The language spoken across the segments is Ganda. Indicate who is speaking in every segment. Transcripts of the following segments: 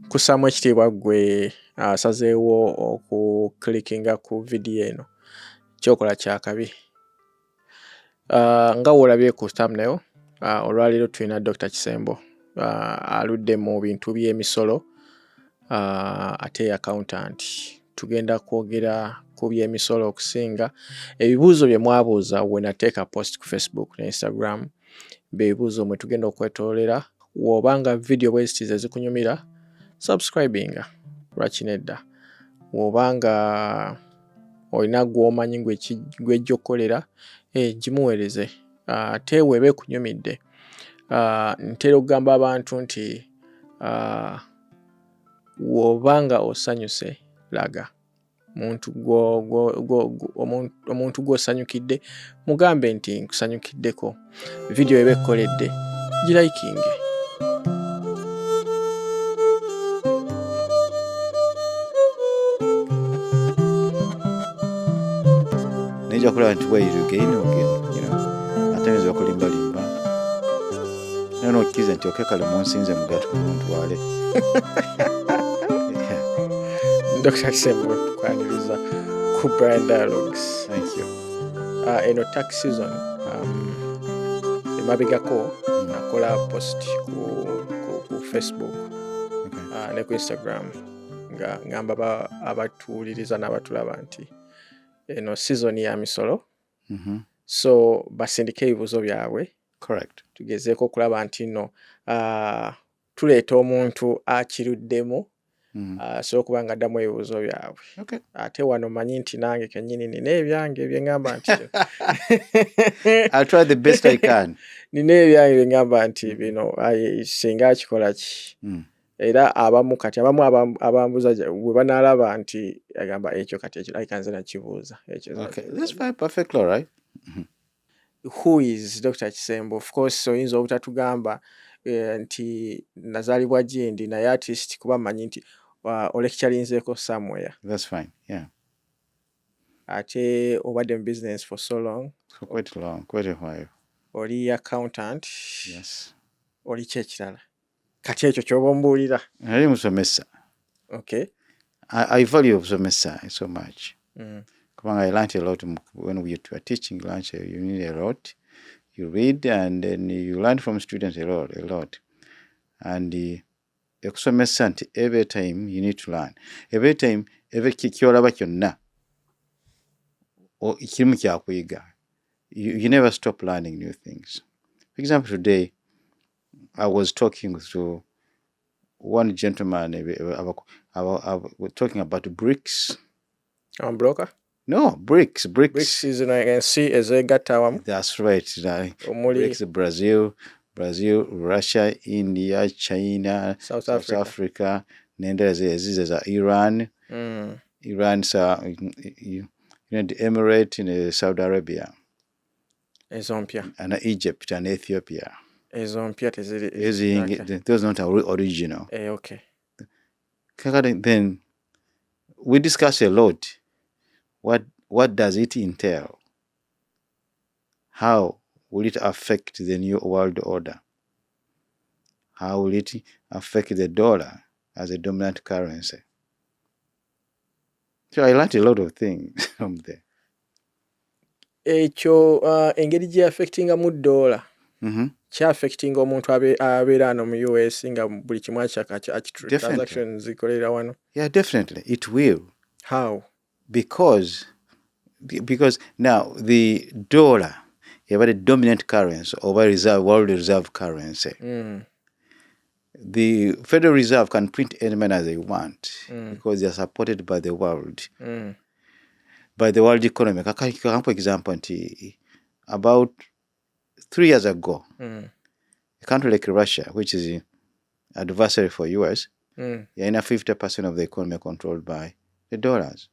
Speaker 1: Kussaamu ekitiibwa gwe asazeewo okuklikinga ku vidiyo eno kyokola kyakabi. Nga woolabye ku thumbnail, olwaleero tulina Dr. Kisembo aludde mu bintu by'emisolo ate accountant. Tugenda kwogera ku by'emisolo okusinga ebibuuzo bye mwabuuza we nateeka post ku Facebook ne Instagram. Beebibuuzo mwe tugenda okwetoolera. W'obanga vidiyo bwe ziti zikunyumira, subscribinga lwaki nedda. W'obanga olina gw'omanyi gw'ejja okukolera gimuweereze. Ate weeba ekunyumidde, ntera okugamba abantu nti w'obanga osanyuse laga. Omuntu gw'osanyukidde mugambe nti nkusanyukiddeko. Vidiyo eba ekkoledde girayikinge.
Speaker 2: Nejja kulaba nti weeyirugaine ate bakulimbalimba naye n'okkiriza nti okekale munsinze mugati kuntwale.
Speaker 1: Dr. Kisembo tukwaniriza ku Bryn Dialogues.
Speaker 2: Thank you.
Speaker 1: Eno tax season emabegako nakola post ku Facebook ne ku Instagram nga ngamba abatuuliriza n'abatulaba nti eno season ya misolo. So basindike ebibuuzo byabwe.
Speaker 2: Correct.
Speaker 1: Tugezeeko okulaba nti nno tuleeta omuntu akiruddemu asobola okuba nga addamu ebibuuzo byabwe. Ate wano manyi nti nange kennyini nina ebyange bye ngamba nti
Speaker 2: I'll try the best I can.
Speaker 1: Nina ebyange bye ngamba nti bino singa akikola ki. Era abamu abambuuza bwe banaalaba nti agamba ekyo kati ekirabika nze nakibuuza.
Speaker 2: Okay, that's fine, perfectly all right.
Speaker 1: Who is Dr. Kisembo? Of course, oyinza obutatugamba nti nazaalibwa Gindi naye artist kuba manyi nti olecturinzeeko somewhere.
Speaker 2: That's fine, yeah.
Speaker 1: Ate obadde mu business for so long.
Speaker 2: For quite a while.
Speaker 1: Oli accountant.
Speaker 2: Yes.
Speaker 1: Oli ki ekirala? Kati ekyo ky'oba ombuulira.
Speaker 2: Nali musomesa.
Speaker 1: Okay.
Speaker 2: I value obusomesa so much. Kubanga I learned a lot when we were teaching lunch. You need a lot. You read and then you learn from students a lot. And okusomesa nti every time you need to learn. Every time kyolaba kyonna kirimu kyakuyiga. You never stop learning new things. For example, today I was talking to one gentleman. We're talking about bricks.
Speaker 1: Broker?
Speaker 2: No, bricks.
Speaker 1: Bricks is I can see as a gatawamu.
Speaker 2: That's right. Bricks, Brazil, Russia, India, China, South Africa, nendera ziza Iran. Iran, the Emirates in Saudi Arabia.
Speaker 1: Ezompia.
Speaker 2: And Egypt and Ethiopia.
Speaker 1: Ezompia
Speaker 2: those not original.
Speaker 1: Okay.
Speaker 2: Then we discuss a lot. What does it entail? How will it affect the new world order? How will it affect the dollar as a dominant currency? So I learned a lot of things from there.
Speaker 1: Ekyo engeri gye affectinga mu dollar. Kya affecting omuntu abeera ano mu US nga buli kimu transactions zikolera wano.
Speaker 2: Yeah, definitely. It will.
Speaker 1: How? Because
Speaker 2: now the dollar is a dominant currency over world reserve currency. The Federal Reserve can print any money as they want because they are supported by the world, by the world economy. For example, about 3 years ago, a country like Russia, which is an adversary for US, 50% of the economy controlled by the dollars.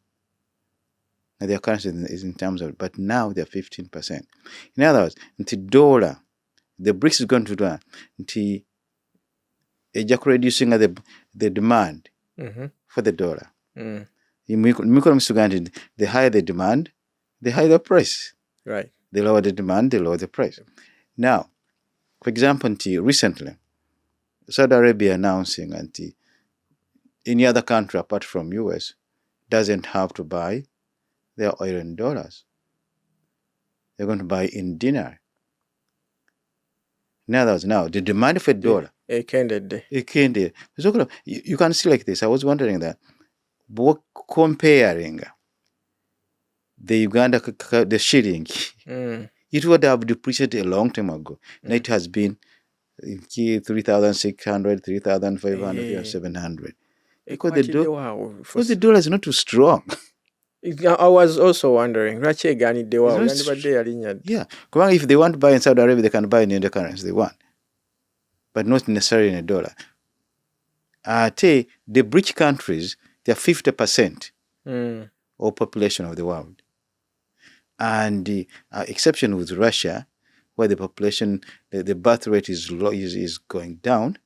Speaker 2: Now their currency is in terms of, but now they're 15%. In other words, the dollar, the BRICS is going to do until reducing the demand for the dollar. The higher the demand, the higher the price.
Speaker 1: Right.
Speaker 2: The lower the demand, the lower the price. Now, for example, recently, Saudi Arabia announcing any other country apart from US doesn't have to buy their oil in dollars. They're going to buy in dinar. In other words, now the demand for dollar. You can see like this. I was wondering that comparing the Uganda, the shilling, it would have depreciated a long time ago. Now it has been 3,600, 3,500, 700. Because the dollar is not too strong.
Speaker 1: I was also wondering, yeah,
Speaker 2: if they want to buy in Saudi Arabia, they can buy in any currency they want, but not necessarily in a dollar. The rich countries, they are 50% of population of the world. And the exception with Russia, where the population, the birth rate is low, is going down.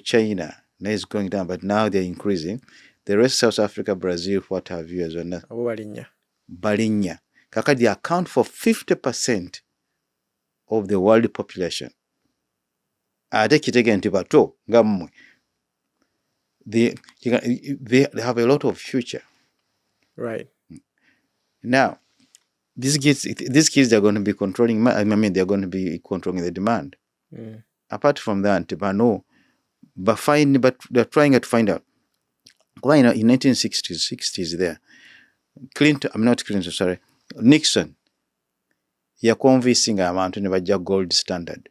Speaker 2: China is going down, but now they're increasing. The rest of South Africa, Brazil, what have you as well. Balinya. Kaka, they account for 50% of the world population. They have a lot of future.
Speaker 1: Right.
Speaker 2: Now, these kids are going to be controlling. They're going to be controlling the demand. Apart from that, but they're trying to find out. Why in 1960s there, Nixon, you're convincing abantu ne bajja gold standard.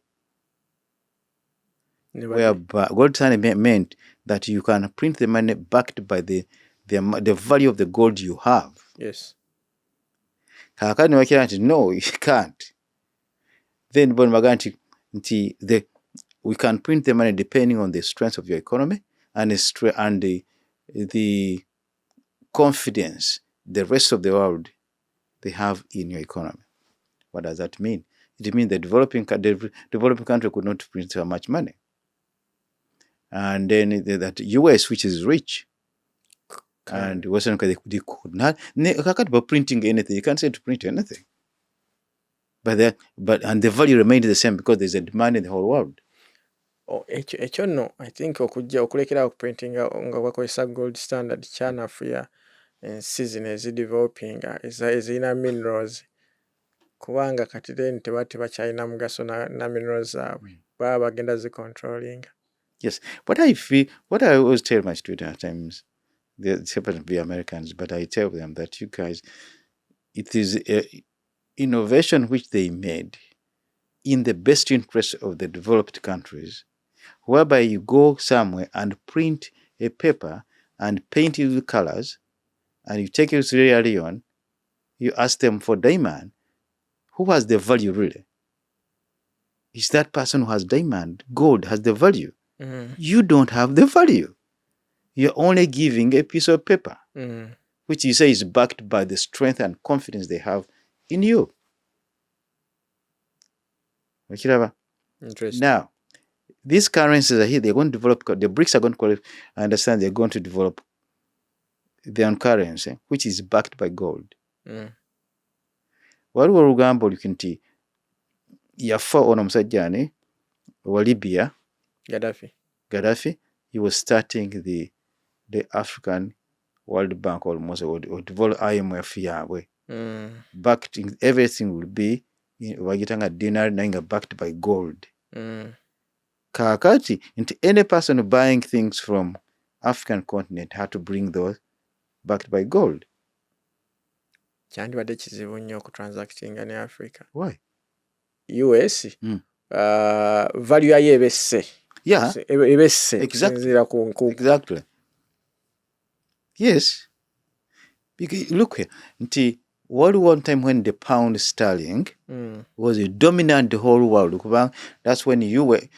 Speaker 2: Where gold standard meant that you can print the money backed by the value of the gold you have.
Speaker 1: Yes.
Speaker 2: No, you can't. Then we can print the money depending on the strength of your economy and the confidence the rest of the world they have in your economy. What does that mean? It means the developing country could not print so much money. And then that US, which is rich, and Western country, they could not. About printing anything, you can't say to print anything. But the value remained the same because there's a demand in the whole world.
Speaker 1: Ekyo nno, I think okulekera printing nga bakozesa gold standard kyanafuya ensi zino ezidevelopinga ezirina minerals kubanga kati then tebakyalina mugaso na minerals zaabwe baba bagenda zicontrolling.
Speaker 2: Yes, what I always tell my students at times, they happen to be Americans, but I tell them that you guys, it is an innovation which they made in the best interest of the developed countries, whereby you go somewhere and print a paper and paint it with colors, and you take it to Sierra Leone, you ask them for diamond, who has the value really? Is that person who has diamond, gold has the value. You don't have the value. You're only giving a piece of paper, which you say is backed by the strength and confidence they have in you.
Speaker 1: Interesting.
Speaker 2: Now, these currencies are here. They're going to develop. The BRICS are going to. I understand they're going to develop their own currency, which is backed by gold. Waliwo olugambo olukinti yafa ono musajja wa Libya, Gaddafi. He was starting the African World Bank almost, or develop IMF yaabwe. Backed, everything will be wagitanga dinar nainga backed by gold. Kakati, into any person buying things from African continent had to bring those backed by gold.
Speaker 1: Kyandibadde kizibu nnyo okutransactinga ne Africa.
Speaker 2: Why?
Speaker 1: US value yayo ebesse.
Speaker 2: Yeah.
Speaker 1: Ebesse.
Speaker 2: Exactly. Yes. Because look here. What one time when the pound sterling was dominant the whole world. That's when UK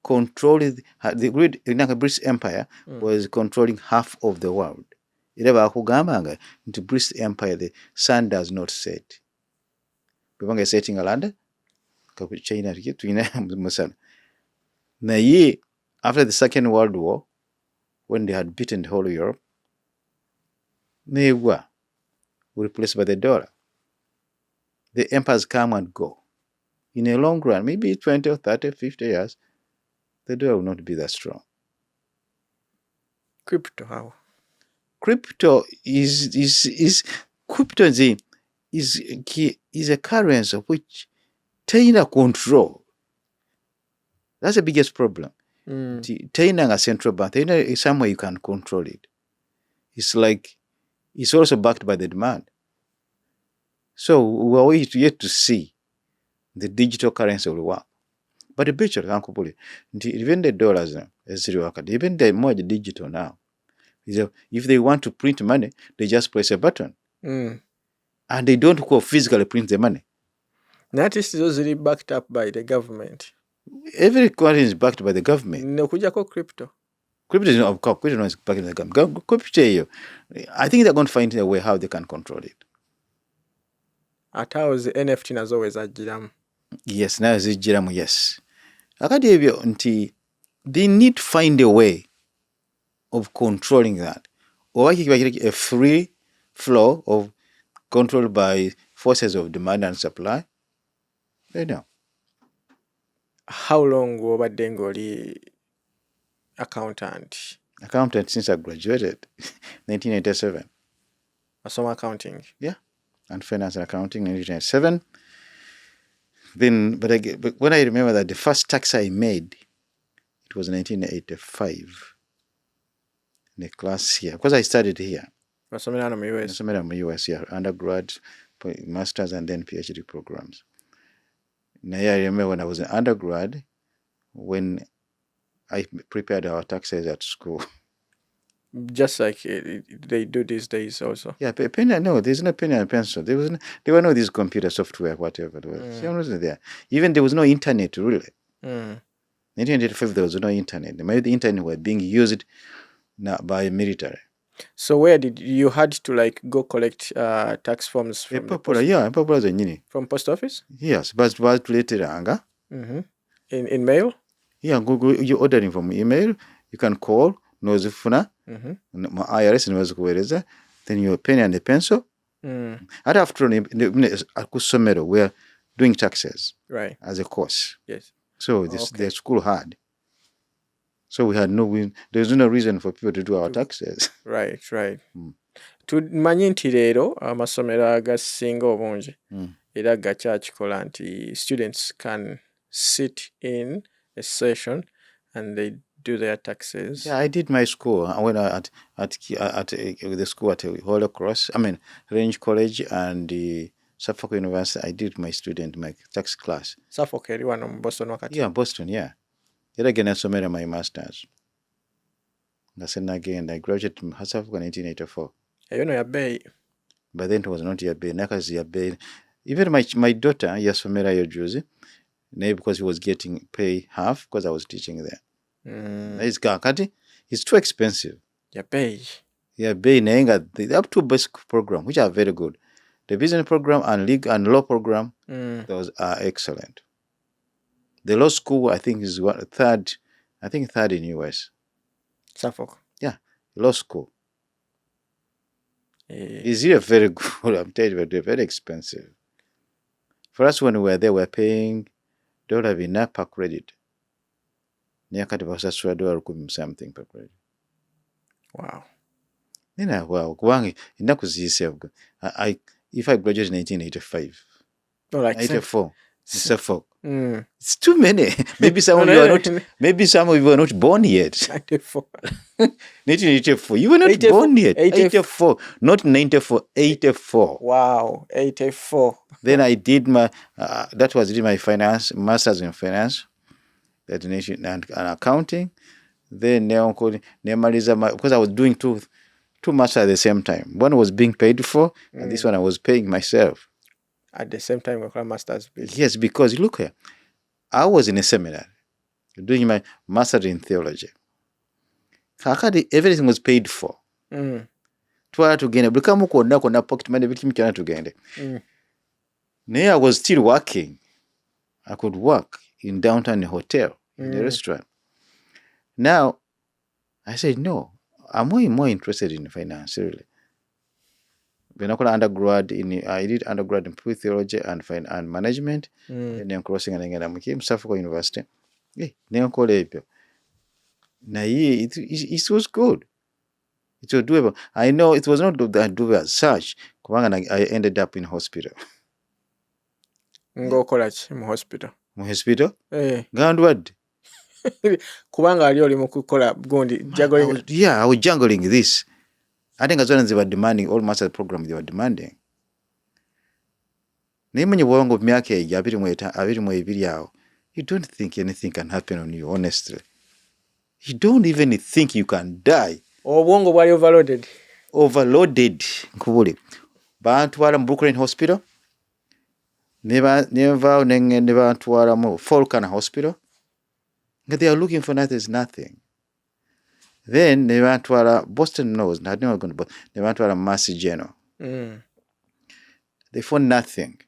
Speaker 2: controlled the British Empire was controlling half of the world. Into British Empire, the sun does not set. Bwebanga setting alanda, China after the Second World War, when they had beaten the whole of Europe, they were replaced by the dollar. The empires come and go. In a long run, maybe 20 or 30, 50 years, the dollar will not be that strong.
Speaker 1: Crypto how?
Speaker 2: Crypto is crypto is a currency of which China control. That's the biggest problem. China a central bank. China is somewhere you can control it. It's like it's also backed by the demand. So we're yet to see the digital currency will work. But the picture even the dollars now, even they're more digital now. If they want to print money, they just press a button. And they don't go physically print the money.
Speaker 1: That is really backed up by the government.
Speaker 2: Every currency is backed by the government.
Speaker 1: No, crypto.
Speaker 2: Crypto is not backed by the government. Crypto, I think they're going to find a way how they can control it.
Speaker 1: At how the NFT has always ajiramu.
Speaker 2: Yes, now is jiramu, yes. They need to find a way of controlling that. Or a free flow of controlled by forces of demand and supply. They know.
Speaker 1: How long wobadde ng'oli accountant?
Speaker 2: Accountant since I graduated, 1987.
Speaker 1: Asoma accounting.
Speaker 2: Yeah, and finance and accounting, 1987. Then, but when I remember that the first tax I made, it was 1985. In a class here, because I studied here.
Speaker 1: Wasomera mu US.
Speaker 2: Wasomera mu US, yeah, undergrad, masters, and then PhD programs. Now, I remember when I was an undergrad, when I prepared our taxes at school.
Speaker 1: Just like they do these days also.
Speaker 2: Yeah, no, there's no pen and pencil. There were no these computer software, whatever. There wasn't there. Even there was no internet, really. 1985, there was no internet. Maybe the internet was being used now by military. So
Speaker 1: where did you had to like go collect tax forms from
Speaker 2: from
Speaker 1: post office?
Speaker 2: Yes, but later
Speaker 1: in mail?
Speaker 2: Yeah, Google, you ordering from email, you can call nozifuna IRS and then your pen and a pencil. At after kusomero we are doing taxes as a course.
Speaker 1: Yes.
Speaker 2: So the school had. So we had there's no reason for people to do our taxes.
Speaker 1: Right. Tumanyi nti leero amasomero agasinga obungi era gakyakikola nti students can sit in a session and they do their taxes.
Speaker 2: Yeah, I did my school. I went at the school at Holy Cross. Range College and Suffolk University. I did my tax class.
Speaker 1: Suffolk eri wano mu Boston wakati.
Speaker 2: Yeah, Boston. Yeah. Era genda somera my masters. I graduated from Suffolk in 1984.
Speaker 1: Eyo no yabbeeyi.
Speaker 2: But then it was not yabbeeyi. Nakazi yabbeeyi. Even my daughter yasomera yo juzi. Because he was getting pay half because I was teaching there. It's too expensive. Yabbeeyi. They have two basic programs which are very good. The business program and league and law program, those are excellent. The law school, I think, is third in US.
Speaker 1: Suffolk.
Speaker 2: Yeah, law school. Is really very good. I'm telling you, but they're very expensive. For us, when we were there, we were paying, they would have enough per credit. Something per credit.
Speaker 1: Wow.
Speaker 2: If I graduated in 1985,
Speaker 1: like
Speaker 2: 84, Suffolk. It's too many. Maybe some of you are not. Maybe some of you are not born yet.
Speaker 1: 94.
Speaker 2: 1984. You were not born yet. 84, not 94. 84.
Speaker 1: Wow, 84.
Speaker 2: Then I did my. That was my finance masters in finance, and accounting. Then because I was doing two masters at the same time. One was being paid for, and this one I was paying myself.
Speaker 1: At the same time, we masters.
Speaker 2: Yes, because look here, I was in a seminar doing my master's in theology. Everything was paid for. Twala tugende buli kamu konna pocket money buli kimu kyonna tugende. Naye I was still working. I could work in downtown hotel, in a restaurant. Now, I said, no, I'm more interested in finance, really. When I got undergrad I did undergrad in theology and management, and then crossing and then I came Suffolk University. It was good. It was doable. I know it was not that doable as such. I ended up in hospital.
Speaker 1: Ng'okola ki mu hospital?
Speaker 2: Mu hospital?
Speaker 1: Eh.
Speaker 2: Gandwadde.
Speaker 1: Kubanga ali oli mu kukola gundi juggling.
Speaker 2: I was juggling this. I think as well as they were demanding all master program they were demanding. Naye bwongo myaka egyo 22 awo, you don't think anything can happen on you, honestly. You don't even think you can die.
Speaker 1: Obwongo bwali overloaded.
Speaker 2: Overloaded. Nkubule. Bantwala mu Brooklyn Hospital. Never bantwala mu Falcon Hospital. They are looking for nothing. Then they bantwala Boston Nose. I didn't going to Boston. They bantwala Massey General. They found nothing.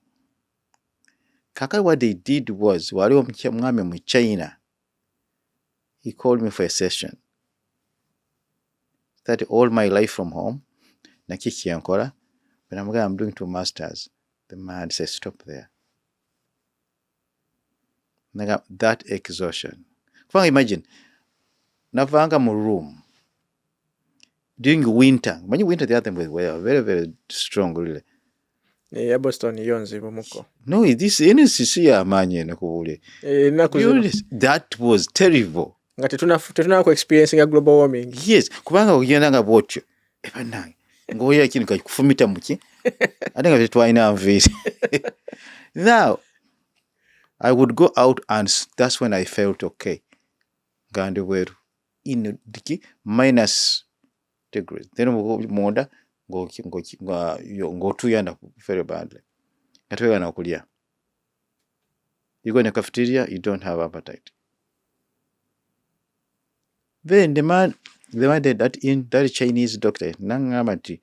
Speaker 2: Kaka, what they did was, waliwo mwami mu China. He called me for a session. Started all my life from home. Nakiki yankola. When I'm doing 2 masters, the man says, stop there. That exhaustion. Imagine, navanga mu room during winter. When you winter, the other were very, very strong, really.
Speaker 1: Yeah, Boston yonzi bumuko.
Speaker 2: No, this NCC amanye nakubule. That was terrible.
Speaker 1: Nga tetuna ku experiencing global warming.
Speaker 2: Yes, kubanga ogenda nga bwotyo. Ebanange. Ngoya kino kakufumita muki. Ate nga tetwalina nviiri. Now, I would go out and that's when I felt okay. Gandi weru. In minus degrees. Then munda go tuyanda very badly. Katwegana okulya. You go in a cafeteria, you don't have appetite. Then the man did that Chinese doctor, Nangamati,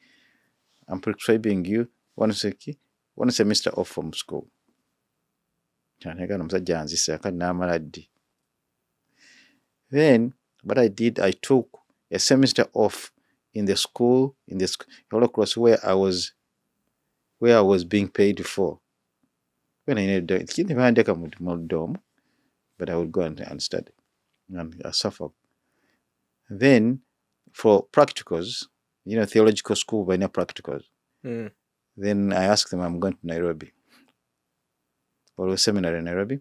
Speaker 2: I'm prescribing you one semester off from school. Then what I did, I took a semester off in the school, Holocross where I was being paid for. When I needed it, but I would go and study and suffer. Then for practicals, theological school by no practicals. Then I asked them, I'm going to Nairobi. For a seminar in Nairobi.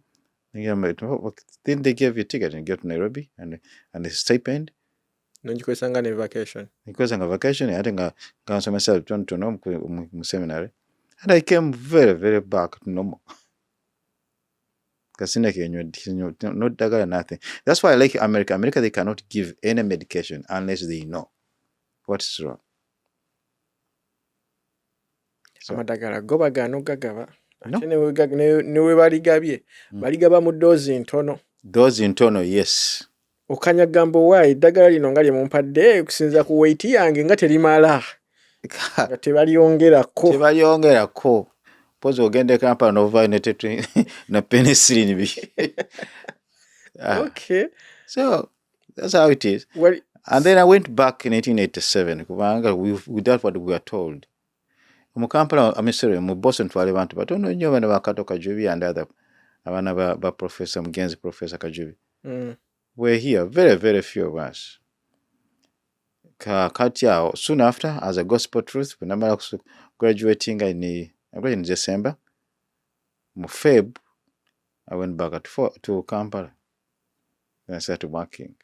Speaker 2: Then they gave you a ticket and get to Nairobi and a stipend.
Speaker 1: No, you could a vacation.
Speaker 2: Because I'm a vacation, I think I got myself to know seminary. And I came very, very back to normal. Because not dagger nothing. That's why I like America. America, they cannot give any medication unless they know what's wrong.
Speaker 1: Amadagala go bagano gagaba. Ate ne baligabye. Baligaba mu dozi ntono.
Speaker 2: Dozi ntono, yes.
Speaker 1: Okanya gambo wa eddagala lino nga lye mumpadde okusinza ku weight yange nga terimala. Nga tebalyongerako. Pozo ogende Kampala nova na penicillin bi. Okay.
Speaker 2: So that's how it is. Well, and then I went back in 1887 without what we were told. Mu Kampala, mu Boston twali bantu batono nnyo bana bakato Kajubi and other abana ba Professor Mugenzi, Professor Kajubi. We're here, very, very few of us. Katia, soon after, as a gospel truth, when I'm graduating in December, Feb, I went back to Kampala. Then I started working.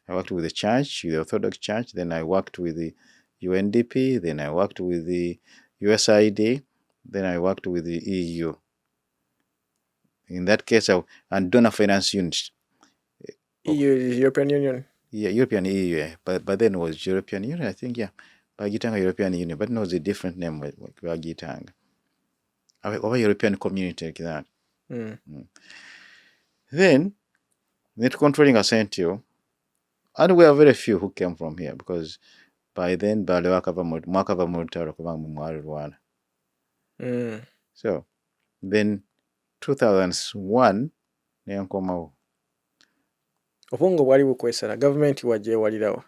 Speaker 2: I worked with the church, the Orthodox Church. Then I worked with the UNDP. Then I worked with the USAID. Then I worked with the EU. In that case, and donor finance unit.
Speaker 1: EU, European Union.
Speaker 2: Yeah, European EU. But then it was European Union, I think, yeah. Bagitanga European Union, but no, it's a different name with Bagitanga. Our European community, like that. Then, net controlling Ascentio, and we are very few who came from here because by then, so then 2001,
Speaker 1: Obongo bwali bukwesala government wajje walirawo.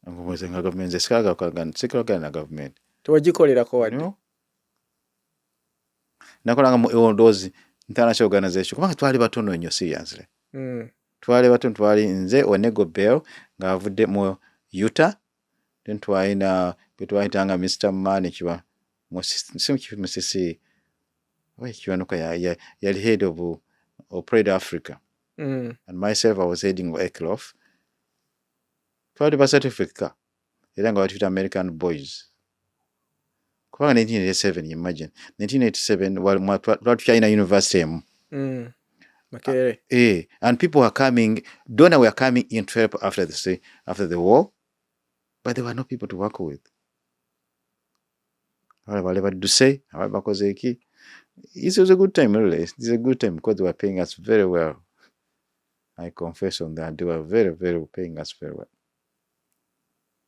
Speaker 2: Ngomuzenga government sikagana government.
Speaker 1: Tewagikolerako wadde.
Speaker 2: No. Nakolanga mu those international organization kubanga twali batono nnyo seriously. Twali nze Onego Bell nga avudde mu Utah then twayina betwayitanga Mr. Mane kiba musisi kiwanuka yali head of Pride Africa. And myself, I was heading Eckloff. Twali basatu era nga batuyita American boys. Kubanga 1987, imagine 1987 twatukyalina university emu.
Speaker 1: Makerere.
Speaker 2: And people were coming, donors were coming in to help after the war, but there were no people to work with. It was a good time, really. It's a good time because they were paying us very well. I confess on that. They were very, very paying us very well.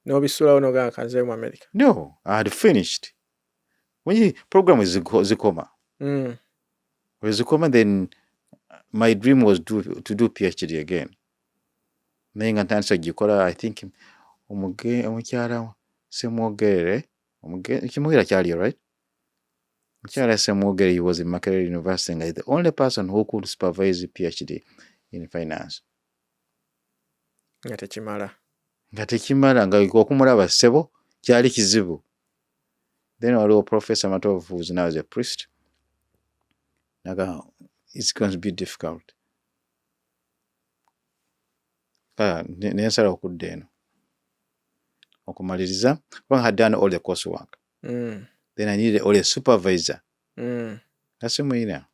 Speaker 1: No, America.
Speaker 2: No, I had finished. When the program was Zikoma. With Zikoma, then my dream was to do PhD again. I think omukyala Semwogere, kimuhira kyali, right? Mukyala Semwogere, he was in Makerere University, and the only person who could supervise PhD in finance.
Speaker 1: Nga
Speaker 2: tekimala nga okumulaba ssebo kyali kizibu. Then waliwo Professor Matov, who's now as a priest. It's going to be difficult. Nensala okudda eno okumaliriza kubanga I had done all the coursework. Then I needed all a supervisor. That's it.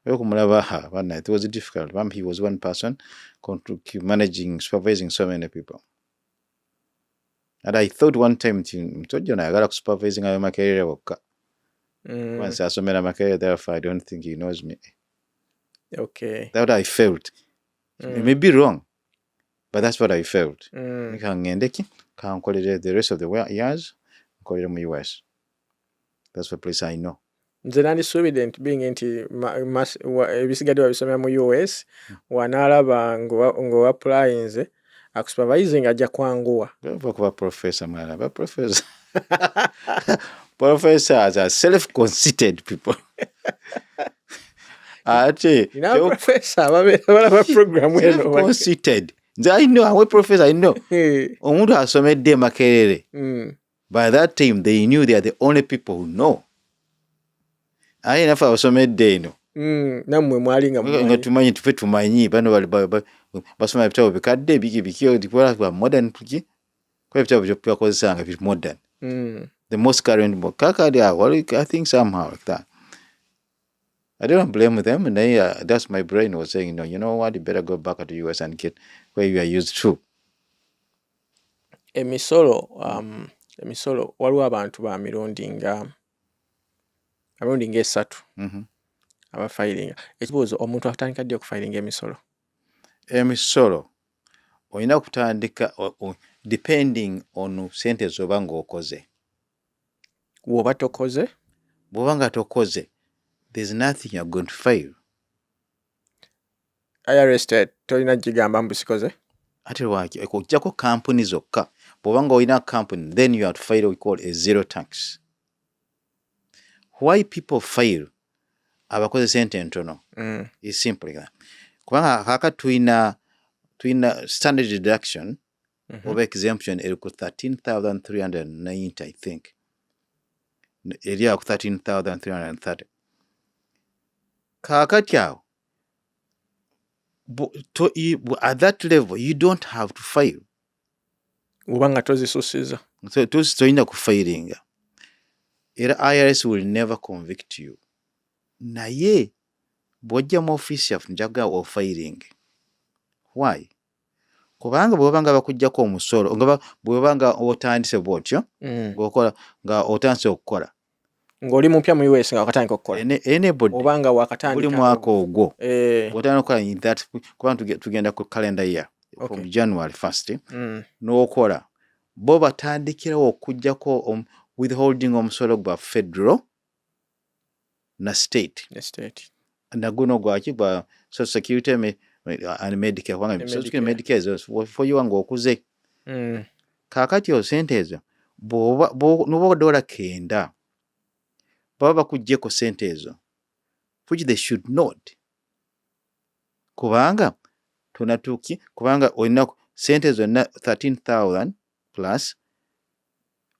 Speaker 2: It was difficult. He was one person supervising so many people. And I thought one time, I got supervising my career. Once I saw Makerere, therefore I don't think he knows me.
Speaker 1: Okay.
Speaker 2: That's what I felt. It may be wrong, but that's what I felt. The rest of the years, in the US. That's the place I know.
Speaker 1: Nze nandisuubidde nti being nti ebisigadde bisomera mu US wanaalaba ng'oapplyinze akusupervising ajja kwanguwa.
Speaker 2: Kuba professor mwana ba professor. Professors are self-conceited people.
Speaker 1: Professor ababeera program eno.
Speaker 2: Self-conceited. I know, I'm a professor, I know. Omuntu asomedde Makerere. By that time, they knew they are the only people who know. I nafa asomedde eno.
Speaker 1: Nammwe mwali nga
Speaker 2: tumanyi tumanyi bano basoma ebitabo bikadde biki kwa modern tuki kwa ebitabo byakozesanga bit modern. The most current book. I think somehow like that. I don't blame them, and that's my brain was saying, you know what, you better go back to the US and get where you are used to.
Speaker 1: Emisolo waliwo abantu ba mirundi nga esatu abafayiringa. Ekibuuzo, omuntu atandika ddi okufayiringa emisolo?
Speaker 2: Emisolo olina kutandika depending on sente zoba ng'okoze.
Speaker 1: Bw'oba tokoze?
Speaker 2: Bw'oba nga tokoze, there's nothing you're going to file.
Speaker 1: IRS tolina gigamba mbusikoze?
Speaker 2: Ate lwaki okujjako kampuni zokka. Bw'oba nga olina company, then you have to file what we call a zero tax. Why people file abakoze sente ntono is simple like that. Kubanga kaka tuina standard deduction of exemption eri ku 13,390, I think. Eri ku 13,330. Kakati awo at that level you don't have to file.
Speaker 1: Ubanga tozisusiza.
Speaker 2: So tolina kufilinga. Era IRS will never convict you. Naye bw'ojja mu office yafu njaga ofiling. Why? Kubanga bw'obanga bakuggyako omusolo bw'obanga otandise bw'otyo ng'okola nga otandise okukola
Speaker 1: ng'oli mupya mu US nga wakatandika okukola
Speaker 2: anybody
Speaker 1: obanga wakatandika
Speaker 2: buli mwaka ogwo otandika okukola in that kubanga tugenda ku calendar year from January 1st n'okola bo batandikirawo okuggyako withholding omusolo gwa federal na state na guno gwaki gwa social security and Medicare. Social security Medicare is for you ng'okuze. Kakati yo sente ezo n'oba dola kenda baba bakuggyeko sente ezo which they should not. Kubanga tunatuki kubanga olina sente ezo 13,000 plus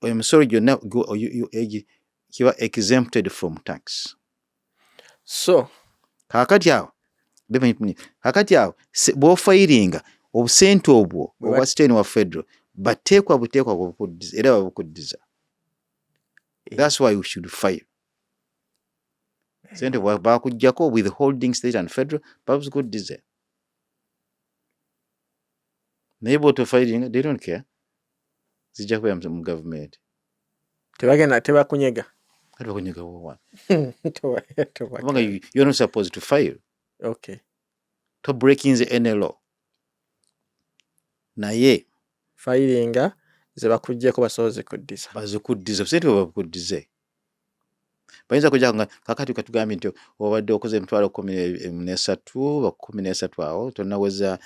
Speaker 2: emisolo gyonna kiba exempted from tax.
Speaker 1: So
Speaker 2: kakati awo bw'ofairinga obusente obwo obwa state wa federal bateekwa bukuddiza era babukuddiza. That's why we should file. Sente bakuggyako withholding state and federal babukuddiza. Naye bw'otofairinga they don't care. Zijja kubeera mu government.
Speaker 1: Tebakunyega.
Speaker 2: Tebakunyega wowa. Kubanga you're not supposed to file.
Speaker 1: Okay.
Speaker 2: To breaking the law. Naye
Speaker 1: filinga ze bakuggyeko basoboze kuddiza.
Speaker 2: Bazikuddiza sente babukuddize. Bayinza kujja nga kakati katugambye nti obadde okoze emitwalo 13 13 awo tonaweza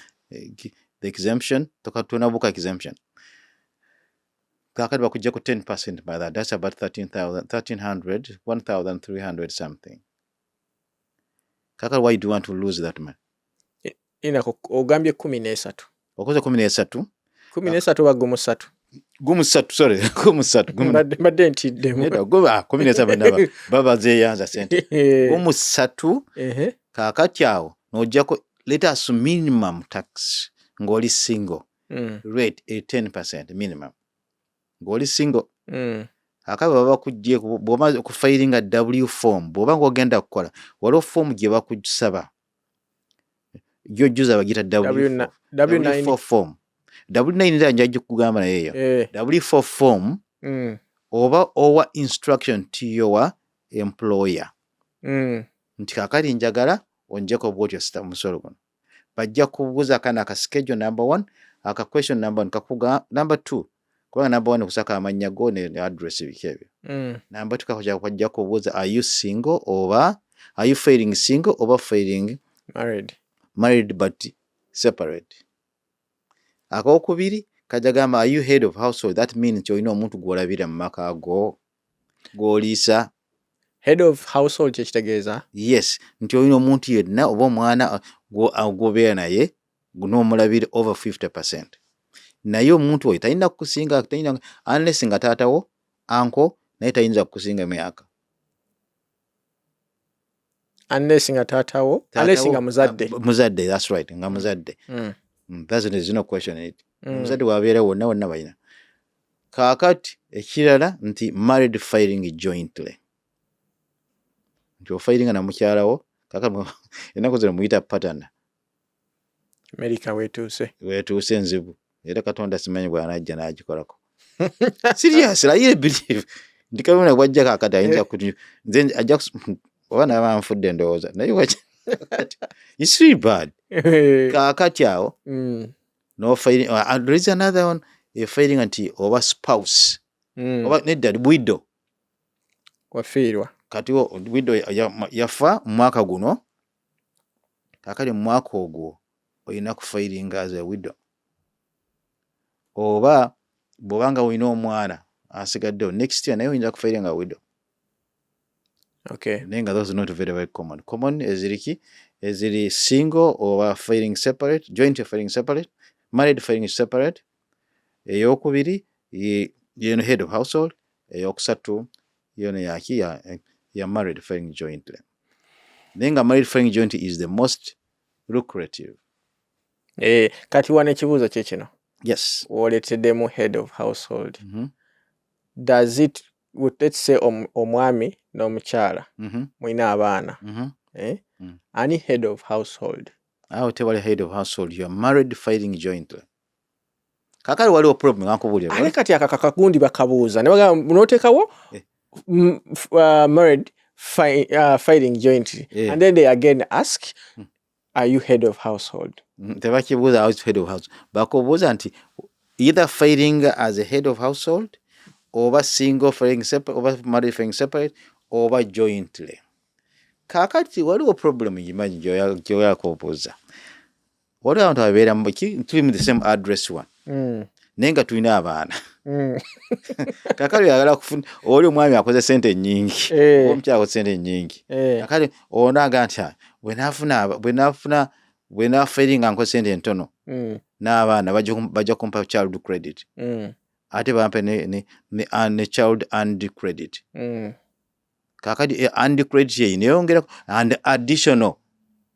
Speaker 2: the exemption tonabuka exemption. Kakati bakujja ku 10% by that. That's about 1,300 something. Kakati why do you want to lose that money?
Speaker 1: Ogambye 13.
Speaker 2: Okoze 13.
Speaker 1: 13 bagumu 3.
Speaker 2: Gumu 3 sorry gumu 3
Speaker 1: mbadde ntiddemu.
Speaker 2: Neda goba 17 baba zeyanza sente. Gumu 3 kakati awo nojjako let us minimum tax ng'oli single rate 10% minimum ng'oli single. Akaba baba kujje bw'omaze okufairinga W form bw'oba ng'ogenda kukola waliwo form gye bakusaba gy'ojjuza bagita W4 form. W9 nda njajja kugamba naye W4 form oba owa instruction to your employer nti kakati njagala onjeko bwotyo sita musolo guno. Bajja kubuuza kana aka schedule number 1 aka question number 1 kakuga number 2 kubanga number 1 kusaka amanya go ne address bikebyo. Number 2 kajja kubuuza are you single oba are you failing single oba failing married but separate. Akokubiri kajja gamba are you head of household, that means nti olina omuntu gw'olabira mu maka ago gw'oliisa.
Speaker 1: Head of household kyekitegeeza?
Speaker 2: Yes, nti olina omuntu yenna oba omwana gwobeera naye n'omulabira over 50%. Naye omuntu oyo talina kukusinga unless nga taatawo anko naye tayinza kukusinga myaka.
Speaker 1: Unless nga taatawo unless nga
Speaker 2: muzadde that's right nga muzadde. There's no question in it. Muzadde wabeera wonna balina. Kaakati ekirala nti married filing jointly. Nti ofailinga na mukyalawo kakati ennaku zino muyita pattern.
Speaker 1: America weetuuse nzibu era Katonda simanyi bw'anajja n'agikolako. Serious I believe nti Katonda bw'ajja kakati ayinza nze ajja oba naaba nfudde ndowooza naye it's really bad. Kakati awo no filing. There is another one filing nti oba spouse oba nedda widow wafiirwa
Speaker 2: kati widow yafa mu mwaka guno kakati mu mwaka ogwo olina kufailinga as a widow. Oba bw'obanga olina omwana asigaddewo next year naye oyinza kufailinga widow.
Speaker 1: Okay.
Speaker 2: Nenga those are not very common. Common eziri single or filing separate, joint filing separate, married filing separate. Eyokubiri yeno head of household, eyokusatu yeno yaki ya married filing jointly. Nenga married filing joint is the most lucrative.
Speaker 1: Kati wane kibuuzo kye kino.
Speaker 2: Yes.
Speaker 1: Oleteddemu head of household. Does it, let's say omwami n'omukyala mwina abaana ani head of household?
Speaker 2: Awo tewali head of household, you are married filing jointly. Kakali waliwo problem ngankubulira.
Speaker 1: Ale kati akakagundi bakabuuza ne bagamba noteekawo married filing jointly and then they again ask are you head of household?
Speaker 2: Tebakibuuza as head of household. Bakubuuza nti either filing as a head of household oba single filing separate oba married filing separate oba jointly. Kakati waliwo problem yimanyi gyoyakubuuza. Waliwo abantu ababeera tuli mu the same address one nenga tulina abaana. Kakati yagala kufuna oli omwami akoze sente nnyingi omukyala akoze sente nnyingi. Kakati onaga nti bwe nafailinga nkoze sente ntono n'abaana bajja kumpa child credit. ate bampe ne child and credit. Kakati and credit ye neyongera and additional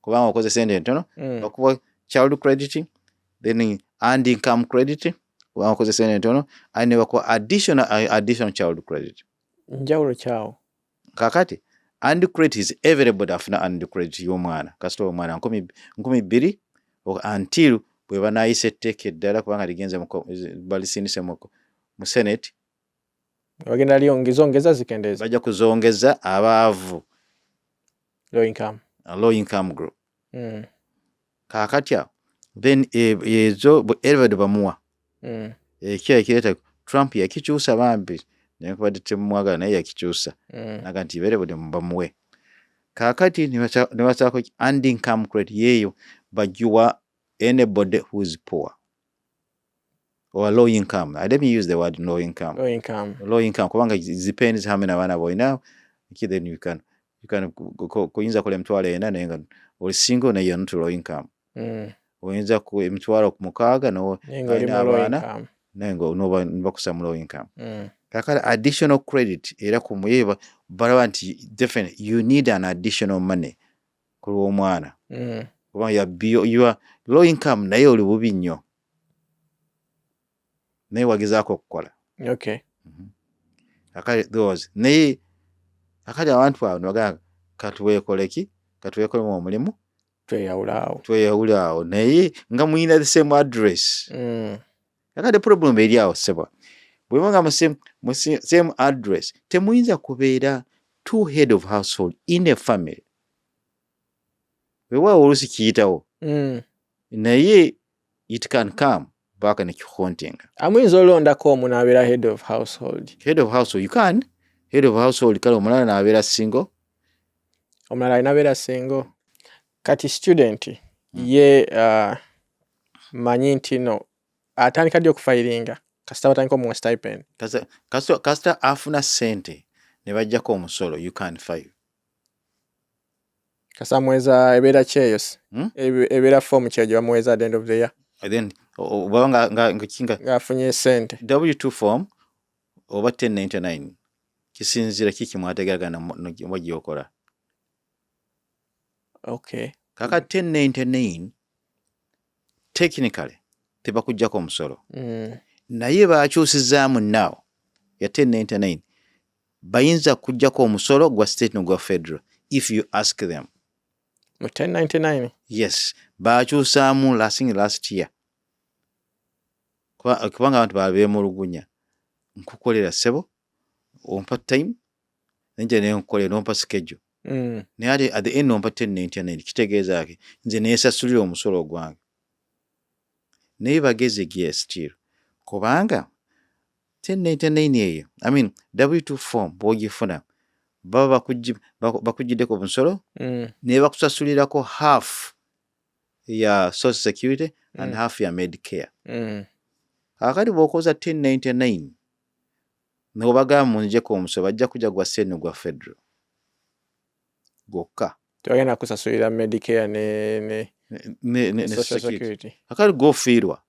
Speaker 2: kubanga okoze sente ntono bakuwa child credit, then and income credit kubanga okoze sente ntono, and bakuwa additional child credit.
Speaker 1: Njawulo kyawo.
Speaker 2: Kakati and credit is available afuna and credit y'omwana kasita omwana 2,000 until bwe banayise etteeka eddala kubanga ligenze balisindise mu Senate.
Speaker 1: Bagenda lyongeza zikendeza.
Speaker 2: Bajja kuzongeza abaavu.
Speaker 1: Low income
Speaker 2: group. Kakati then ezo everybody bamuwa. Ekireta Trump yakikyusa bambi naye kubadde temumwagala naye yakikyusa. Naga nti everybody bamuwe. Kakati ne basaako and income credit yeyo bagiwa anybody who is poor or low income. Let me use the word low income. Low income kubanga it depends how many abana boyina. Then you can kuyinza kula emitwalo 4 naye nga oli single naye not low income. Oyinza ku emitwalo 6 no abana naye nga bakusa mu low income. Kakati additional credit era ku muyeba balaba nti definitely you need an additional money ku lw'omwana. Kubanga you are low income naye oli bubi nnyo. Naye wagezaako okukola.
Speaker 1: Okay.
Speaker 2: Kakati those naye kakati abantu abo bagamba katuweekoleki katuweekolemu omulimu tweyawulaawo naye nga muyina the same address. Kakati problem eri awo seba bwe nga mu same address temuyinza kubeera two head of household in a family. Weewaawo oluusi kiyitawo naye it can come back ne kihonting.
Speaker 1: Amuyinza olondako omuntu abeera head of household.
Speaker 2: You can head of household kale omulala n'abeera single.
Speaker 1: Omulala alina single. Kati student ye manyi nti no atandika ddi okufayiringa kasita batandika omuwa stipend.
Speaker 2: Kasita afuna sente ne bajjako omusolo you can file.
Speaker 1: Kasita mweza ebeera kyeyo ebeera form kyeyo gye bamuweza at the end of the year.
Speaker 2: And then obanga
Speaker 1: ng'afunye sente
Speaker 2: W2 form oba 1099 kisinzira kiki mwategeragana mu gyokola.
Speaker 1: Okay.
Speaker 2: Kaka 1099 technically tebakujjako omusolo. Naye bakyusizaamu now ya 1099 bayinza kujjako omusolo gwa state no gwa federal if you ask them.
Speaker 1: Mu 1099?
Speaker 2: Yes. Bakyusaamu last year. Kubanga abantu beemulugunya nkukolera sebo ompa time nje ne nkukolera nompa schedule. Naye at the end nompa 1099 kitegeeza ki nze neesasulira omusolo gwange. Naye bageze gye still kubanga 1099 eyo W2 form bw'ogifuna baba bakugiddeko omusolo ne bakusasulirako half ya social security and half ya medicare. Akati bw'okoza 1099 n'obagamba munjeko omusolo bajja kujja gwa state gwa federal gwokka.
Speaker 1: Tebagenda kusasulira medicare ne social security.
Speaker 2: Akati gofiirwa.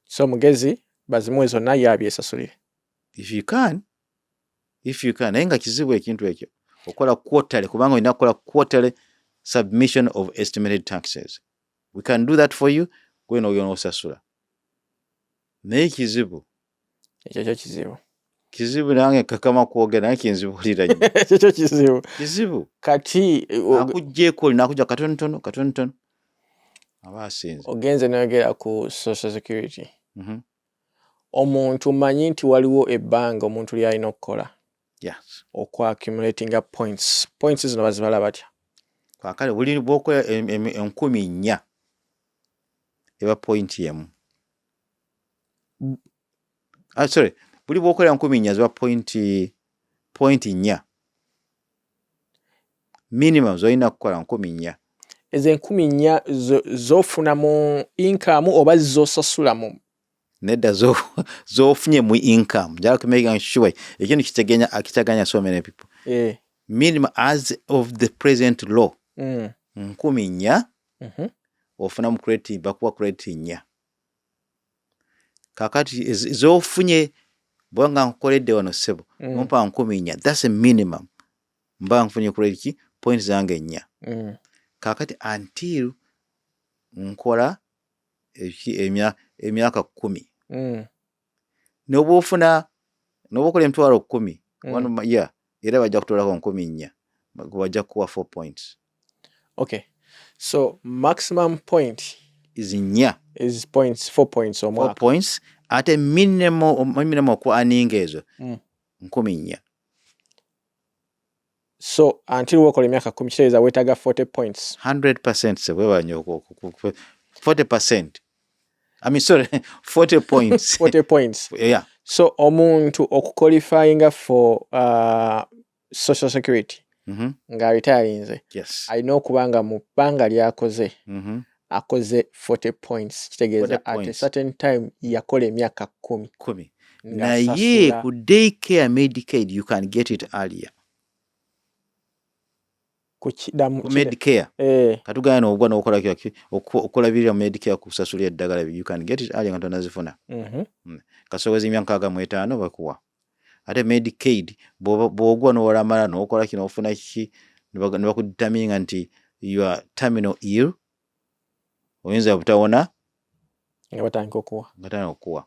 Speaker 1: So mugezi bazimuwe zonna yabyesasulire. If
Speaker 2: you can naye nga kizibu ekintu ekyo okola quarterly kubanga olina kukola quarterly submission of estimated taxes. We can do that for you gwena oyona osasula. Naye kizibu nange kakama kwogera naye kinzibulira nnyo. Kizibu
Speaker 1: kati
Speaker 2: akujjeeko olina kujja katonotono aba asinze.
Speaker 1: Ogenze n'ayogera ku social security. Omuntu manyi nti waliwo ebbanga omuntu ly'alina okukola.
Speaker 2: Yes.
Speaker 1: Accumulating points. Points zino bazibala batya?
Speaker 2: Kakale buli bw'okola 1,400 eba point yemu. Sorry. Buli bw'okola 1,400 ziba point 4. Minimum zolina kukola 1,400.
Speaker 1: Ezo 1,400 zofuna mu income oba zosasula mu?
Speaker 2: Nedda zofunye mu income. Njala kumeka sure ekintu kitaganya so many people. Minimum as of the present law 1,400 ofuna mu credit bakuwa credit 4. kakati z'ofunye bwanga nkoledde wano ssebo nompa 14 that's a minimum mba nfunye credit points zange 4 kakati until nkola emyaka 10 noba okola emitwalo 10 one year era bajja kutolako 14 bajja kuwa 4 points.
Speaker 1: Okay, so maximum point
Speaker 2: is 4
Speaker 1: is points 4 points or more.
Speaker 2: 4 points ate minimum ku earning ezo 14.
Speaker 1: So until wakola emyaka 10 kitegeeza weetaaga 40 points.
Speaker 2: 100% sebwebanya 40%. I mean sorry 40 points.
Speaker 1: 40 points.
Speaker 2: Yeah.
Speaker 1: So omuntu okuqualifyinga for social security nga retirinze.
Speaker 2: Yes.
Speaker 1: Alina okuba nga mu bbanga lyakoze akoze 40 points kitegeeza at a certain time yakola emyaka 10.
Speaker 2: Naye ku daycare Medicaid you can get it earlier. Ku Medicare katugana n'obwa n'okola okolabirira Medicare kusasulira eddagala you can get it earlier nga tonazifuna. Kasobozi emyaka 65 bakuwa. Ate Medicaid bw'ogwa n'olamala n'okola kino ofuna kiki ne bakuditamininga nti you are terminal ill oyinza butawona
Speaker 1: nga batandika okuwa.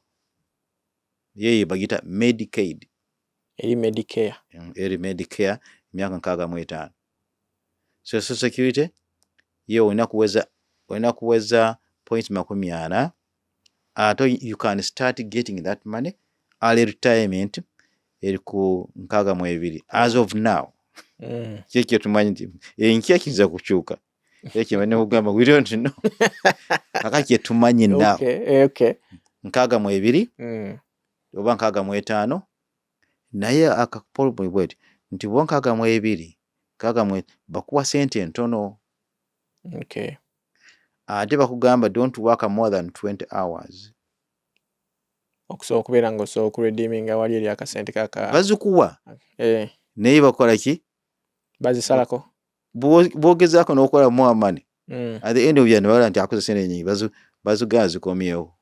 Speaker 2: Yeye bagita Medicaid.
Speaker 1: Eri Medicare
Speaker 2: emyaka 65. So Social Security ye olina kuweza points 40 ato you can start getting that money early retirement eri ku 62 as of now. Kiki tumanyi nti enkya kiza kukyuka kiki bane kugamba we don't know akaki tumanyi now.
Speaker 1: Okay.
Speaker 2: 62 oba 65 naye akapolipo bwet nti 62 bakuwa sente entono.
Speaker 1: Okay.
Speaker 2: Ate bakugamba don't work more than 20 hours.
Speaker 1: Okusobola okubeera nga osobola okuredeeminga wali eri akasente kaka
Speaker 2: bazikuwa. Naye bakola ki?
Speaker 1: Bazisalako.
Speaker 2: Bwogezaako n'okola more money. At the end of the year nebala nti akoze sente nyingi bazugaa zikomyewo.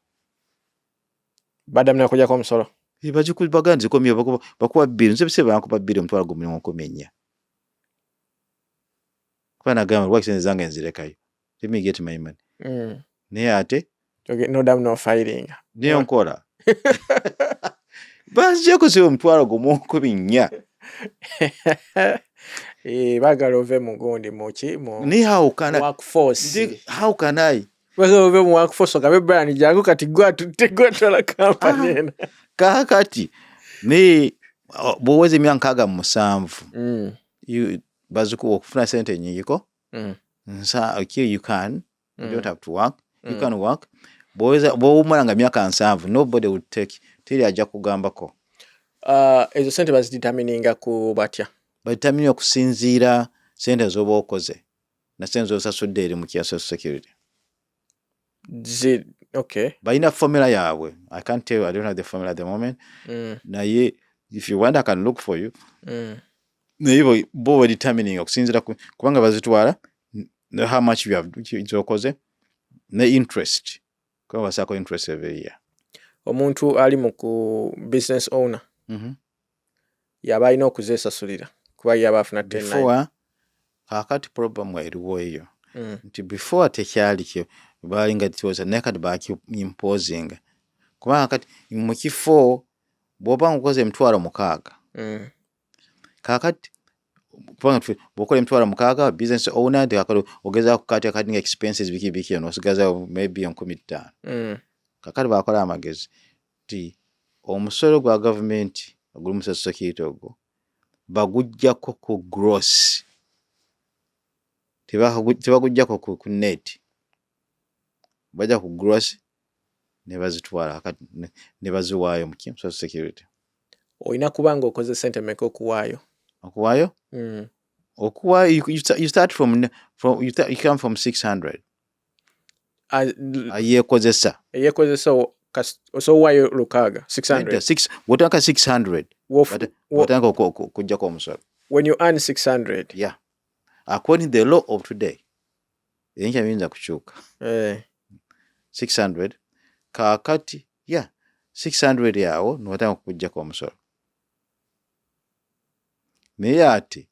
Speaker 1: Badamna kujjako omusolo.
Speaker 2: Bazikubaga zikomyewo bakuwa bbiri nse bakuba bbiri omutwalo 14. Kwa nagamba lwaki sente zange nzirekayo. Let me get my money. Naye ate
Speaker 1: no damn no filing.
Speaker 2: Niyo nkola. Bazijjako si omutwalo 14.
Speaker 1: Bagala ove mu gundi muki mu
Speaker 2: workforce. How can I?
Speaker 1: Bagala ove mu workforce okabe Bryn jangu kati gwatwala kampani.
Speaker 2: Kakati ne bwoweze emyaka 7 bazukuwa okufuna sente nyingiko. Okay, you don't have to work. You can work. Bw'omalanga emyaka 7 nobody will take teri ajja kugambako.
Speaker 1: Ezo sente bazidetermininga ku batya.
Speaker 2: Badetermininga okusinziira sente z'oba okoze na sente z'osasudde eri mu Social Security.
Speaker 1: Okay.
Speaker 2: Balina formula yaabwe. I can't tell you, I don't have the formula at the moment. Naye if you want I can look for you. Naye bo determining okusinziira kubanga bazitwala how much you have zokoze ne interest. Kwa wasako interest every year.
Speaker 1: Omuntu ali mu ku business owner. Yaba alina okuzesasulira kuba yaba afuna 10.
Speaker 2: Before kakati problem eriwo eyo. Nti before tekyali kyo balinga tioza naked back imposing. Kuba kakati mu kifo bwoba ngokoze emitwalo 6. Kakati kubanga bokola emitwalo 6 business owner de akalo ogeza kukata cutting expenses biki no sigaza maybe 15. Kakati bakola amagezi ti omusolo gwa government oguli mu Social Security ogo bagujjako ku gross tebagujjako ku net bajja ku gross ne bazitwala kakati ne baziwaayo mu Social Security.
Speaker 1: Oyina kubanga okoze sente meka okuwaayo.
Speaker 2: Okuwaayo you start from you come from 600. Yekozesa
Speaker 1: so why lukaga 600
Speaker 2: wotaka 600 wotaka kujja kwa omusolo.
Speaker 1: When you earn 600,
Speaker 2: yeah, according to the law of today yenja minza kuchuka 600 kakati yeah 600 yawo n'otandika okuggyako omusolo. Naye ate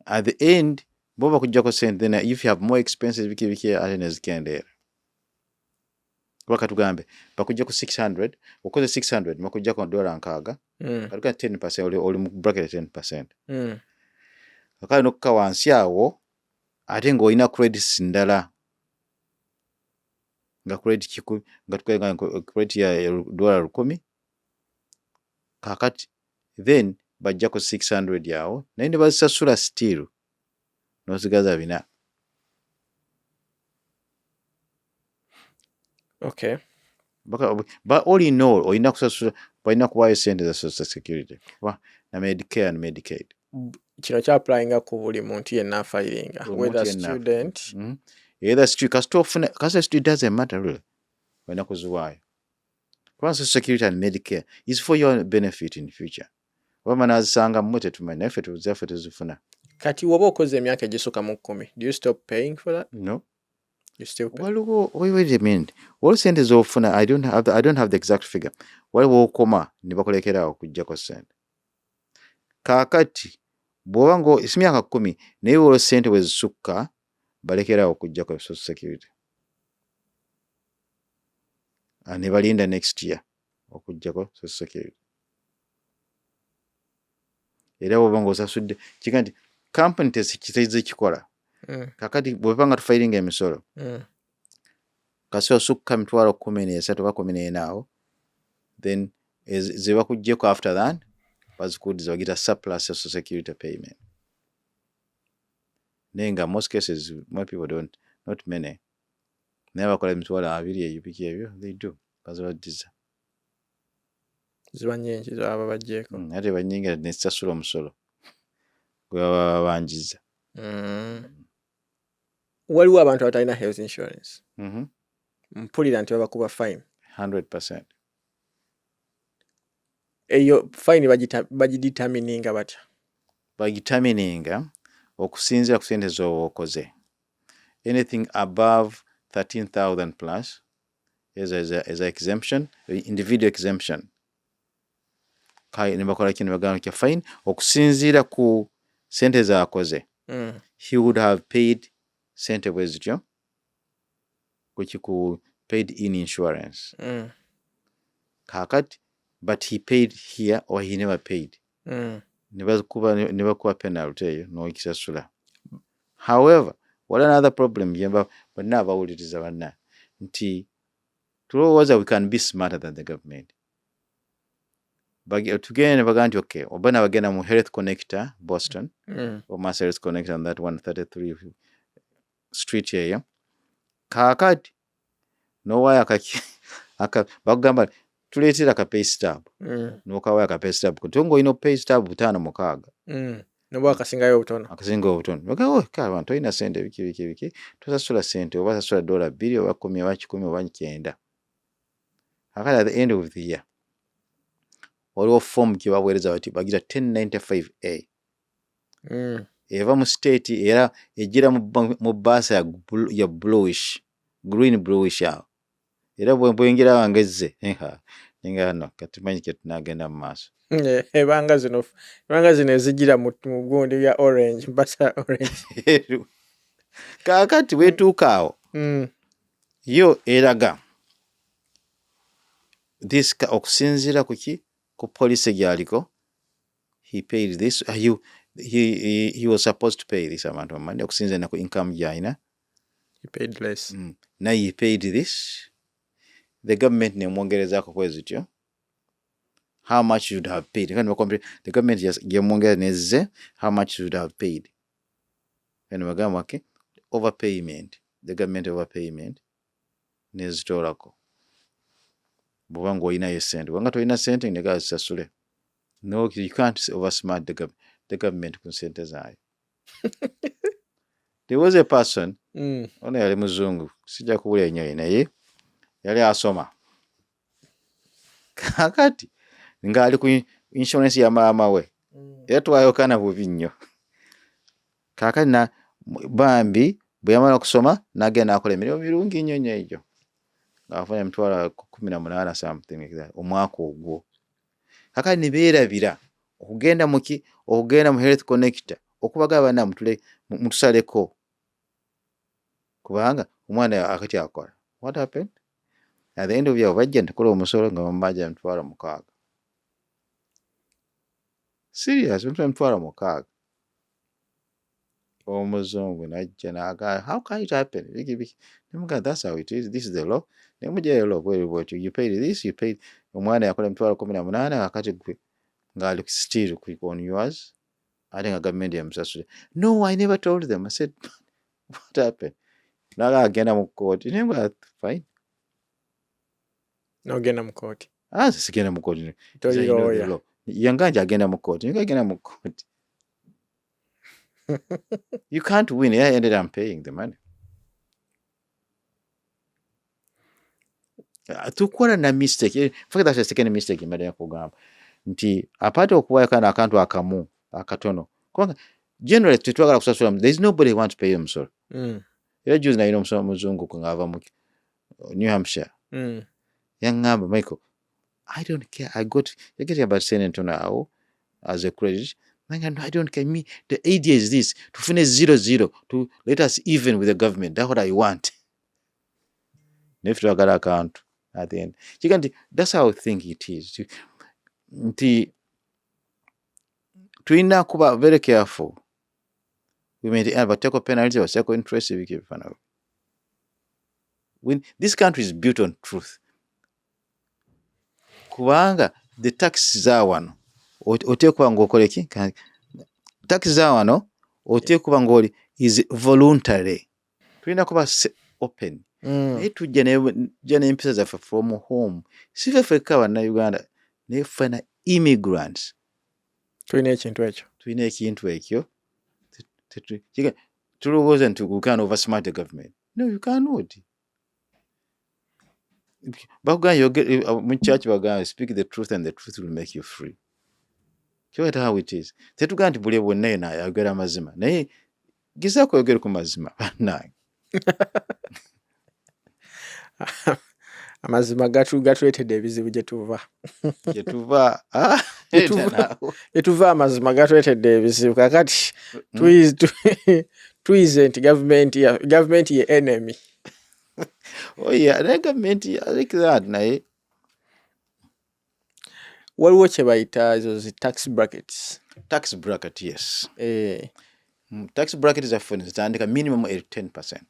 Speaker 2: at the end bo bakuggyako sente, then if you have more expenses biki ate nezikendeera. Kuba katugambe bakuggyako 600, okoze 600 bakuggyako $6. Katuga 10% oli mu bracket 10%. Kakale nokka wansi awo ate ng'olina credits ndala nga credit nga tukenga credit ya $10. Kakati then bajjako 600 yawo naye ne bazisasula still n'osigaza 4.
Speaker 1: Okay.
Speaker 2: But all in all olina kusasula balina kuwaayo sente za social security na Medicare and Medicaid.
Speaker 1: Kino kya applyinga ku buli muntu yenna afayiringa, whether student.
Speaker 2: Either student kasi student doesn't matter really. Olina kuziwaayo. Kuba social security and Medicare is for your benefit in the future. Wama nazisanga mmwe tetumanyi naye ffe tuzaffe tuzifuna.
Speaker 1: Kati woba okoze emyaka egisooka mu 10, do you stop paying for that?
Speaker 2: No.
Speaker 1: You still pay?
Speaker 2: Wait a minute. Waliwo sente z'ofuna, I don't have the exact figure. Waliwo okoma ne bakulekeraawo okuggyako sente. Kaakati bw'oba ngo si myaka 10 naye waliwo sente we zisukka balekeraawo okuggyako social security. Ne balinda next year okuggyako social security. Era bw'oba ng'osasudde kiga nti company tezikikola. Kakati bw'oba nga tufayiringa emisolo kasi osukka $13 oba 14 awo, then ze bakuggyeko after that bazikuddiza bagita surplus social security payment. Naye nga most cases more people not many. Naye bakola $20 eyo biki ebyo they do bazibaddiza.
Speaker 1: Ziba nnyingi zaba baggyeko.
Speaker 2: Ate bannyingira nezisasula omusolo gwe baba babanjiza.
Speaker 1: Waliwo abantu abatalina health insurance. Mpulira nti babakuba fine.
Speaker 2: 100%.
Speaker 1: Eyo fine bagidetermininga batya?
Speaker 2: Bagidetermininga okusinziira ku sente z'oba okoze. Anything above 13,000 plus is a exemption, individual exemption. Kai ne bakola kino bagamba kya fine okusinziira ku sente z'akoze. He would have paid sente bwe zityo ku paid in insurance. Kakati but he paid here or he never paid. Ne bakuba penalty eyo n'okisasula. However, what another problem yemba bonna abawuliriza banna nti tulowooza we can be smarter than the government. Tugende baga nti okay oba nabagenda mu Health Connector Boston or Mass Health Connector on that 133 street eyo. Kakati nowaya bagamba tuleetera ka pay stub n'okawaya ka pay stub kutongo ino pay stub 5-6
Speaker 1: noba akasingayo
Speaker 2: obutono bagawo abantu olina sente biki tosasula sente oba sasula $2 oba 10 oba 10 oba 9. Akali at the end of the year waliwo form gye baweereza bati bagira 1095A eva mu state era ejira mu basa ya bluish green bluish awo era bwengera wangezze nga no kati manyi ke tunagenda mu maaso.
Speaker 1: Ebanga zino ezigira mu gundi ya orange basa orange.
Speaker 2: Kakati wetuuka awo yo eraga this okusinziira ku policy gyaliko he paid this he was supposed to pay this amount of money okusinziira na ku income gy'alina.
Speaker 1: He paid less.
Speaker 2: Now he paid this. The government nemwongerezaako kwezityo how much you would have paid. The government yemwongera nezze how much you would have paid. And bagamba okay overpayment, the government overpayment nezitoolako bw'oba ng'olinayo sente. Bwanga tolina sente nega zisasule. No, you can't oversmart the government ku sente zaayo. There was a person ono yali muzungu sijja kuwulira nnyo naye yali asoma kakati ng'ali ku insurance ya maama we era twayokana bubi nnyo. Kakati bambi bwe yamala okusoma n'agenda akola emirimu mirungi nnyo egyo ng'afuna emitwalo 18 something like that omwaka ogwo. Kakati ne beerabira okugenda mu health connector okubaga bana mutusaleko kubanga omwana akati akola. What happened? At the end of year bajja ntukola omusolo nga bambaja emitwalo 6. Serious, emitwalo 6. Omuzungu najja n'agamba, how can it happen? That's how it is. This is the law. Nemujja law what you paid this, you paid. Omwana yakola emitwalo 18 akati gwe ngali still on yours. I think a government yamusasule. No, I never told them. I said, what happened? Naga agenda mu court. Fine.
Speaker 1: No agenda mu court.
Speaker 2: Sigenda mu court.
Speaker 1: Lawyer.
Speaker 2: Yanganja agenda mu court. Agenda mu court. You can't win. I ended up paying the money. Tukola na mistake. In fact, that's the second mistake imedya kugamba. Nti apart okuwa kana akantu akamu akatono. Kwa generally tutwagala kusasula. There is nobody who wants to pay them so. Era juzi na ino muzungu kungava mu New Hampshire. Yangamba Michael, I don't care. You're getting about San Antonio now as a credit. I don't care. Me, the idea is this: to finish 0-0, to let us even with the government. That's what I want. If you got account at the end, you can. That's how I think it is. Tuina kuba very careful. We made the take a penalty or second interest if we keep fan. When this country is built on truth. Kubanga the tax zawano otekwa ngokoleki tax zawano otekwa ngoli is voluntary. Tuina kuba open. Tujja n'empisa zaffe from home. Si ffe ffekka bannayuganda naye ffena immigrants.
Speaker 1: Tulina ekintu ekyo.
Speaker 2: Tulowooza nti we can oversmart the government. No, you cannot. Mu church bagamba speak the truth and the truth will make you free. That's how it is. Tetuga nti buli bwonna yena ayogera mazima. Naye gezaako oyogere ku mazima bannange.
Speaker 1: Amazima gatuleetedde ebizibu gye tuva amazima gatuleetedde ebizibu kakati tuyize nti government ye enemy.
Speaker 2: Oh yeah, the government I like that naye
Speaker 1: waliwo kye bayita ezo tax brackets.
Speaker 2: Tax bracket, yes. Tax bracket is zitandika minimum 10%.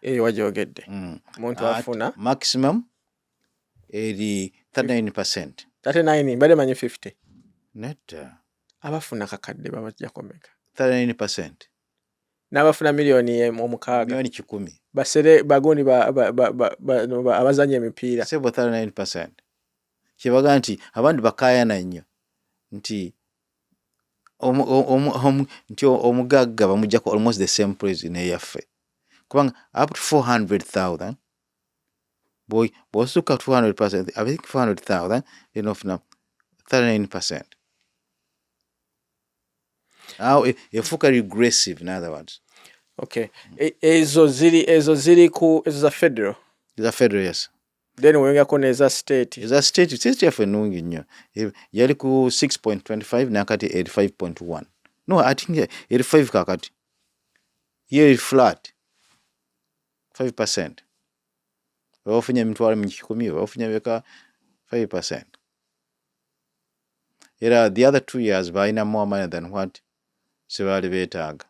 Speaker 1: Wajogedde. Muntu afuna
Speaker 2: maximum 39%.
Speaker 1: 39 bade manyi 50.
Speaker 2: Netta.
Speaker 1: Abafuna kakadde babajja komeka.
Speaker 2: 39%.
Speaker 1: N'abafuna milioni 6.
Speaker 2: Milioni 10.
Speaker 1: Basere bagondi abazanya emipiira.
Speaker 2: Sebo 39%. Kibaga nti abandi bakayana nnyo nti omugagga bamujjako almost the same price neyaffe. Kubanga up to 400,000 boy bosuka 200%, I think 400,000 enough now 39%. Now efuka regressive in other words.
Speaker 1: Okay. Ezo ziri ku ezo za federal.
Speaker 2: Za federal, yes.
Speaker 1: Then wengako neza state.
Speaker 2: Eza state yafe nungi nnyo. Yali ku 6.25 nakati 85.1. No, I think 85 kakati. Here is flat. 5%. Wafunye emitwalo 10, wafunye beka 5%. Era the other 2 years balina more money than what sebali beetaaga.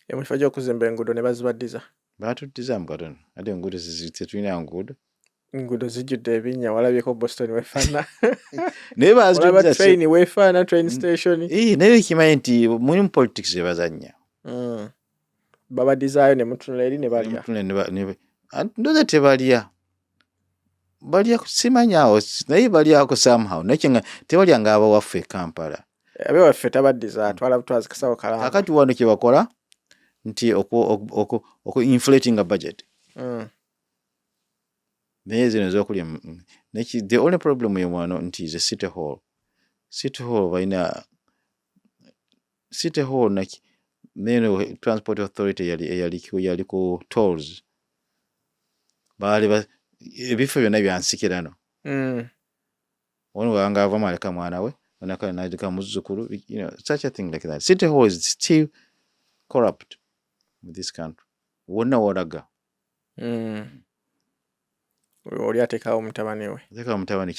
Speaker 1: Emufajja okuzimba enguudo ne bazibaddiza.
Speaker 2: Batuddiza mu katono. Ate enguudo tetulina nguudo.
Speaker 1: Enguudo zijjudde ebinnya walabyeko Boston wefaana.
Speaker 2: Naye bazituddiza
Speaker 1: train wefaana train station.
Speaker 2: Naye kimanyi nti mulimu politics ebazannya.
Speaker 1: Babadizaayo ne mutunula eri ne balya.
Speaker 2: Ndoza tebalya. Balya simanyawo naye balyako somehow. Nakinga tebalya ng'aba waffe Kampala.
Speaker 1: Abe waffe tabaddiza twala butwazi kasawo kalamba.
Speaker 2: Kakati wano kye bakola nti oku inflating a budget. Naye zino ez'okulya. The only problem ye wano nti is a city hall. City hall balina city hall naki transport authority yali ku tolls. Bali ebifo byonna byansikirano ono wanga ava maleka mwana we onaka najika muzzukulu such a thing like that. City Hall is still corrupt with this country. Wonna wolaga
Speaker 1: oli atekawo mutabani we
Speaker 2: atekawo mutabani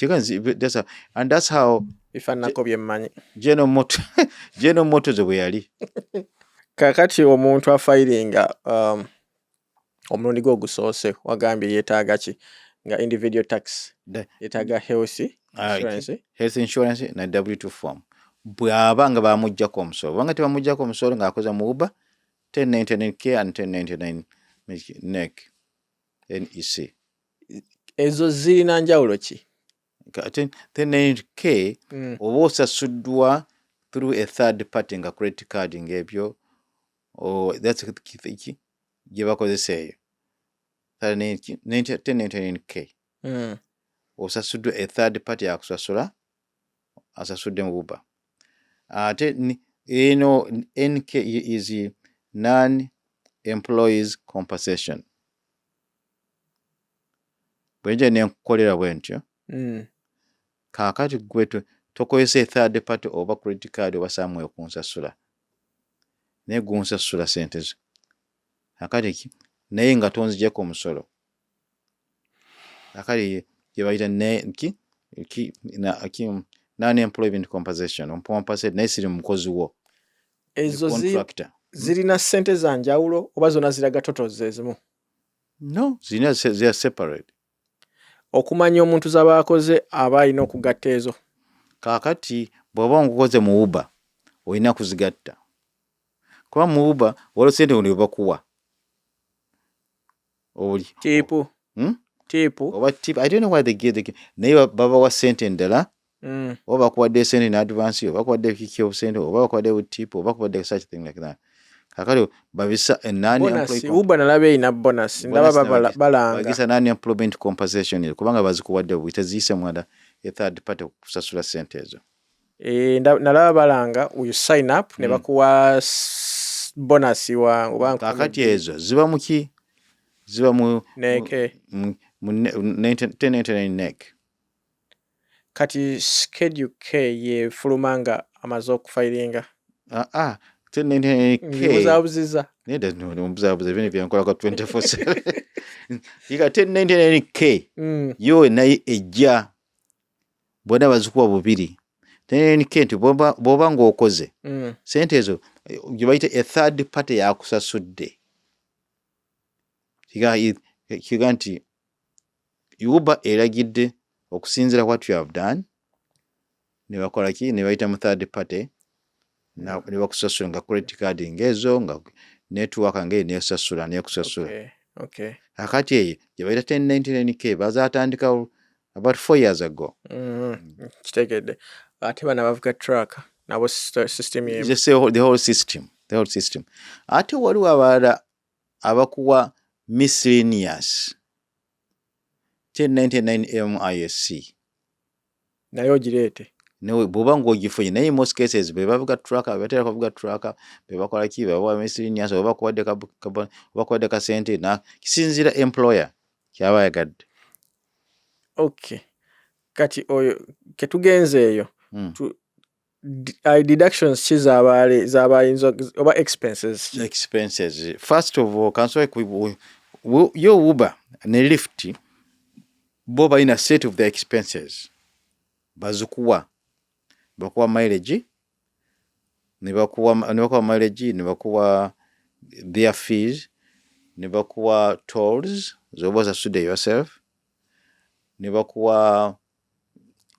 Speaker 2: and that's how
Speaker 1: bifanako byemmanyi
Speaker 2: General Motors bwe yali.
Speaker 1: Kakati omuntu afiringa omulundi gwe ogusoose wagambye yeetaaga ki nga individual tax yeetaaga health
Speaker 2: insurance na W2 form bw'aba nga bamuggyako omusolo kubanga tebamuggyako omusolo ng'akoze mu Uber 1099K and 1099 NEC.
Speaker 1: Ezo zirina njawulo ki?
Speaker 2: 1099K oba osasuddwa through a third party nga credit card ng'ebyo that's gye bakozesa eyo 1099K osasuddwa a third party akusasula asasudde mu Uber. Ate eno NK is non-employees compensation. Bwenje nenkolera bwentyo kakati gwe tokozesa a third party oba credit card oba Samuel kunsasula naye gunsasula sente zo akati naye nga tonzijeko omusolo akali gye bayita non-employment compensation ompompa naye siri mukozi wo.
Speaker 1: Ezo zirina sente za njawulo oba zonna ziraga totals ezimu?
Speaker 2: No, zirina they are separate.
Speaker 1: Okumanya omuntu z'aba akoze aba alina okugatta ezo.
Speaker 2: Kaakati bw'oba ngukoze mu Uber olina kuzigatta kuba mu Uber waliwo sente ne bakuwa oli
Speaker 1: tipu
Speaker 2: oba tip I don't know why they give naye babawa sente endala oba bakuwadde sente in advance oba bakuwadde kikyo sente oba bakuwadde tip oba bakuwadde such thing like that. Kakati babisa
Speaker 1: non-employment Uber nalabe ina bonus ndaba balanga
Speaker 2: bagisa non-employment compensation kubanga bazikuwadde bwitaziyise mwanda a third party kusasula sente ezo.
Speaker 1: Nalaba balanga you sign up ne bakuwa bonus wa
Speaker 2: kakati ezo ziba muki ziba mu
Speaker 1: neke
Speaker 2: 1099 NEC.
Speaker 1: Kati schedule K ye fulumanga amaze okufilinga
Speaker 2: 1099K
Speaker 1: buzabuziza
Speaker 2: neda no mbuzabuza bine byankola kwa 24/7 ika 1099K yo nayi ejja bwona bazikuwa bubiri 1099K nti boba ng'okoze sente ezo gye bayita a third party yakusasudde kiga nti Uber eragidde okusinzira what you have done ne bakola ki ne bayita mu third party na ne bakusasula nga credit card ngezo nga network nge ne sasula ne kusasula.
Speaker 1: Okay.
Speaker 2: Akati eyo gye bayita 1099K bazatandika about 4 years ago.
Speaker 1: Kitegedde ate bana bavuga truck nabo system ye
Speaker 2: just say the whole system ate waliwo abalala abakuwa miscellaneous 1099 MISC
Speaker 1: nayo girete
Speaker 2: nawe bwoba ng'ogifunye naye most cases be bavuga truck abatera kuvuga truck be bakola ki bawa miscellaneous oba kuwadde ka sente na kisinzira employer kyaba yagadde.
Speaker 1: Okay kati oyo ketugenze eyo deductions chizabale zabayinzo oba expenses.
Speaker 2: First of all kanswe yo Uber ne Lyft boba in a set of the expenses bazukuwa bakuwa mileage ne bakuwa mileage ne bakuwa their fees ne bakuwa tolls zoboza sude yourself ne bakuwa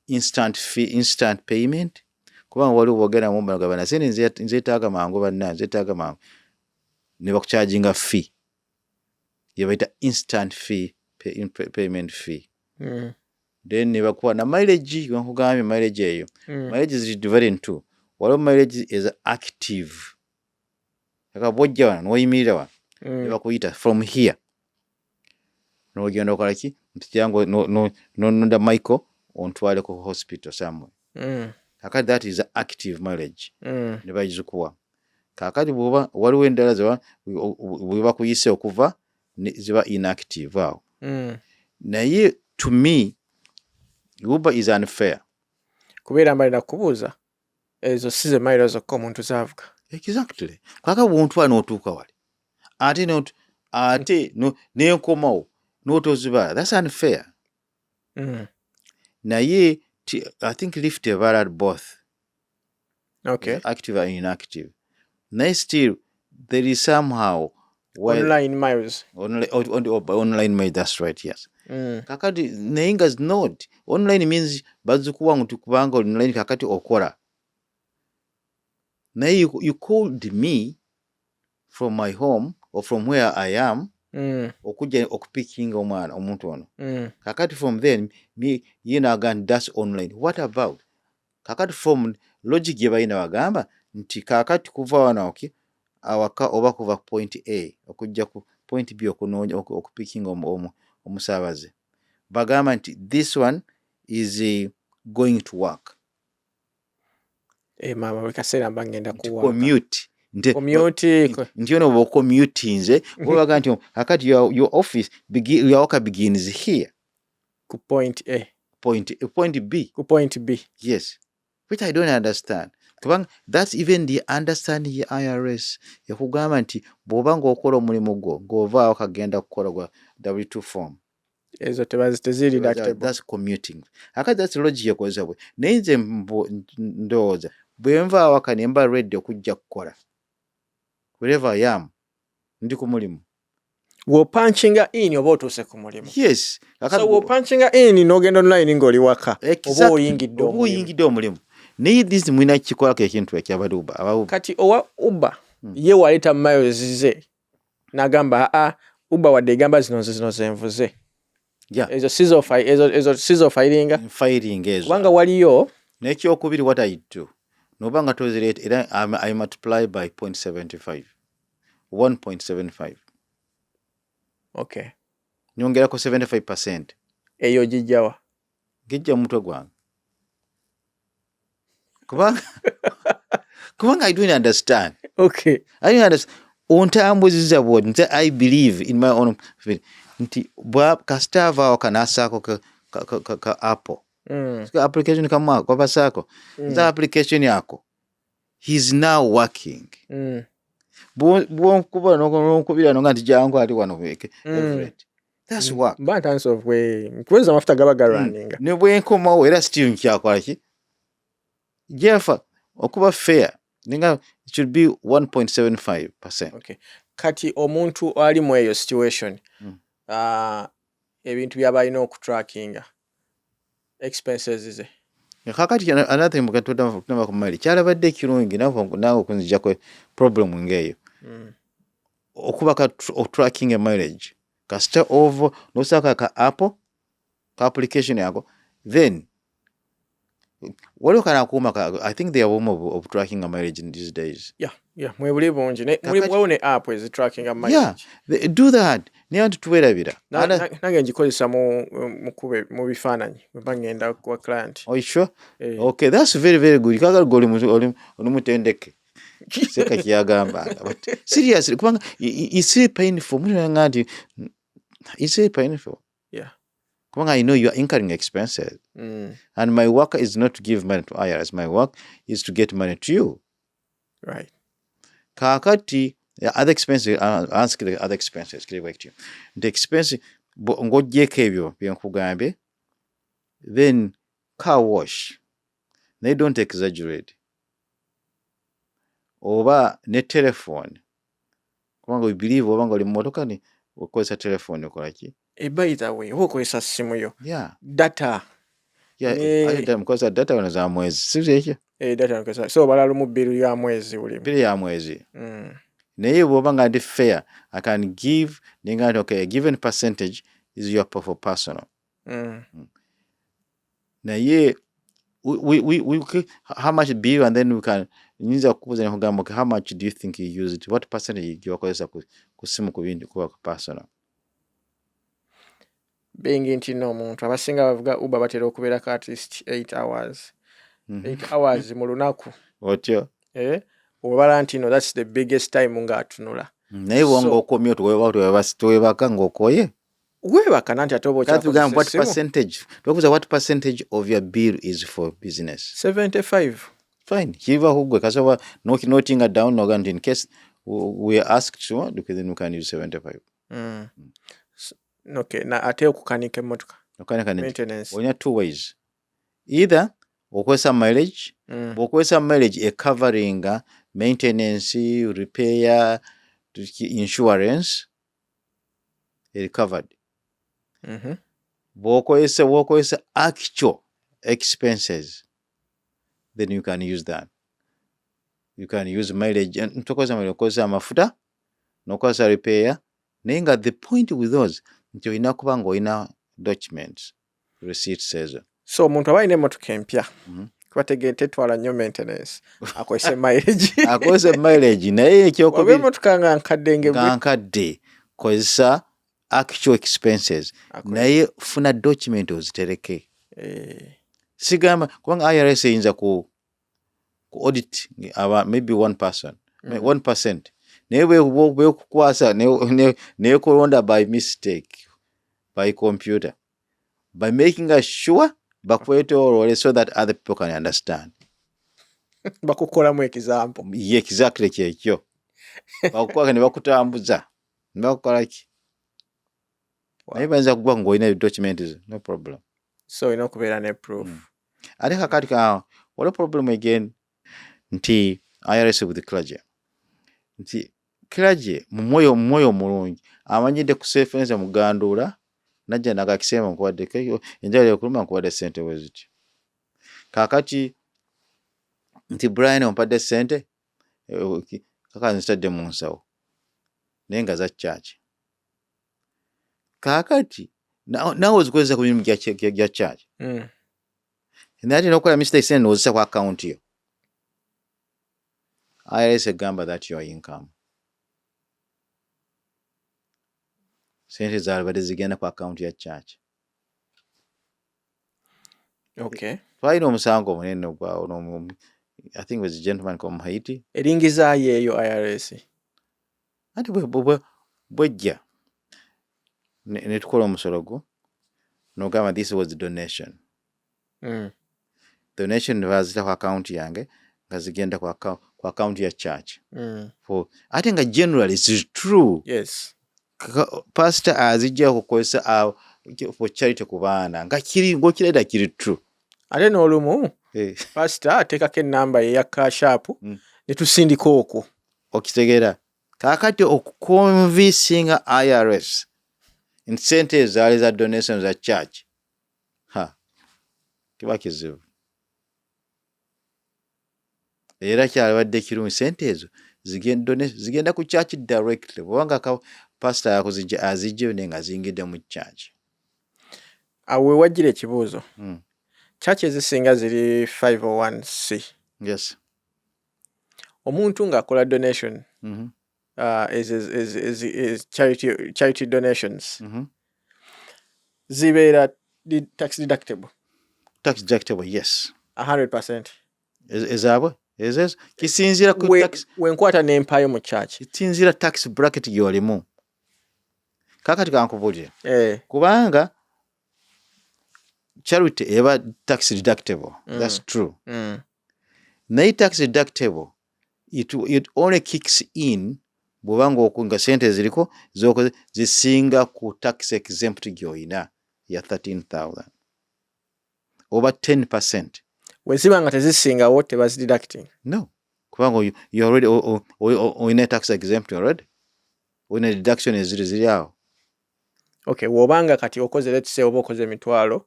Speaker 2: instant payment kuba waliwo bogera mu mbanga bana sene nzetaaga mangu banna nzetaaga mangu ne bakucharginga fee yebaita instant fee payment fee. Then ne bakuwa na mileage nkugambye mileage eyo mileage is divided in two. Waliwo mileage is active akabojja wana noyimirira wana ne bakuyita from here n'ogenda okola ki nti jangu nonda Michael ontwale ku hospital somewhere. Kakati that is active mileage ne bagizikuwa. Kakati bwoba waliwo endala ziba bweba kuyise okuva ziba inactive awo naye to me Uber is unfair.
Speaker 1: Kubeera mbalina kubuuza ezo si ze mayiro zokka omuntu zaavuga.
Speaker 2: Exactly. Kaka bw'ontwala n'otuuka wali ate n'enkomawo n'otozibala, that's unfair. Naye I think Lyft evaluate both.
Speaker 1: Okay.
Speaker 2: Active and inactive. Naye still there is somehow
Speaker 1: online miles.
Speaker 2: Online miles, that's right, yes. Kakati naye nga not online means bazikuwa nti kubanga online kakati okola. Naye you called me from my home or from where I am okujja okupickinga omwana omuntu ono. Kakati from then ye nagamba that's online. What about kakati from logic ye balina bagamba nti kakati kuva wano awaka oba kuva point A okujja ku point B okunoonya okupickinga omusaabaze bagamba nti this one is going to work.
Speaker 1: Mama wekaseera mbangenda kuwa
Speaker 2: commute nti ono bwo commute nze obaga nti akati your office your work begins here
Speaker 1: ku point A
Speaker 2: point B
Speaker 1: ku point B.
Speaker 2: Yes, which I don't understand. Kubanga that's even the understanding ya IRS yakugamba nti bw'oba ng'okola omulimu gwo ng'ovaawo kagenda kukola gwa W2 form
Speaker 1: ezo teziri deductible.
Speaker 2: That's commuting. Akati that's logic yakozesa bwe naye nze ndowooza bwe nvaawo aka ne mba ready okujja kukola wherever I am ndi ku mulimu.
Speaker 1: W'opanchinga in oba otuuse ku mulimu.
Speaker 2: Yes.
Speaker 1: So w'opanchinga in n'ogenda online ng'oli waka oba oyingidde
Speaker 2: omulimu. Naye this mwina kikolako ekintu ekyabadde Uber.
Speaker 1: Kati owa Uber ye waleeta miles ze n'agamba Uber wadde egamba zino zenvuze.
Speaker 2: Yeah.
Speaker 1: Ezo sizo filing
Speaker 2: ezo.
Speaker 1: Kubanga waliyo
Speaker 2: n'ekyokubiri what I do noba nga tozireeta era I multiply by 0.75 1.75.
Speaker 1: Okay.
Speaker 2: Nyongerako 75%.
Speaker 1: Eyo gijjawa?
Speaker 2: Gijja mutwe gwange. Kubanga I don't understand.
Speaker 1: Okay.
Speaker 2: I don't understand. Ontambuzizza bw'oti nze I believe in my own nti kasita avaawo kanaasaako ka Apple. Application kamwa kwa basaako. Nze application yako. He's now working. Bw'onkuba n'onkubira nga nti jangu ali wano Everett. That's work.
Speaker 1: But terms of way nkweza amafuta gaba garunning.
Speaker 2: Ne bwenkomawo era still nkyakola ki? Jefa okuba fair ninga it should be 1.75%.
Speaker 1: Okay. Kati omuntu ali mu eyo situation ebintu byabalina okutrackinga expenses ze.
Speaker 2: Kakati another thing mukatunda kumali kyalabadde kirungi nawe okunzijjako problem ngeyo. Okuba ka tracking a mileage kasita over nosaka ka Apple ka application yako then waliwo kana kuuma I think they are home of tracking a mileage in these days.
Speaker 1: Yeah, mwebuli bungi mulimu ne app ezi tracking a mileage.
Speaker 2: Yeah, do that. Niyo tuwerabira.
Speaker 1: Nange ngikozesa mu bifaananyi bwe ngenda kwa client.
Speaker 2: Oh, sure? Okay, that's very, very good. Kaka goli mutendeke. Seka kiyagamba. But seriously, kubanga it's really painful. It's really painful.
Speaker 1: Yeah.
Speaker 2: Kubanga I know you are incurring expenses. And my work is not to give money to IRS. My work is to get money to you.
Speaker 1: Right.
Speaker 2: Kakati other expenses, ask the other expenses. The expense ng'oggyeko ebyo bye nkugambye, then car wash. They don't exaggerate. Oba ne telephone. Kubanga we believe oba ng'oli mu motoka ni okozesa telephone okola ki?
Speaker 1: By the way, okozesa simu yo.
Speaker 2: Yeah.
Speaker 1: Data.
Speaker 2: Yeah, mkoza data wana za mwezi. Sivyo ekyo?
Speaker 1: Data nkoza. So balala mu bill ya mwezi uli.
Speaker 2: Bill ya mwezi. Naye bw'oba nga ndi fair, I can give ninga okay, a given percentage is your for personal. Naye we how much bill and then we can niza kubuza ne kugamba okay, how much do you think you use it? What percentage you wakozesa ku simu ku bintu kuba personal?
Speaker 1: Being nti n'omuntu abasinga bavuga Uber batera okubeerako at least 8 hours. 8 hours mu lunaku.
Speaker 2: Otyo?
Speaker 1: Obala nti no, that's the biggest time ng'atunula.
Speaker 2: Naye wonga okomyo tuwebaka ng'okoye?
Speaker 1: weebaka nanti ate oba okyakozesa
Speaker 2: what
Speaker 1: essimu.
Speaker 2: percentage? What percentage of your bill is for business?
Speaker 1: 75.
Speaker 2: Fine. Kiva hugwe kasawa noting it down noganti in case we are asked to, then we can use 75.
Speaker 1: Okay, na ate okukanika emmotoka.
Speaker 2: Maintenance. We have two ways. Either okwesa mileage, okwesa mileage covering maintenance, repair, insurance, covered. Okwesa actual expenses, then you can use that. You can use mileage and okwesa mafuta, nokwesa repair. Nenga the point with those, nti olina kuba ng'olina documents, receipt says.
Speaker 1: So omuntu aba alina emmotoka empya twategee tetwala nnyo maintenance akozese mileage.
Speaker 2: Akozese mileage naye ekyokubiri
Speaker 1: emmotoka nga
Speaker 2: nkadde kozesa actual expenses naye funa document ozitereke. Sigamba kubanga IRS eyinza ku audit maybe one person 1%. Naye bwekukwasa nekolonda by mistake by computer, by making us sure bakwete olole so that other people can understand.
Speaker 1: Bakukolamu example.
Speaker 2: Yeah, exactly kyekyo. Bakukwaka ne bakutambuza. Bakukolaki? Naye bayinza kukuba ng'olina documents, no problem.
Speaker 1: So olina okubeera ne proof.
Speaker 2: Ate kakati what a problem again nti IRS with the clergy. Nti clergy mu mwoyo mulungi amanyidde kusefenza muganduula najja naga Kisembo nkuwadde enjala yokuluma nkuwadde ssente weziti. Kakati nti Bryn ompadde ssente kaka nzitadde mu nsawo naye nga za church. Kakati nawe ozikozesa ku mirimu gya church. Naye ate n'okola mistake ssente n'ozisa ku account yo. IRS egamba that your income. Sente zaalibadde zigenda ku account ya church.
Speaker 1: Okay.
Speaker 2: Twalina omusango omunene ogwawo. I think it was a gentleman from Haiti.
Speaker 1: Eringizayo eyo IRS.
Speaker 2: Ati bwejja ne tukola omusolo gwo n'ogamba this was the donation. Donation bazita ku account yange nga zigenda ku account ya church. Ate nga generally is true.
Speaker 1: Yes.
Speaker 2: Pastor azijja okukozesa for charity ku baana nga ng'okireda kiri true.
Speaker 1: Ate n'olumu pastor ateekako ennamba ye ya cash app ne tusindika okwo.
Speaker 2: Okitegeera. Kaakati okuconvincinga IRS ensente ezaali za donations za church kiba kizibu. Era kyalibadde kirungi sente ezo zigenda ku church directly kubanga pastor yakuzijja azijja nenga zingidde mu church.
Speaker 1: Awe wajjira ekibuuzo. Church ezisinga ziri 501c.
Speaker 2: Yes.
Speaker 1: Omuntu ng'akola donation is charity donations. Zibeera tax deductible.
Speaker 2: Tax deductible, yes.
Speaker 1: 100%.
Speaker 2: Ezaabwe? Ezezo? Kisinziira ku tax.
Speaker 1: Wenkwata n'empaayo mu church.
Speaker 2: Kisinziira tax bracket gy'olimu. Kakati kankubuulire. Kubanga charity eba tax deductible. That's true. Naye tax deductible, it only kicks in bw'obanga okunga sente ziriko zisinga ku tax exempt gy'olina ya 13,000 over 10%.
Speaker 1: Weziba nga tezisingawo tebazideducting.
Speaker 2: No. Kubanga you already olina tax exempt already. Olina deduction ziri awo.
Speaker 1: Okay, wobanga kati okoze let's say oba okoze emitwalo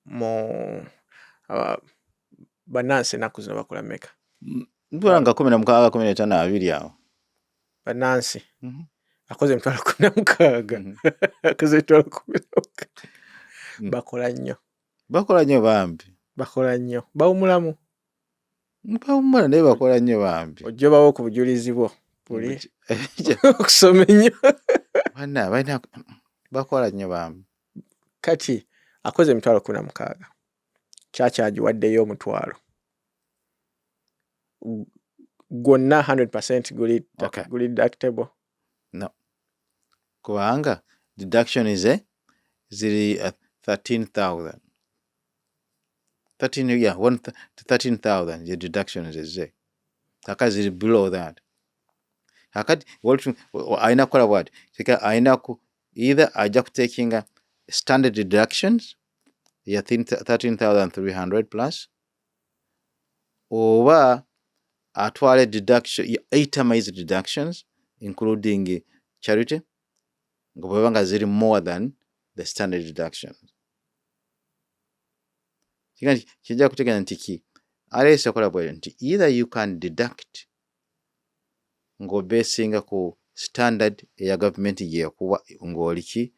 Speaker 1: mu banansi ennaku zino bakola mmeka?
Speaker 2: Nga 16 15 abiri awo.
Speaker 1: Banansi akoze emitwalo 16 akoze emitwalo 16 bakola nnyo.
Speaker 2: Bakola nnyo bambi.
Speaker 1: Bakola nnyo. Bawumulamu.
Speaker 2: Bawumula naye bakola nnyo bambi.
Speaker 1: Ojjobawo ku bujulizi bwo buli okusoma ennyo.
Speaker 2: Balina bakola nnyo bambi.
Speaker 1: Kati akoze emitwalo 16 kyakyagiwaddeyo omutwalo gwonna 100% guli deductible.
Speaker 2: No. Kubanga deduction is ziri 13,000. 13,000 the deduction is kakati ziri below that. Kakati aina kukola bwati aina ku either ajja kutekinga standard deductions ya 13,300 plus oba atwale deduction itemized deductions including charity nga bwebanga ziri more than the standard deductions. Kijja kuteganya nti ki alese kola bwe nti either you can deduct ng'obesinga ku standard eya government yekuwa ng'oliki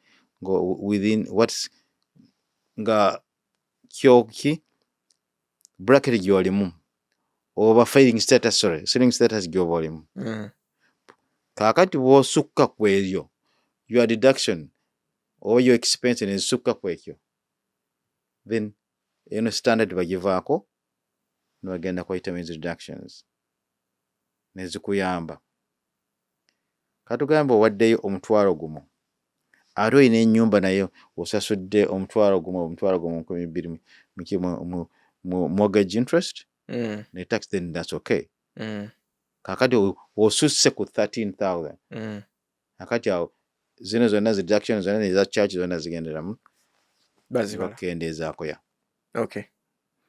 Speaker 2: within what's nga kyoki bracket gyolimu oba filing status gyoba olimu. Kakati bw'osukka ku eryo your deduction or your expense nezisukka ku ekyo then eno standard bagivaako nibagenda ku itemized deductions nezikuyamba. Katugamba owaddeyo omutwalo gumu ate olina ennyumba nayo osasudde omutwalo gumu 200 mu mortgage interest ne tax, then that's okay. Kakati osusse ku 13,000 kakati awo zino zonna deduction zonna neza charge zonna zigenderamu bakendeezaako ya.
Speaker 1: Okay.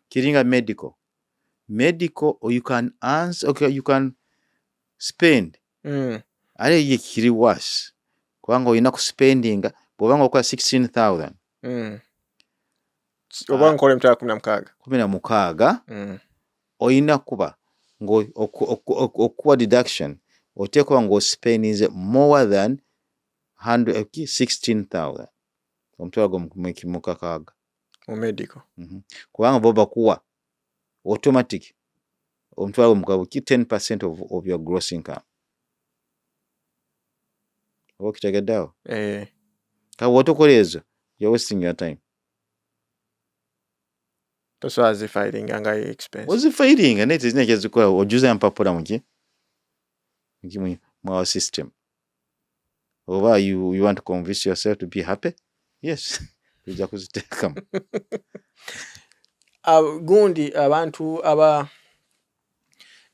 Speaker 2: Kiringa medical or you can answer, okay, you can spend ale ye kiri worse kubanga olina ku spendinga bw'obanga okola 16,000
Speaker 1: obanga nkola emitwalo
Speaker 2: 16 olina kuba okuwa deduction oteekwa ng'ospendinze more than 16,000 omutwalo gw'omukaaga
Speaker 1: mu medical.
Speaker 2: Kubanga bo bakuwa automatic omutwalo gw'omukaaga 10% of your gross income. Okitegeddeawo? Kawotokola ezo you're wasting your time.
Speaker 1: Tosobola filing nga expense.
Speaker 2: Ozifiling naye tezina kyezikola ojuza mpapula muki mu our system. Oba you want to convince yourself to be happy? Yes. Ojja kuziteekamu.
Speaker 1: Gundi abantu aba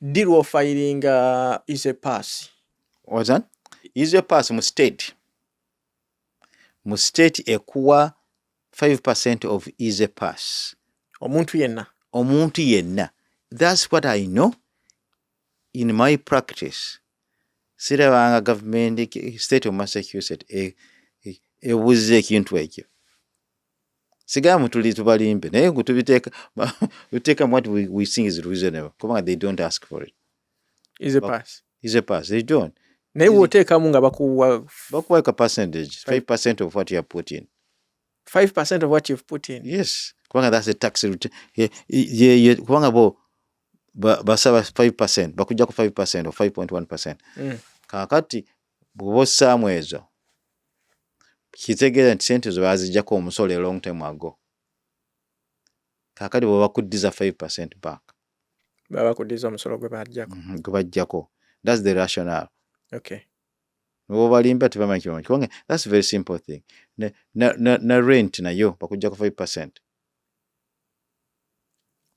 Speaker 1: deal of filing is a pass.
Speaker 2: What's that? Is a pass mu state. Mu state ekuwa 5% of easy pass.
Speaker 1: Omuntu
Speaker 2: yenna. That's what I know in my practice. Sirabanga government state of Massachusetts ebuze ekintu ekyo. Sigamu tubalimbe naye tubiteeka what we think is reasonable kubanga they don't ask for it.
Speaker 1: Is a pass.
Speaker 2: They don't.
Speaker 1: Naye woteekamu nga bakuwa
Speaker 2: a percentage, 5% of what you have put in.
Speaker 1: 5% of what you've put in.
Speaker 2: Yes. Kubanga that's a tax return. Kubanga bo basaba 5%, bakujja ku 5% or 5.1%. Kakati bw'ossaamu ezo kitegeeza nti sente zo baziggyako omusolo a long time ago. Kakati bwe bakuddiza 5% back.
Speaker 1: Baba bakuddiza omusolo gwe bajjako.
Speaker 2: That's the rationale.
Speaker 1: Okay.
Speaker 2: Balimba tebamanyi kibamanyi kubanga that's a very simple thing. Na rent nayo bakujjako 5%.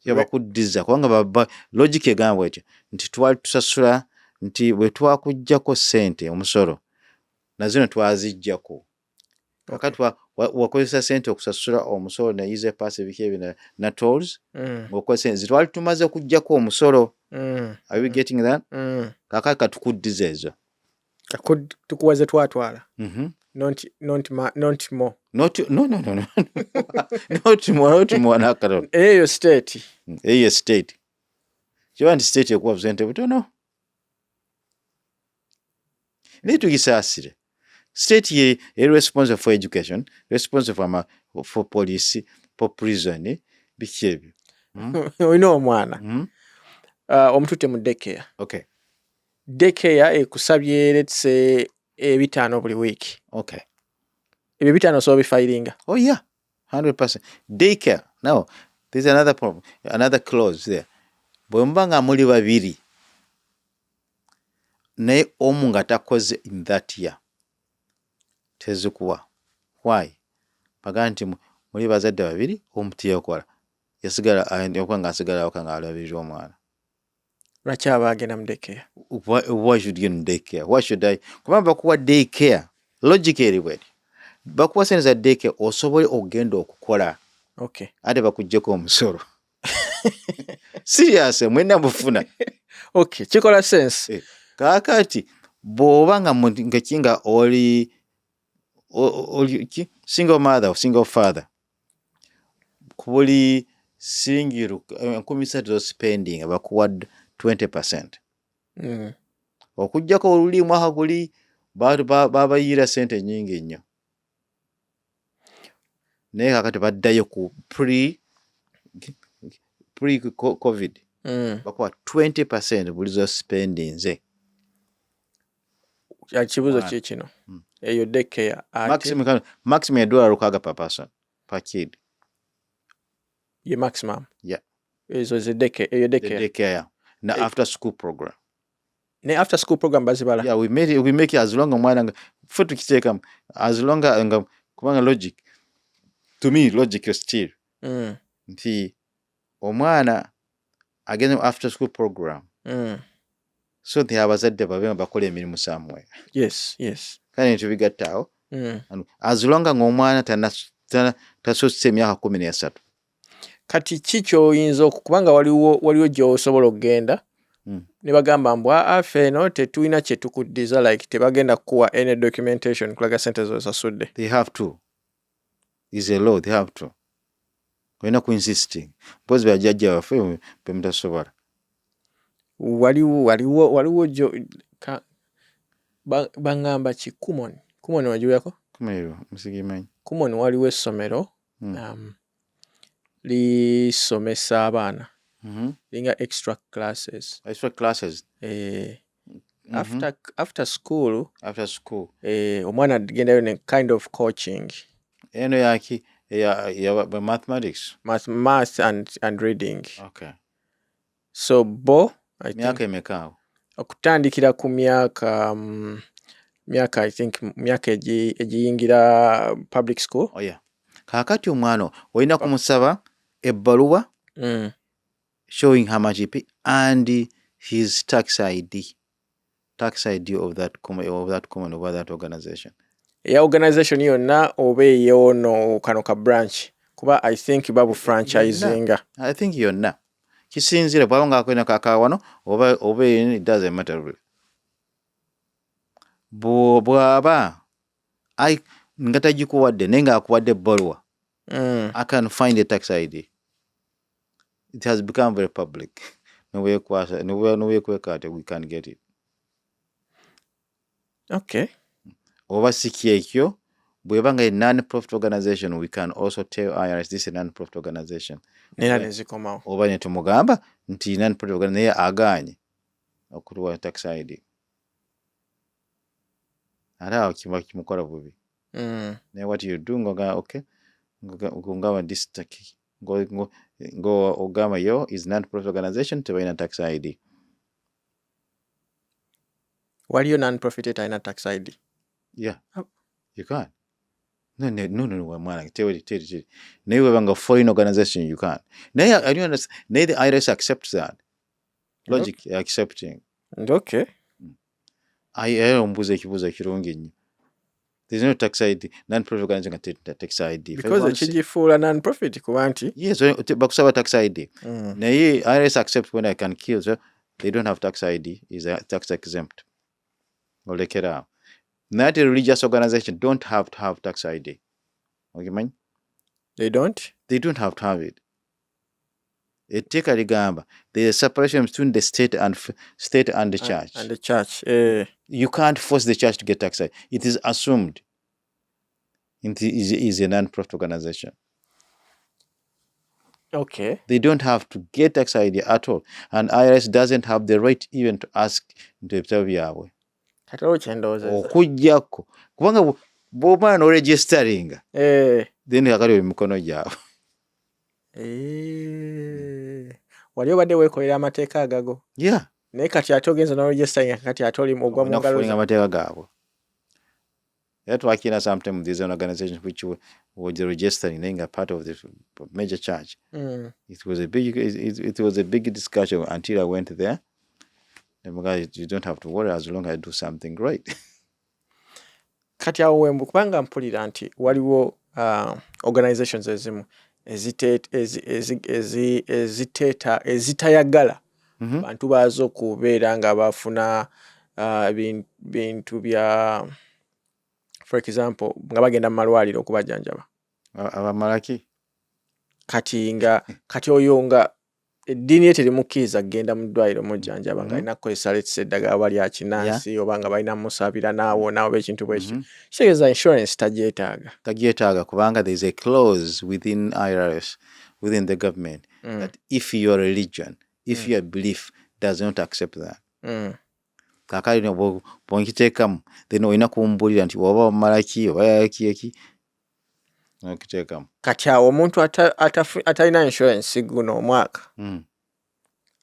Speaker 2: Bakuddiza kubanga logic egamba etyo nti twali tusasula nti bwe twakuggyako sente omusolo na zino twaziggyako. Kakati wakozesa sente okusasula omusolo na easy pass ebikebi na tolls ng'okozesa sente zitwali tumaze kuggyako omusolo. Are we getting that? Kakati katukuddiza ezo.
Speaker 1: Tukuwaze twatwala. Not more.
Speaker 2: No. Not more nakatono.
Speaker 1: Eyo state.
Speaker 2: Eyo state. Kiba nti state ekuwa busente butono. Naye tugisaasire. State ye responsible for education, responsible for police, for prison, biki ebyo.
Speaker 1: Olina omwana. Omutute mu daycare.
Speaker 2: Okay.
Speaker 1: Daycare ekusabye let's say 5 buli week.
Speaker 2: Okay.
Speaker 1: Ebyo 5 so bifilinga.
Speaker 2: Oh yeah, 100%. Daycare. Now, there's another problem, another clause there. Bwe mbanga muli babiri naye omu nga takoze in that year tezikuwa. Why? Baga nti muli bazadde babiri omu teyakola. Yasigala yokwanga asigala okanga alabirira omwana.
Speaker 1: Lwaki abagenda mu daycare?
Speaker 2: Why should you in daycare? Why should I? Kubanga bakuwa daycare. Logically bwedi. Bakuwa sente za daycare osobola okugenda okukola.
Speaker 1: Okay.
Speaker 2: Ate bakuggyeko omusolo. Serious, mwenda mufuna.
Speaker 1: Okay, kikola sense.
Speaker 2: Kakati bw'oba nga kinga oli single mother or single father. Kubuli singiru nkumisatu zo spending bakuwa 20%. Okujjako oluli mwaka guli babayira sente nyingi nnyo. Naye kakati baddayo ku pre-COVID. Bakuwa 20% buli zo spending nze.
Speaker 1: Kibuzo ki kino? Eyo daycare
Speaker 2: maximum $6 per person per kid.
Speaker 1: Ye maximum.
Speaker 2: Yeah.
Speaker 1: Ezo ze daycare. Eyo daycare.
Speaker 2: The daycare. Na after school program.
Speaker 1: Ne after school program bazibala.
Speaker 2: Yeah, we make it as long omwana for tukiteka as long kubanga logic. To me logic is still. Nti omwana again after school program. So they have abazadde babe bakola emirimu somewhere.
Speaker 1: Yes.
Speaker 2: Kane tubigattawo. As long as omwana tasose emyaka 13.
Speaker 1: Kati kicho oyinza okubanga waliwo gy'osobola okugenda. Ne bagamba mbwa afeno tetulina kye tukuddiza like tebagenda kuwa any documentation kulaga sente z'osasudde.
Speaker 2: They have to. Is a law, they have to. We're ku insisting. Because bajjajja baffe bemutasobola.
Speaker 1: Waliwo jo bangamba ki Kumon wajuyako?
Speaker 2: Kumero musigimanyi.
Speaker 1: Kumon waliwo essomero lisomesa abaana. Linga extra classes. After school. Omwana agendayo ne kind of coaching.
Speaker 2: Eno yaki ya mathematics.
Speaker 1: Math and reading.
Speaker 2: Okay.
Speaker 1: So bo I think
Speaker 2: myaka emekaawo
Speaker 1: okutandikira ku myaka I think myaka egiyingira public school.
Speaker 2: Oh yeah. Kakati omwana olina kumusaba ebbaluwa showing how much he pay and his tax ID of that organization.
Speaker 1: Ya organization yonna oba eyono kano ka branch kuba I think babu franchisinga.
Speaker 2: I think yonna kisinzire bwanga akwena kakawano oba it doesn't matter really. Bwaba ngatagikuwadde nenga akuwadde ebbaluwa. I can find the tax ID. It has become very public. No way we can get it.
Speaker 1: Okay.
Speaker 2: Over sikiyekyo bwebanga a non-profit organization, we can also tell IRS this is a non-profit organization.
Speaker 1: Nera nezikomawo.
Speaker 2: Oba ne tumugamba nti non-profit organization aganye okutuwa tax ID. Ara kimukola bubi. Now what you do ngoga okay. Ngongaba this taki. Go ogama yo is non-profit organization to buy a tax ID.
Speaker 1: Why you non-profit it in tax ID?
Speaker 2: Yeah. You can't. No, man. Tell it. Never foreign organization you can't. Now I don't understand. Now the IRS accepts that. Logic accepting.
Speaker 1: Okay.
Speaker 2: I don't kirongi. There's no tax ID. Non-profit organization can take tax ID.
Speaker 1: Because the chiji full a non-profit kuwanti.
Speaker 2: Yes, bakusaba tax ID. Now IRS accept when I can kill, so they don't have tax ID. Is a tax exempt. Or like it out. Not a religious organization don't have to have tax ID. Okay, man?
Speaker 1: They don't?
Speaker 2: They don't have to have it. Take a ligamba. There's a separation between the state and the church.
Speaker 1: And the church.
Speaker 2: You can't force the church to get tax ID. It is assumed it is a non-profit organization.
Speaker 1: Okay.
Speaker 2: They don't have to get tax ID at all. And IRS doesn't have the right even to ask to Yawe. Okujjako kubanga bw'omwana no registering then akali emikono gyabo.
Speaker 1: Wali obadde weekolera amateeka agago.
Speaker 2: Yeah.
Speaker 1: Naye kati ate ogenza no registering kati ate oli ogwa mu ngalo
Speaker 2: amateeka gaabwe. That working sometimes there's an organization which was registering a part of the major church. It was a big discussion until I went there. And guys, you don't have to worry as long as I do something great.
Speaker 1: Kati awo wembu kubanga mpulira nti waliwo organizations ezimu ezitayagala bantu baazo kubeera nga bafuna bintu bya, for example nga bagenda mu malwaliro okubajjanjaba.
Speaker 2: Abamalaki
Speaker 1: kati oyo nga eddiini ye terimukkiriza kugenda mu ddwaliro mujjanjaba nga alina kukozesa let's eddagala oba lya kinansi oba nga balina musabira naawo ekintu bwekyo. Kitegeeza insurance tagyetaaga
Speaker 2: kubanga there is a clause within IRS, within the government, that if your religion, if your belief does not accept that, kakali bwonkiteekamu then olina kumbulira nti oba malaki oba yaki okiteekamu.
Speaker 1: Kati awo omuntu atalina insurance guno omwaka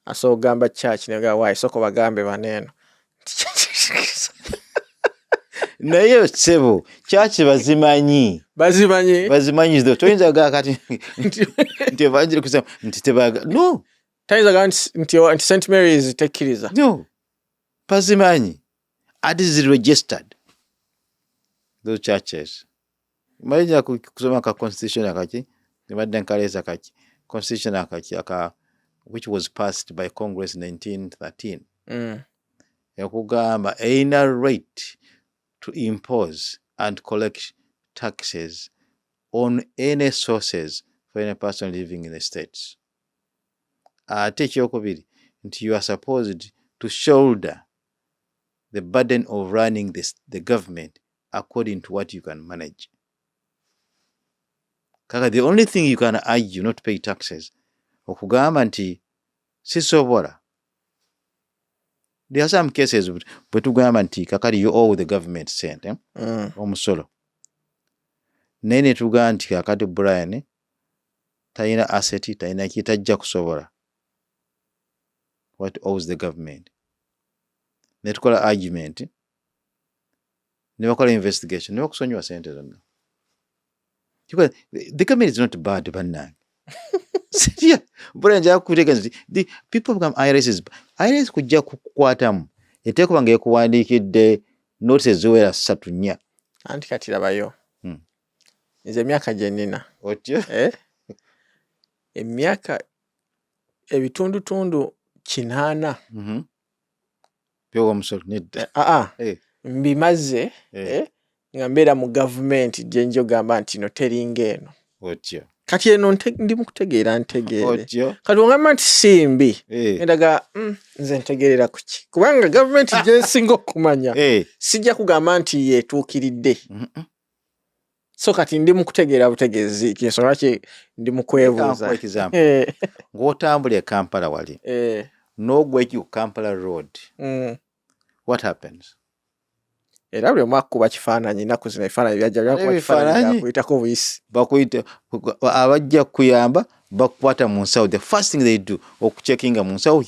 Speaker 1: asobola okugamba church nega waayi soko bagambe baneeno
Speaker 2: naye sebo church bazimanyi toyinza gaa kati nti evanjiri kusema nti tebaga no
Speaker 1: tayinza gaa nti St. Mary's tekkiriza
Speaker 2: no bazimanyi it is registered those churches. Imagine kusoma ka constitution akaki nibadde nkaleza kaki constitution akaki which was passed by Congress in 1913 yakugamba aina right to impose and collect taxes on any sources for any person living in the states. Ate ekyokubiri nti you are supposed to shoulder the burden of running the government according to what you can manage. Kaka the only thing you can argue not pay taxes okugamba nti sisobola. There are some cases bwe tugamba nti kakali you owe the government sente omusolo naye ne tugamba nti kakati Bryn talina asset talina kitajja kusobola what owes the government. Ne tukola argument ne bakola investigation ne bakusonyiwa sente zonna. The government is not bad, bannange. Yeah, Bryn the people become IRS kujja kukwatamu eteekuba nga ekuwandiikidde notice eziwera 3-4
Speaker 1: anti kati labayo nze emyaka gye nnina
Speaker 2: otyo
Speaker 1: emyaka ebitundutundu 8
Speaker 2: by'omusolo nedda
Speaker 1: mbimaze nga mbeera mu gavumenti gye njogamba nti no teringa eno
Speaker 2: otyo
Speaker 1: kati eno ndi mu kutegeera ntegeere kati ongamba nti simbi endaga nze ntegeerera kuki kubanga gavumenti gye nsinga okumanya sijja kugamba nti yeetuukiridde so kati ndi mu kutegeera butegeezi kyensonga ki ndi mu kwebuuza
Speaker 2: ng'otambula e Kampala wali n'ogweki Kampala road what happens?
Speaker 1: Era buli omu akuba kifaananyi nnaku zino ebifaananyi byajja byakuba kifaananyi akuyitako buyisi
Speaker 2: bakuyita abajja kuyamba bakukwata mu nsawo the first thing they do okucekinga mu nsawo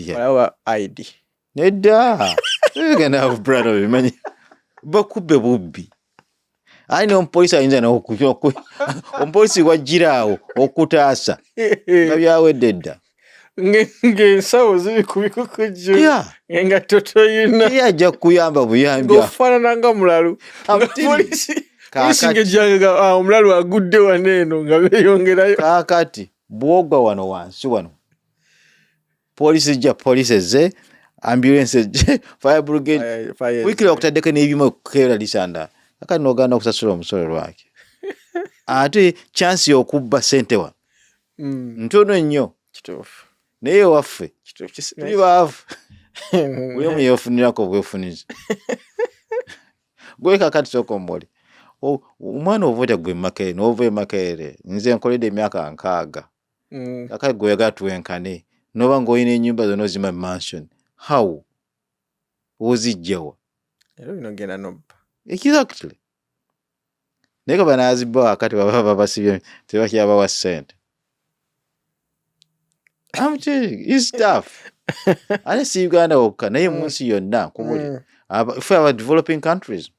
Speaker 1: walawa ID
Speaker 2: nedda genda brother bimanyi bakubbe bubbi ayi n'omupoliisi ayinza omupoliisi wajjiraawo okutaasa nga byawedde dda
Speaker 1: ng'ensawo ziri ku bikukujju nga totoyina
Speaker 2: ye ajja kuyamba buyambi
Speaker 1: ng'ofaanana nga mulalu polisi ng'ejjanga omulalu agudde wano eno nga beeyongerayo
Speaker 2: kaakati bwogwa wano wansi wano polisi jja polisi ezze ambulance ezze fire brigade wikira okutaddeko n'ebyuma okukeera lisanda kakati n'oganda okusasula omusolo lwake ate chansi y'okubba sente wa ntono nnyo
Speaker 1: kituufu
Speaker 2: naye waffe tuli baavu buli omu yeefunirako bwefuniza gwe kakati sooka omuli omwana ovuta gwe Makerere n'ova e Makerere nze nkoledde emyaka 6 kakati gwe oyagala twenkane n'oba ng'olina ennyumba zonna ozima mansion how ozijjawa
Speaker 1: era bino genda nobba
Speaker 2: exactly naye kaba naazibba wakati baba babasibye tebakyabawa ssente. I'm telling you, it's tough. Ate si Uganda wokka naye mu nsi yonna kubuli ffe aba developing countries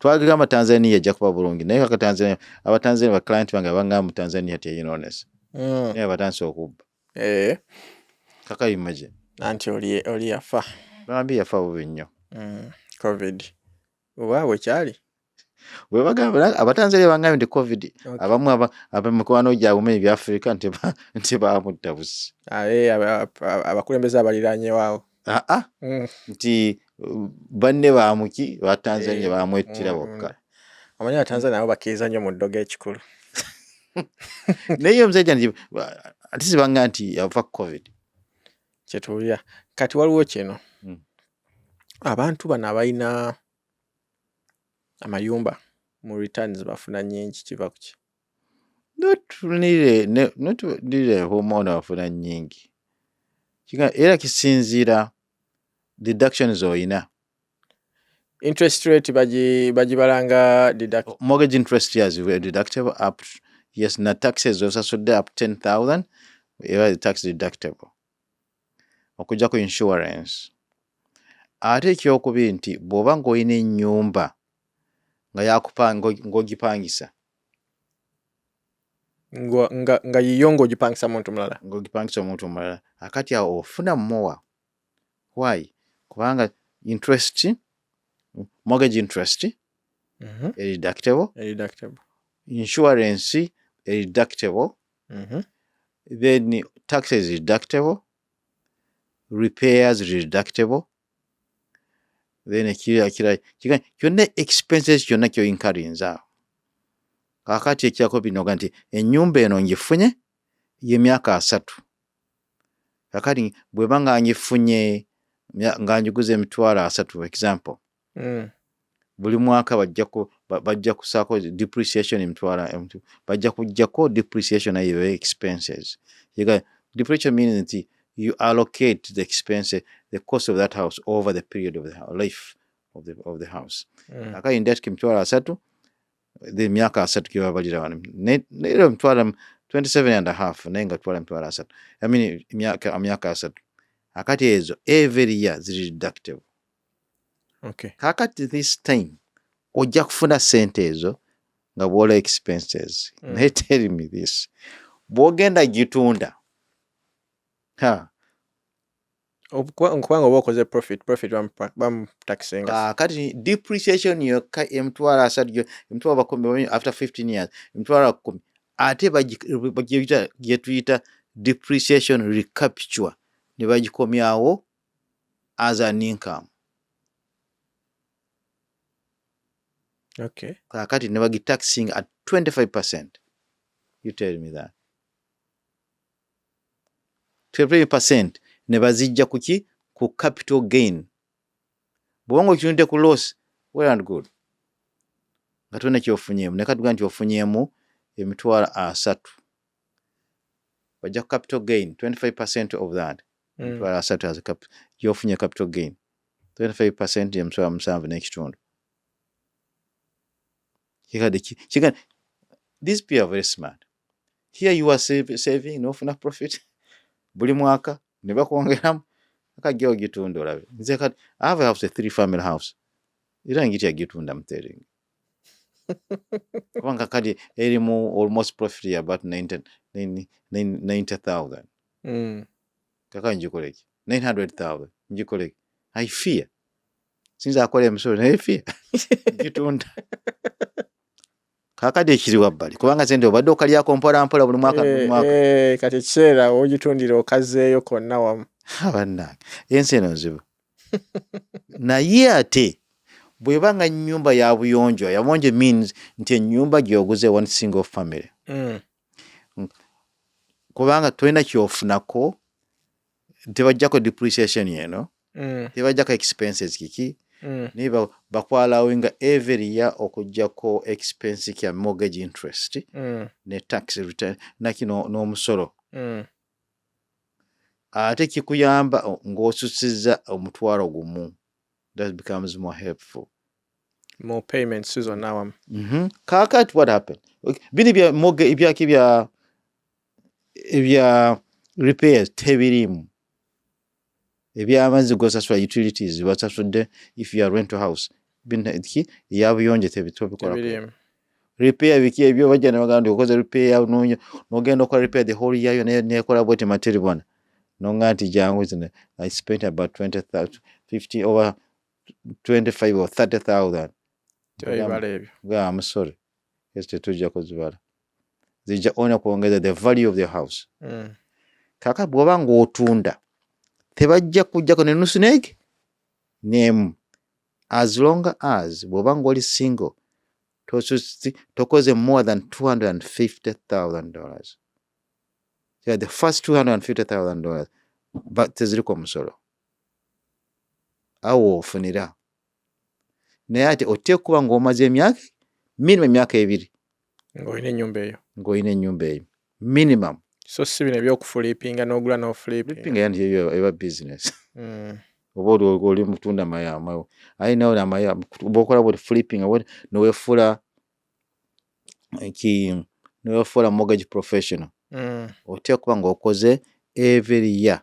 Speaker 2: twagamba Tanzania ejja kuba bulungi naye kaka Tanzania abatanzania ba client bange abangamba mu Tanzania teyinoonesa naye abatandise okubba kaka imagine
Speaker 1: anti oli yafa
Speaker 2: bambi yafa bubi nnyo
Speaker 1: covid waawe kyali
Speaker 2: bwe bagamba abatanzania bangambye nti covid abamu abamikwano gyabwe ebya Africa nti baamutta busi
Speaker 1: abakulembeze abaliranye waawo
Speaker 2: nti banne baamuki ba Tanzania baamwettira bokka
Speaker 1: amanyi abatanzania nabo bakkiriza nnyo mu ddogo ekikulu
Speaker 2: naye omusajja nti ate sibanga nti yava covid
Speaker 1: kyetuulira kati waliwo kino abantu bano abalina amayumba mu returns bafuna nyingi kiva kuki
Speaker 2: not really homeowner bafuna nyingi era kisinziira deductions oyina
Speaker 1: interest rate bagibalanga
Speaker 2: mortgage interest years were deductible up yes na taxes osasudde up 10,000 era tax deductible okujja ku insurance ate ekyokubiri nti bw'oba ng'olina ennyumba nga ng'ogipangisa
Speaker 1: nga yiyo ng'ogipangisa omuntu mulala
Speaker 2: akati awo ofuna mowa why kubanga interest mortgage interest deductible insurance deductible then taxes deductible repairs deductible then ekirala kyonna expenses kyonna kyo incurrings awo kakati ekyako binoga nti ennyumba eno ngifunye y'emyaka 3 kakati bweba nga ngifunye nga njiguze emitwalo 3 example buli mwaka bajja kusaako depreciation emitwalo bajja kujjako depreciation ayo expenses depreciation means that you allocate the expense the cost of that house over the period of the life of the house kakati ndati emitwalo 3 the myaka 3 kibabalira wano ne mtwala 27 and a half naye nga twala mtwala 3 I mean myaka 3 akati ezo every year ziri deductible kakati this time ojja kufuna sente ezo nga bwola expenses naye tell me this bwogenda gitunda
Speaker 1: okubanga oba okoze profit bamutaxinga
Speaker 2: kati depreciation yokka emitwalo 3 emitwalo 10 after 15 years emitwalo 10 ate gye tuyita depreciation recapture ne bagikomyawo as an income kakati ne bagitaxing at 25%. You tell me that 25% ne bazijja kuki ku capital gain bwongo kintu ku loss well and good ngatone kyofunyemu ne katuga nti ofunyemu emitwalo 3 bajja capital gain 25% of that emitwalo 3 as a yofunye capital gain 25% y'emitwalo 7 n'ekitundu these people are very smart here you are saving nofuna profit buli mwaka ne bakwongeramu akajja ogitunda olabe nze kati I have a house, a 3 family house era ngitya gitunda mutering kubanga kati erimu almost profit ya about 90,000 kaka njikoleki 900,000 njikoleki I fear since akola emisolo naye fear gitunda kakadi ekiri wabbali kubanga sente obadde okalyako mpola buli mwaka
Speaker 1: kati ekiseera ogitundira okazeeyo konna wamu
Speaker 2: bannange ensi eno nzibu naye ate bweba nga nnyumba ya buyonjo yabonje means nti ennyumba gyoguze one single family kubanga tolina kyofunako tebajjako depreciation yeno tebajjako expenses kiki naye bakwalawinga every year okujjako expense kya mortgage interest ne tax return nakino n'omusolo ate kikuyamba ng'osusiza omutwalo gumu that becomes more helpful
Speaker 1: more payments zonna wamu
Speaker 2: kakati what happened bini bya mortgage ebya repairs tebirimu ebyamazzi gosasula utilities basasudde if you are rental house yabuyonje tebitobikola repair biki ebyo bajja nabaganda okoze repair nogenda okola repair the whole year nekola bwete material bwana nonga nti jangu zine I spent about 20,000 50 over 25 or 30,000 I'm sorry tujja kuzibala zijja ona kuongeza the value of the house kaka bwoba ng'otunda tebajja kujjako ne nusu nege nemu as long as bwoba ng'oli single tokoze more than $250,000 the first $250,000 but teziriko musolo awo ofunira naye ate oteeka kuba ng'omaze emyaka minimum emyaka 2 ng'olina ennyumba eyo minimum.
Speaker 1: So si bino ebyokufulipinga n'ogula n'ofulipinga
Speaker 2: yani eba business oba oli mutunda mayamawo ayinawo namaya bokola bwe flipping nowefula mortgage professional oteeka kuba ng'okoze every year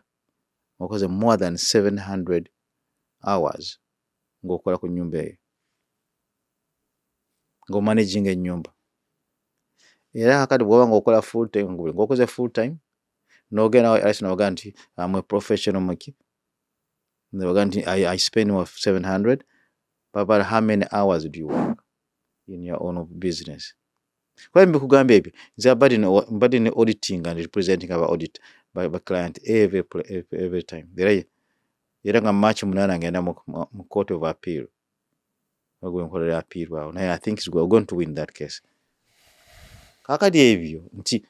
Speaker 2: okoze more than 700 hours ng'okola ku nnyumba eyo ng'omanaging ennyumba era kakati bw'oba ng'okola full time ng'okoze full time n'ogenda alisi n'oga nti I'm a professional muki n'oga nti I spend 700 but how many hours do you work in your own business? Kwa mbikugamba ebyo nze mbadde ne auditing and representing our audit by client every time era nga March 8 ngenda mu court of appeal ogwenkolera appeal wawo naye I think we're going to win that case. Kakati ebyo nti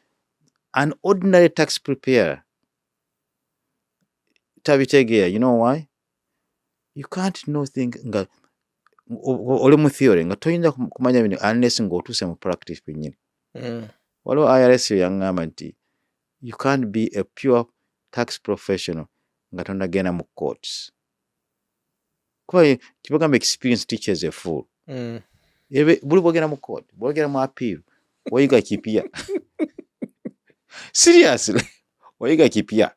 Speaker 2: an ordinary tax preparer tabitegeera. You know why? You can't know things nga oli mu theory nga toyinza kumanya bino unless ng'otuuse mu practice kwennyini. Waliwo IRS yaŋŋamba nti you can't be a pure tax professional nga tonnagenda mu courts. Kuba kibagamba experience teaches a fool. Buli bwogenda mu court, bwogenda mu appeal, oyiga kipya. Seriously, oyiga kipya.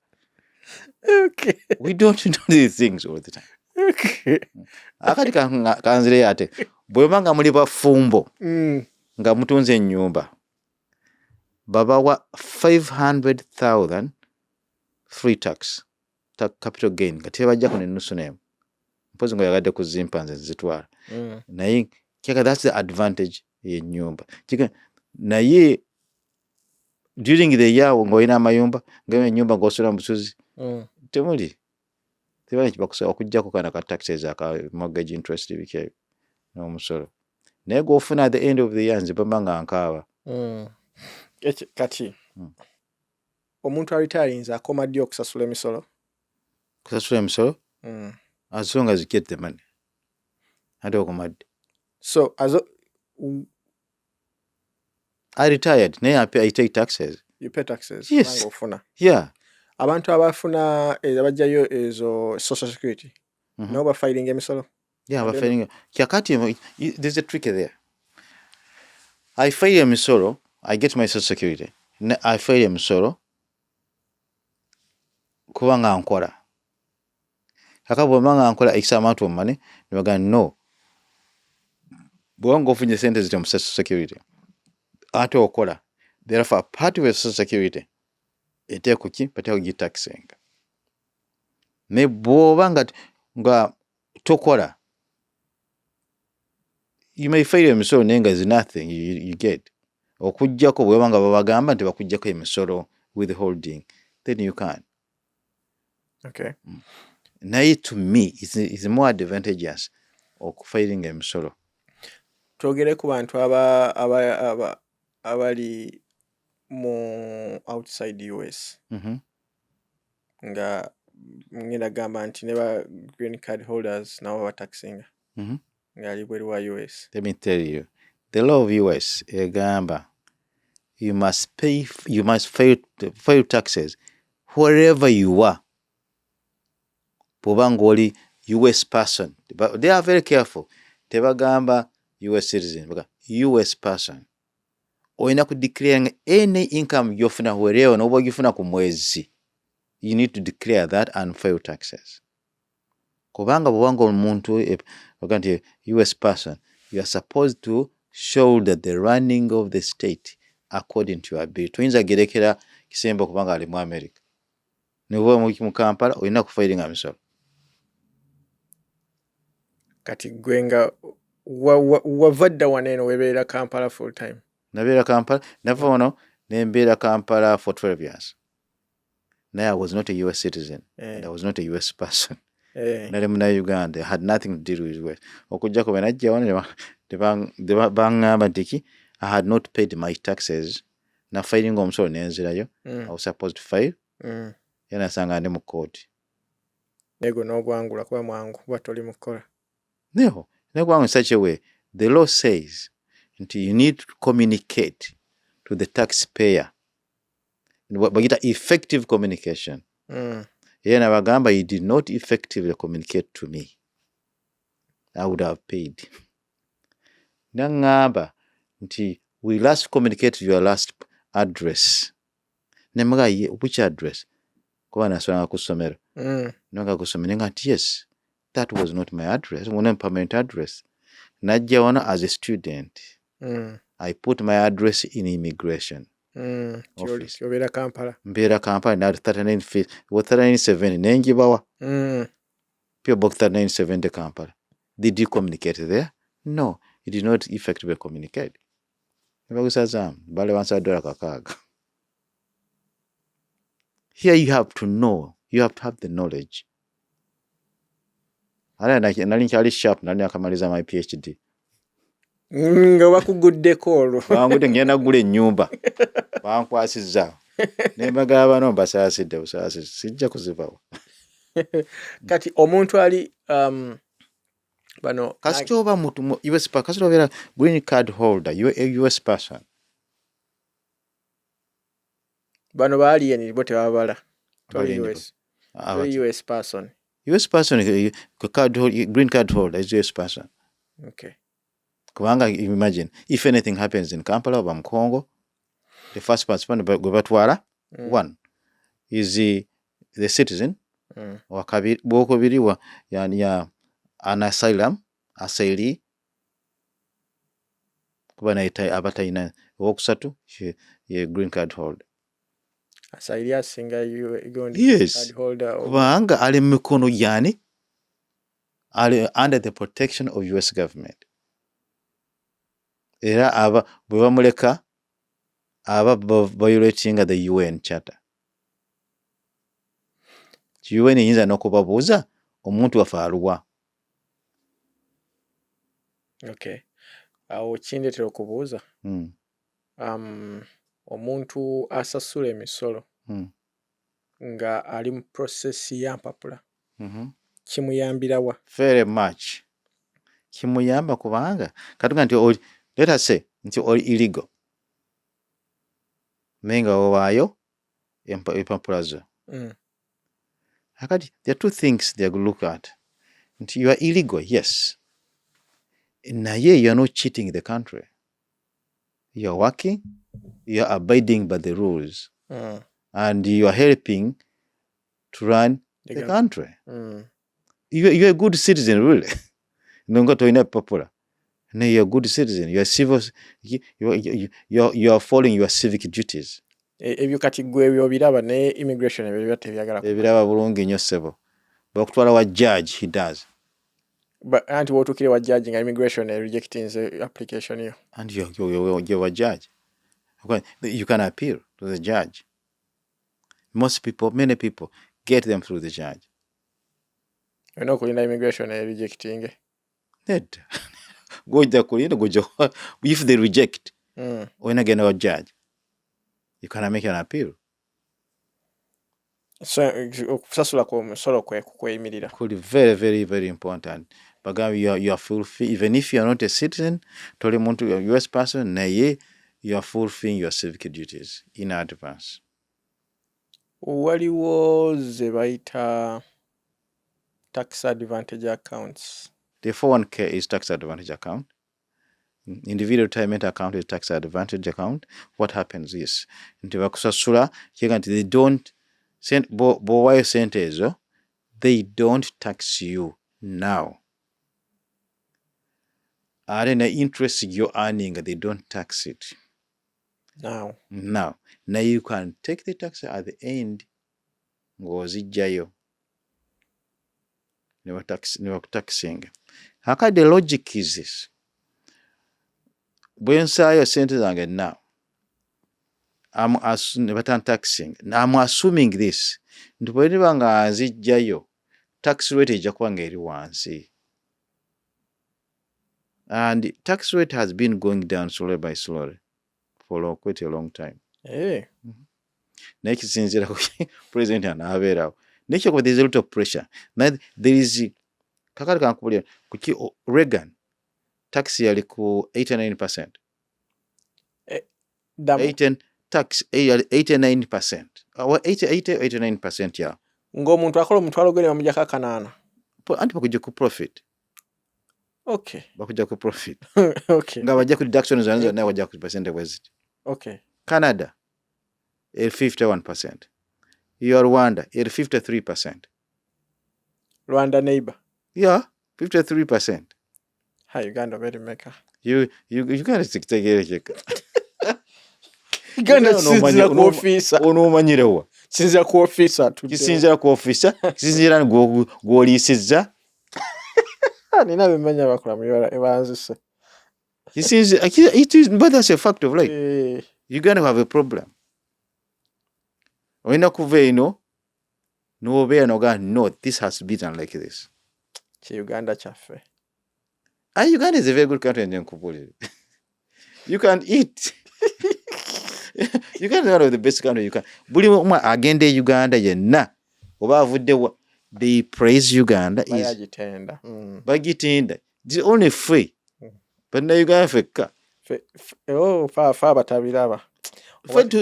Speaker 1: Okay.
Speaker 2: We don't know these things all the time.
Speaker 1: Okay.
Speaker 2: Akati kanzire ate bweba nga muli bafumbo nga mutunze ennyumba babawa 500,000 free tax capital gain nga tebajjako n'ennusu n'emu mpozi nga yagadde ku zimpanze zitwala naye kyeka that's the advantage y'ennyumba naye during the year ng'olina amayumba ng'ennyumba ng'osula mu busuzi temuli tebali kibakusa okujjako kana ka taxes aka mortgage interest bike n'omusolo naye gw'ofuna at the end of the year nze bamba nga nkaaba.
Speaker 1: Kati omuntu alitalinze akoma ddi okusasula emisolo?
Speaker 2: Kusasula emisolo? As long as you get the money. Ate okoma ddi.
Speaker 1: So
Speaker 2: I retired naye I take taxes.
Speaker 1: You pay taxes?
Speaker 2: Yes.
Speaker 1: Ofuna.
Speaker 2: Yeah.
Speaker 1: Abantu abafuna abajjayo ezo social security nabo bafiling emisolo?
Speaker 2: Yeah, bafiling. Kyakati there's a trick there. I file emisolo, I get my social security. I file emisolo kuba nga nkola. Kaka bw'oba nga nkola X amount of money, nibaga no. Bw'onga ofunye sente zite mu social security. Ate okola. Therefore, part of your social security ete kuki pate ogitaxing. Ne bw'oba nga tokola, you may file emisolo naye nga is nothing you get. Okujjako bw'oba nga babagamba nti bakujjako emisolo withholding, then you can.
Speaker 1: Okay.
Speaker 2: Naye to me is more advantageous okufiling emisolo.
Speaker 1: Twogere ku bantu abali mu outside US. Nga ngenda gamba nti ne ba green card holders nabo bataxinga. Nga ali bweru wa US.
Speaker 2: Let me tell you, the law of US egamba you must file taxes wherever you are. Bw'oba ng'oli US person, they are very careful. Tebagamba US citizen, baga US person. Oyina ku declare any income yofuna wherever n'oba ogifuna ku mwezi. You need to declare that and file taxes. kubanga bwanga omuntu nti US person, you are supposed to show that the running of the state according to your ability. Tuyinza gerekera Kisembo kubanga ali mu America. Niwe mu Kampala olina kufilinga misolo.
Speaker 1: Kati gwenga wavadda waneno webeera Kampala full time.
Speaker 2: Nabeera Kampala, never ono nembeera Kampala for 12 years. Now I was not a US citizen and I was not a US person. Nali muna Uganda, I had nothing to do with US. Okujjako bwe najja wano baŋŋamba nti I had not paid my taxes. Na filing omusolo nenzirayo. I was supposed to file. Yana sanga ndi mu court.
Speaker 1: Nego n'ogwangula kuba mwangu batoli mukola.
Speaker 2: No, negwangu in such a way. The law says nti you need to communicate to the taxpayer. Bagita effective communication. Yena bagamba you did not effectively communicate to me. I would have paid. Nangamba nti we last communicated your last address. Nemaga which address? Kuba nasanga kusomero. Nanga kusomero ngati yes. That was not my address. It was not permanent address. Najja wano as a student. I put my address in immigration. Office.
Speaker 1: Mbeera Kampala.
Speaker 2: Mbeera Kampala na 3970 nenjibawa. Pure box 3970 Kampala. Did you communicate there? No, it did not effectively communicate. Nebagusazamu bale wansa $1 kakaaga. Here you have to know. You have to have the knowledge. Nali nkyali sharp nali akamaliza my PhD.
Speaker 1: Nga bakuguddeko olwo.
Speaker 2: Bangudde ngenda kugula ennyumba. Bankwasizza. Ne mbagamba no mbasaasidde busaasi sijja kuzibawo.
Speaker 1: Kati omuntu ali bano
Speaker 2: kasita oba mutu US kasita obeera green card holder, you are a US person.
Speaker 1: Bano baali eni bo tebabala. US. US person.
Speaker 2: US person, green card holder is US person.
Speaker 1: Okay.
Speaker 2: Kubanga imagine if anything happens in Kampala or Congo, the first person gwebatwala one is the citizen or bwokubiri wa ya an asylum asylee kuba naita abatayina wokusatu ye green card holder.
Speaker 1: Asylee asinga
Speaker 2: yes.
Speaker 1: Card holder
Speaker 2: kubanga ali mikono yani ali under the protection of US government. Era aba bwe bamuleka aba violating the UN charter. UN yinza n'okubabuuza omuntu wafaaluwa.
Speaker 1: Okay. Awo kindetera okubuuza. Omuntu asasula emisolo nga ali mu process ya mpapula. Kimuyambirawa?
Speaker 2: Very much. Kimuyamba kubanga katuga nti let us say nti oli illegal. Menga owaayo empapula zo. Akati there are two things they look at. Nti you are illegal, yes. Naye you are not cheating the country. You are working, you are abiding by the rules, and you are helping to run the country. You are a good citizen, really. Nonga toina papula. No, you are a good citizen. You are civil. You are following your civic duties.
Speaker 1: Ebyo kati gwe ebyo biraba ne immigration ebyo tebyagala.
Speaker 2: Ebiraba bulungi nnyo ssebo. Bakutwala wa judge, he does.
Speaker 1: But anti wotukire wa judge nga immigration rejecting the application here.
Speaker 2: And you're a judge. You can appeal to the judge. Many people get them through the judge.
Speaker 1: You know, immigration rejecting.
Speaker 2: Net. If they reject, when again a judge, you can make an appeal.
Speaker 1: So, kusasula kwa musolo kweyimirira.
Speaker 2: Could be very, very, very important. But you are fulfilling, even if you are not a citizen, toli muntu a US person, naye you are fulfilling your civic duties in advance.
Speaker 1: Waliwo ze bayita tax advantage accounts.
Speaker 2: The 401k is tax advantage account. Individual retirement account is tax advantage account. What happens is, ntibakusasula kiga nti they don't send bo sente ezo, they don't tax you Now, are any interest you're earning, they don't tax it.
Speaker 1: Now
Speaker 2: you can take the tax at the end. Ng'ozijjayo ne taxing. How the logic is this? Bwe nsaayo sente zange now, I'm taxing. I'm assuming this. Nti bwe niba nga nzijjayo, tax rate ejja kuba ng'eri wansi. And tax rate has been going down slowly by slowly for quite a long time.
Speaker 1: Naye
Speaker 2: kisinziira ku president anaabeerawo. Naye there is a lot of pressure. Now there is kakati kankubulira kuki Reagan tax yali ku 89%. 89%. 89% ya.
Speaker 1: Ng'omuntu akola omutwalo gwe ne bamuggyako akanaana.
Speaker 2: Anti bakujja ku profit.
Speaker 1: Okay.
Speaker 2: Bakujja ku profit.
Speaker 1: Okay.
Speaker 2: Nga bajja ku deduction zonna bajja ku percent bweziti.
Speaker 1: Okay.
Speaker 2: Canada 51%. Rwanda 53%.
Speaker 1: Rwanda neighbor.
Speaker 2: Yeah, 53%.
Speaker 1: Hi, Uganda very maker.
Speaker 2: You can't tegerezeka.
Speaker 1: Uganda sinzira ku officer.
Speaker 2: Onoomanyirewa.
Speaker 1: Sinzira ku officer.
Speaker 2: Kisinzira ku officer. Kisinzira gw'oliisizza.
Speaker 1: Nina bimanya bakola mu ebanzise.
Speaker 2: It is, but that's a fact of life. You're going to have a problem. When you kuva eno, no, this has to be done like this.
Speaker 1: Uganda chaffe.
Speaker 2: Uganda is a very good country and you can eat. Uganda is one of the best countries you can. Buli omu agenda Uganda yenna oba avuddewa, they praise Uganda is bagitenda. It's only free. But na Uganda fekka.
Speaker 1: Fa batabiraba.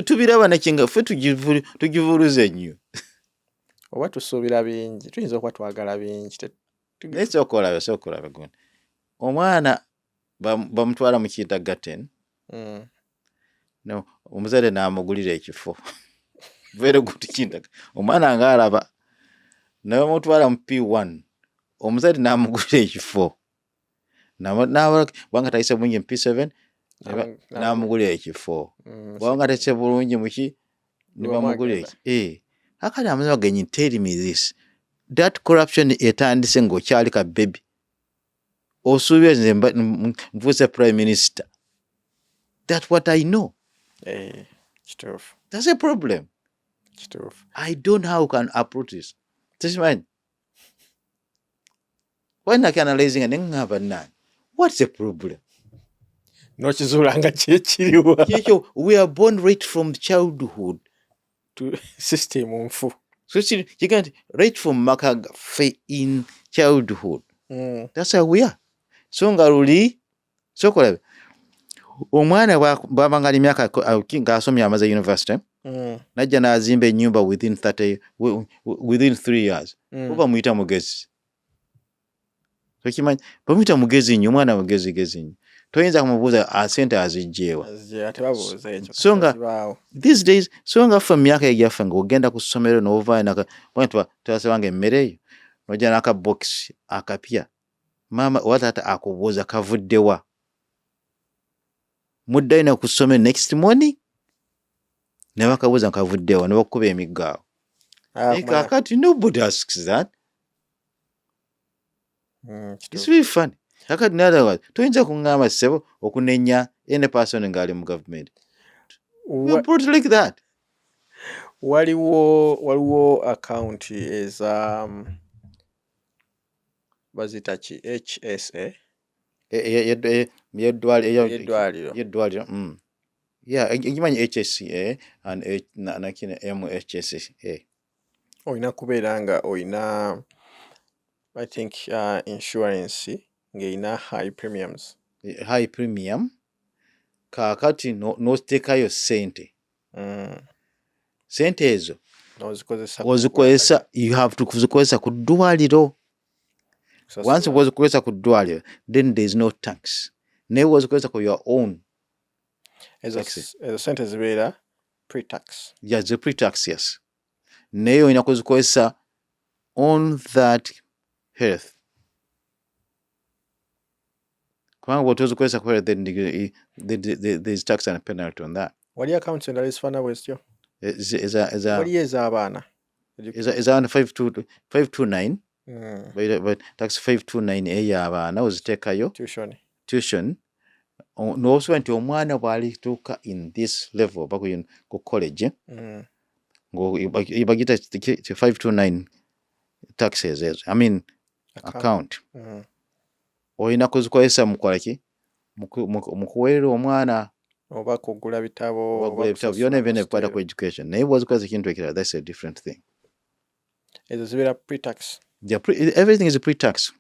Speaker 2: Tubiraba nakinga ffe tugivuluze nnyo.
Speaker 1: Oba tusuubira bingi, tuyinza okuba twagala bingi.
Speaker 2: Sokola gundi. Omwana bamutwala mu Kiitagaten. No, omuzadde n'amugulira ekifo. Very good Kiitagaten. Omwana ng'alaba. Naye bamutwala mu P1. Omuzadde n'amugulira ekifo. Bwanga tayise bulungi mu P7. N'amugulira ekifo. Bwanga tayise bulungi mu ki? Ne bamugulira ekifo. Akali amaze bagenyi tell me this. That corruption etandise ng'okyali ka baby. Osuubira nze nfuuse prime minister. That's what I know. That's a problem. I don't know how I can approach this. This man. When I can analyzing and then what's the problem?
Speaker 1: No kizulanga kyekiriwa.
Speaker 2: We are born right from childhood
Speaker 1: to system mfu.
Speaker 2: So you can't right from makaga in childhood. That's how we are. So ngaluli sokola omwana bwabanga ali myaka ng'asomya amaze university najja n'azimba ennyumba within 3 years. Oba muyita mugezi. So kimanyi bamuyita mugezi nnyo, omwana mugezi nnyo. Toyinza kumubuuza sente azijjeewa. So nga these days so nga ffe myaka egyaffe ng'ogenda ku ssomero n'ovaayo tubasabanga emmere eyo n'ojja n'aka box akapya. Maama oba taata akubuuza kavuddewa. Muddayo na ku ssomero next morning ne bakabuuza kavuddewa ne bakuba emiggaawo. Kakati nobody asks that. It's really funny. Kakati nalawa toyinza kuŋŋamba ssebo okunenya any person ng'ali mu government. We put like that.
Speaker 1: Waliwo account eza bazita ki HSA. Yeddwaliro.
Speaker 2: Yeah, ngimanyi HSA and nakina MHSA.
Speaker 1: Oyina kubeera nga oyina I think insurance ng'eyina high premiums.
Speaker 2: High premium. Kakati n'oteekayo ssente. Ssente ezo ozikozesa, you have to kuzikozesa ku ddwaliro. Once ozikozesa ku ddwaliro, then there is no tax. Naye ozikozesa ku your own.
Speaker 1: Ezo ssente zibeera pre-tax.
Speaker 2: Yeah, the pre-tax, yes. Naye olina kuzikozesa on that health. kubanga bw'otozikozesa kubeera then there's tax and penalty on that.
Speaker 1: Wali accounts endala ezifaana bwezityo? Waliyo ez'abaana
Speaker 2: eza 529 but tax 529 ey'abaana oziteekayo tuition n'osobola nti omwana bw'alituuka in this level oba ku college bagita 529 taxes ezo account olina kuzikozesa mukolaki mu kuweerera omwana
Speaker 1: oba kugula bitabo
Speaker 2: byonna ebyonna ebikwata ku education naye bw'ozikozesa ekintu ekirala that's a different thing.
Speaker 1: Ezo zibeera pre-tax.
Speaker 2: Everything is pre-tax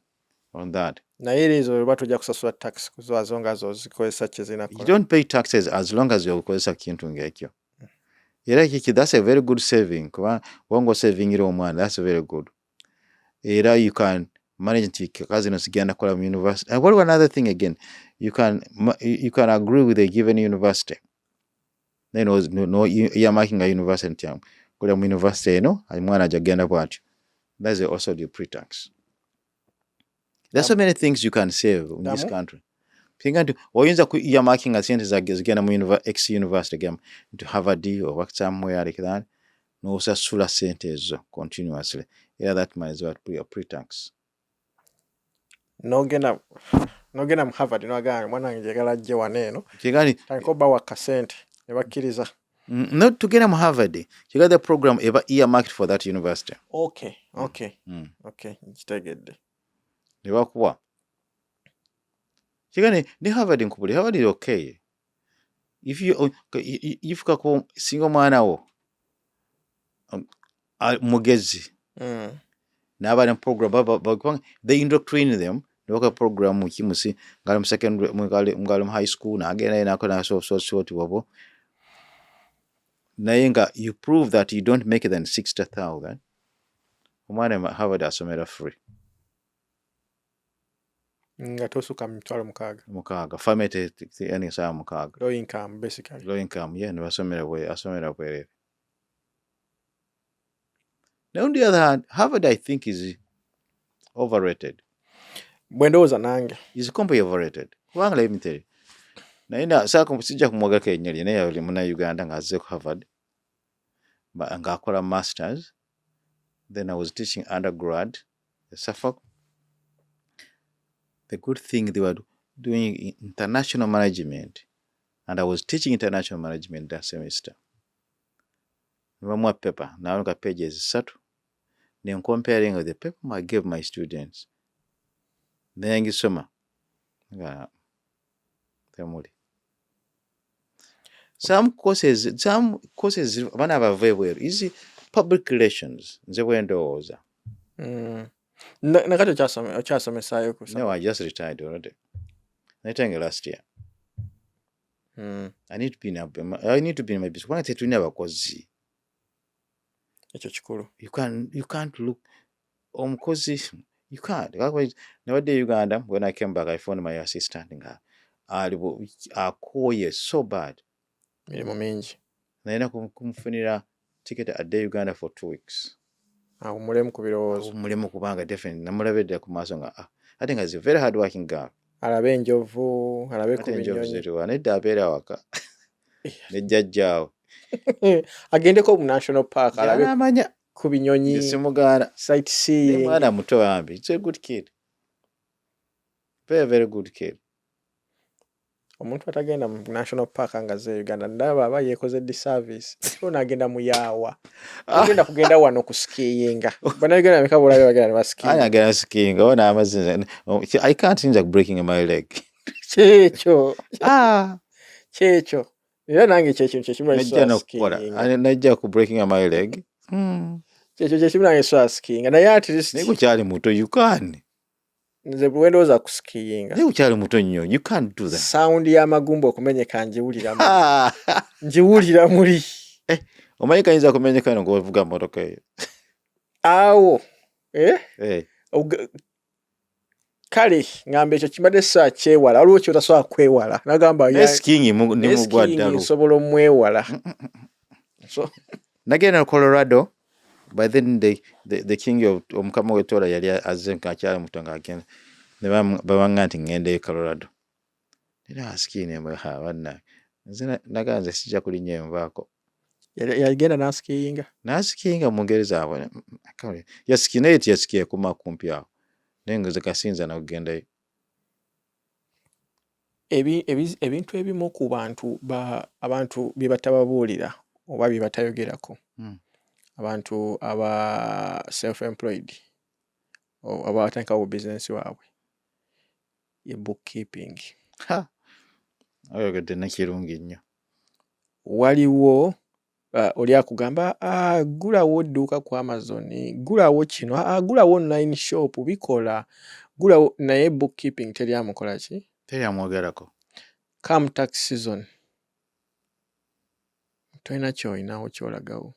Speaker 2: on that.
Speaker 1: Naye ezo oba tujja kusasula tax kuzazo nga zo zikozesa kyezina kola.
Speaker 2: You don't pay taxes as long as youkozesa kintu ng'ekyo. Era that's a very good saving. Kubanga osavingira omwana, that's very good. Era you can manage nti kazi no sigenda kola mu university. And what another thing again, you can agree with a given university. Then no you're marking a university nti kola mu university eno mwana ajagenda bwatyo. That's also the pre-tax. There's so many things you can save in this country. Pinga nti oyinza you're marking a sente zigenda mu X university again to Harvard or work somewhere like that. No osasula sente ezo continuously. Yeah, that might as well be a pre-tax.
Speaker 1: No gena mu Harvard no agana mwana njagala ajje waneeno. Kigani tankoba wakasente ne bakkiriza.
Speaker 2: Not to get mu Harvard. You got the program earmarked for that university.
Speaker 1: Okay. Kitegedde.
Speaker 2: Ne bakuwa. Kigani ni Harvard nkubuli. Harvard is okay. If kako single mwana wo mugezi. N'abana program they indoctrinate them. Local program mukimusi ngalo mu secondary ngalo mu high school n'agenda nakona so wabo. Naye nga you prove that you don't make it than 60,000. Omwana Harvard asomera free.
Speaker 1: Nga tosuka mitwalo mukaaga.
Speaker 2: Family any saa mukaaga.
Speaker 1: Low income basically.
Speaker 2: Low income, yeah, no asomera bwe. Now on the other hand, Harvard I think is overrated.
Speaker 1: Bwendoza nange.
Speaker 2: Is completely overrated. Kubanga let me tell you. Naina sako sijja kumwaga kenyali naye yali muna Uganda ngaze ku Harvard. Ngakola masters. Then I was teaching undergrad at Suffolk. The good thing they were doing international management, and I was teaching international management that semester. One paper, now look at pages 3. Then comparing with the paper I gave my students. Then you summer. Some courses one have a very well easy public relations.
Speaker 1: Nakato kyasomesayo kusoma.
Speaker 2: No, I just retired already. I retired last year. I need to be in my business. When I say to never cause
Speaker 1: ekyo kikulu.
Speaker 2: You can't look omukozi. You can't. Nowadays Uganda, when I came back, I found my assistant akoye so bad.
Speaker 1: Mirimo mingi.
Speaker 2: Naina kumfunira ticket a day Uganda for 2 weeks.
Speaker 1: Mulemu kubirowoozo.
Speaker 2: Mulemu kubanga definitely namulabedde ku maaso nga I think he's a very hard working girl.
Speaker 1: Alabe enjovu, alabe ku binyonyi.
Speaker 2: Nedda abeera waka. Ne jjajjaawo.
Speaker 1: Agendeko mu National Park alabe ku binyonyi.
Speaker 2: Simugaana.
Speaker 1: Sightseeing.
Speaker 2: Mwana muto ambi. It's a good kid. Very, very good kid.
Speaker 1: Omuntu atagenda mu National Park angaze Uganda ndaba aba yekoze disservice. So nagenda mu Yawa. Agenda kugenda wano ku skiing. Bana Uganda mekabula bagenda ba skiing.
Speaker 2: Aya agenda skiing. Ona amazinze. I can't think of breaking my leg.
Speaker 1: Checho. Checho. Era nange checho chimula skiing.
Speaker 2: Najja ku breaking my leg.
Speaker 1: Checho chimula skiing. Na ya at least
Speaker 2: Niku kyali muto you can.
Speaker 1: Nze windows akuskiing.
Speaker 2: Niku kyali muto nnyo you can't do that.
Speaker 1: Sound ya magumbo okumenyeka njiwulira mu. Njiwulira muri.
Speaker 2: Omanyi kayinza kumenyeka ng'ovuga motoka eyo.
Speaker 1: Awo. Kale ngambe ekyo kimadde saa kyewala waliwo kyotasobola kwewala nagamba
Speaker 2: ya skiing ni mugwa ddalo
Speaker 1: nsobola omwewala. So
Speaker 2: nagenda Colorado by then the king of omukama w'etoola yali azze nkakyali muto ng'agenda ne babanga nti ngende Colorado Era askine bana. Nze naganze sijja kulinnya envaako.
Speaker 1: Yagenda n'asikinga.
Speaker 2: N'asikinga mu ngeri zaabwe. Yasikina eti yasikiye kuma kumpi awo. Naye nga ze kasinza n'okugendayo.
Speaker 1: Ebintu ebimu ku abantu bye batababuulira oba bye batayogerako. Abantu aba self-employed oba batandikawo bizinesi waabwe ye bookkeeping.
Speaker 2: Oyogedde nakirungi nnyo.
Speaker 1: Waliwo oli akugamba gulawo dduuka ku Amazon, gulawo kino, gulawo online shop bikola, gulawo, naye bookkeeping teryamukola ki?
Speaker 2: Teryamwogerako.
Speaker 1: Come tax season tolina ky'olinawo ky'olagawo.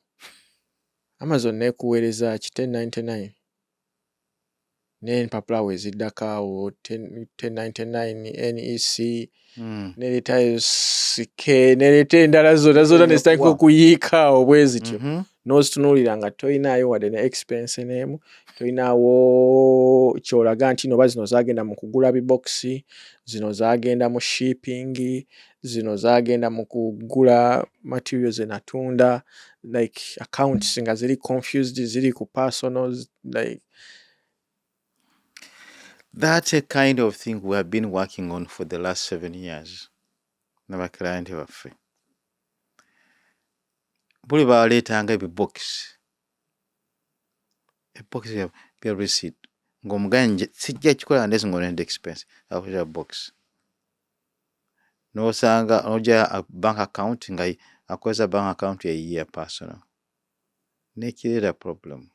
Speaker 1: Amazon neekuweereza ki 1099 n'empapula we ziddako awo 1099 NEC n'ereeta CK n'ereeta endala zonna ne zitandika okuyiika awo bwe zityo. N'ozitunuulira nga tolinaayo wadde ne expense n'emu, tolinaawo ky'olaga nti noba zino zaagenda mu kugula bibokisi, zino zaagenda mu shipping, zino zaagenda mu kugula materials zenatunda, like accounts nga ziri confused, ziri ku personals, like.
Speaker 2: That's a kind of thing we have been working on for the last 7 years. N'abaklayenti baffe. Buli baleetanga ebibokisi. Ebokisi bya receipt. Ng'omuganje sijja kikola unless ng'onenda expense. Akola box. N'osanga ojja bank account nga akozesa bank account ye personal. Nekireeta problem.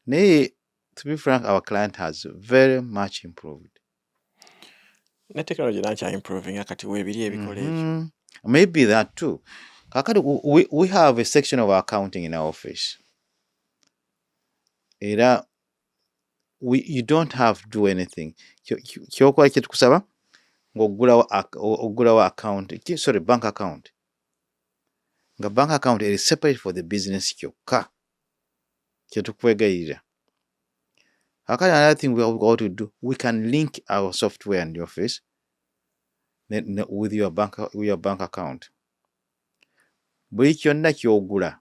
Speaker 2: Naye, to be frank, our client has very much improved.
Speaker 1: Ne technology nakya improving akati weebiri ebikola ebyo.
Speaker 2: Maybe that too. Kakati we have a section of accounting in our office. Era you don't have to do anything. Kyokola kye tukusaba ng'oggulawo account, sorry, bank account. Nga bank account is separate for the business kyokka. Kye tukwegayirira. Kakati another thing we have got to do, we can link our software in the office with your bank account. Buli kyonna ky'ogula,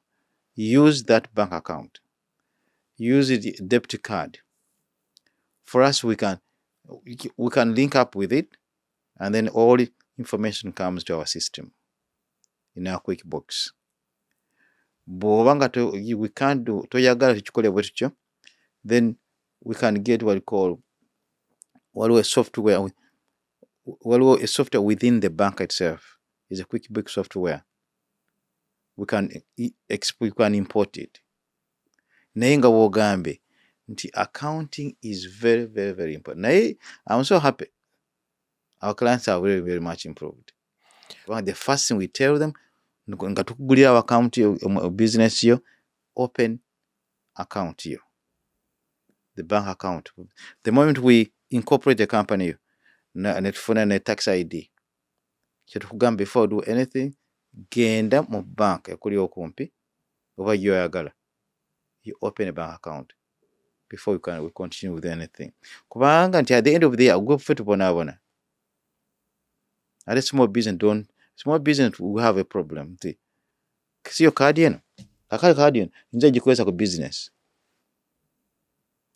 Speaker 2: use that bank account. Use the debit card. For us, we can link up with it, and then all the information comes to our system in our QuickBooks. Bw'obanga we can't do toyagala tukikole bwe tutyo, then we can get what we call a software within the bank itself. Is a QuickBooks software. We can import it. Naye nga bw'ogambe nti accounting is very, very, very important. Naye I'm so happy. Our clients are very, very much improved. The first thing we tell them, nga tukugulira our account business yo, open account yo. The bank account. The moment we incorporate the company, netufuna ne tax ID. Kyetukugamba before do anything, genda mu bank ekuli okumpi oba yoyagala. You open a bank account before we continue with anything. Kubanga nti at the end of the year, go for tubonabona. At a small business will have a problem. See your cardian. Akali cardian, nja jikweza ku business.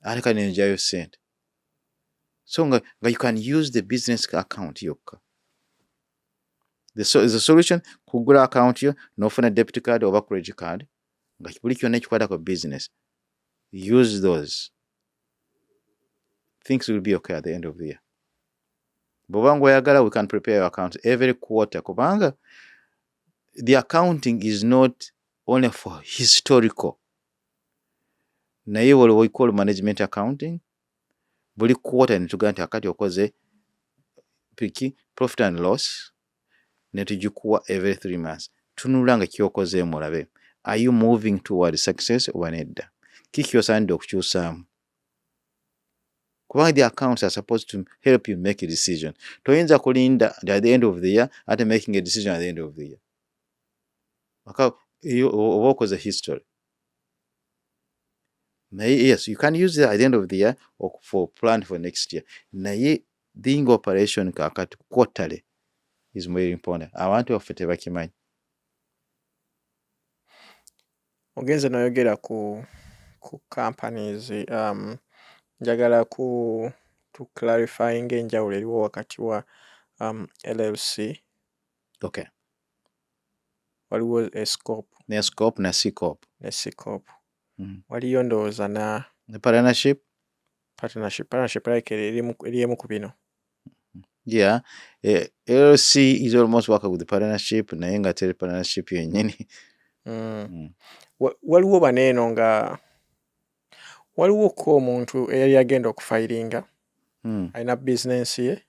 Speaker 2: Aleka nenja yo sent. So nga you can use the business account yokka. The solution, kugula account yo, nofuna debit card oba credit card. Nga buli kyonna kikwata ku business. Use those. Things will be okay at the end of the year. Bw'obanga oyagala, we can prepare your account every quarter. Kubanga the accounting is not only for historical. Naye what we call management accounting. Buli quarter nituga nti akati okoze profit and loss. Netujikuwa every 3 months. Tunula nga kyokoze mulabe. Are you moving toward success or nedda? Kiki osande okukyusaamu. Kubanga the accounts are supposed to help you make a decision. Toyinza kulinda at the end of the year ate making a decision at the end of the year. Oba okoze history. Yes, you can use it at the end of the year or for plan for next year. Naye being operation kakati quarterly is very important. Abantu baffe tebakimanyi.
Speaker 1: Ogenze noyogera ku companies njagala ku clarifying enjawulo eriwo wakati wa LLC.
Speaker 2: Okay.
Speaker 1: Waliwo scope.
Speaker 2: Ne scope na C corp.
Speaker 1: Ne C corp. Waliyo ndowooza na
Speaker 2: partnership.
Speaker 1: Partnership like erimu ku bino.
Speaker 2: Yeah, LLC is almost working with the partnership naye nga teri partnership yennyini.
Speaker 1: Waliwo baneeno nga waliwo ko omuntu eyali agenda okufayiringa alina bizinensi ye,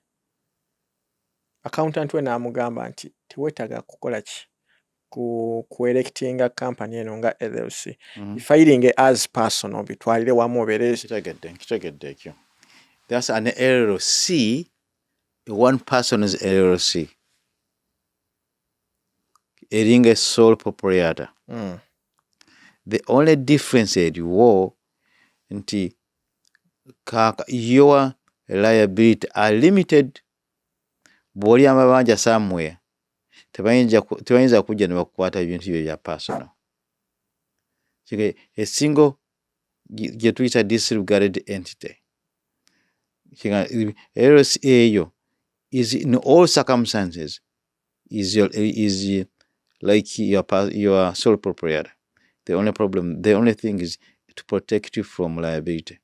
Speaker 1: accountant we n'amugamba nti teweetaaga kukola ki ku erectinga company eno nga LLC. Filing as personal bitwalire wamu obeere.
Speaker 2: Kitegedde ekyo. That's an LLC. One person is LLC. Eringa sole proprietor. The only difference eriwo nti your liability are limited. Bw'oli amabanja somewhere tebayinza kujja ne bakukwata ebintu byo bya personal. A single gye tuyita disregarded entity. LLC eyo is in all circumstances is like your sole proprietor. The only thing is to protect you from liability.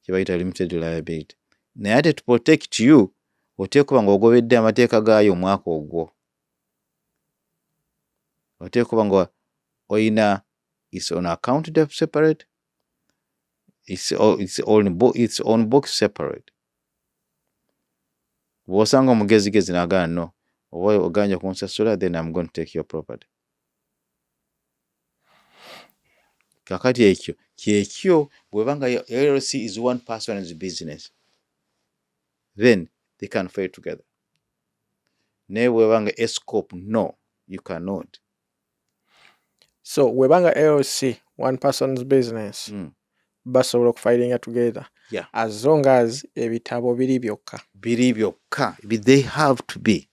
Speaker 2: Kibayita limited liability. Naye ate to protect you oteekuba nga ogobedde amateeka gaayo omwaka ogwo. Oteekuba nga oyina its own account separate, its own book separate. Bw'osanga omugezigezi n'agamba no, oba oganja kunsasula, then I'm going to take your property. Kakati ekyo kyekyo bw'ebanga LLC is one person's business, then they can fail together. Naye bw'ebanga S corp, no, you cannot.
Speaker 1: So bw'ebanga LLC one person's business, basobola okufilinga together.
Speaker 2: Yeah.
Speaker 1: As long as ebitabo biri byokka.
Speaker 2: They have to be.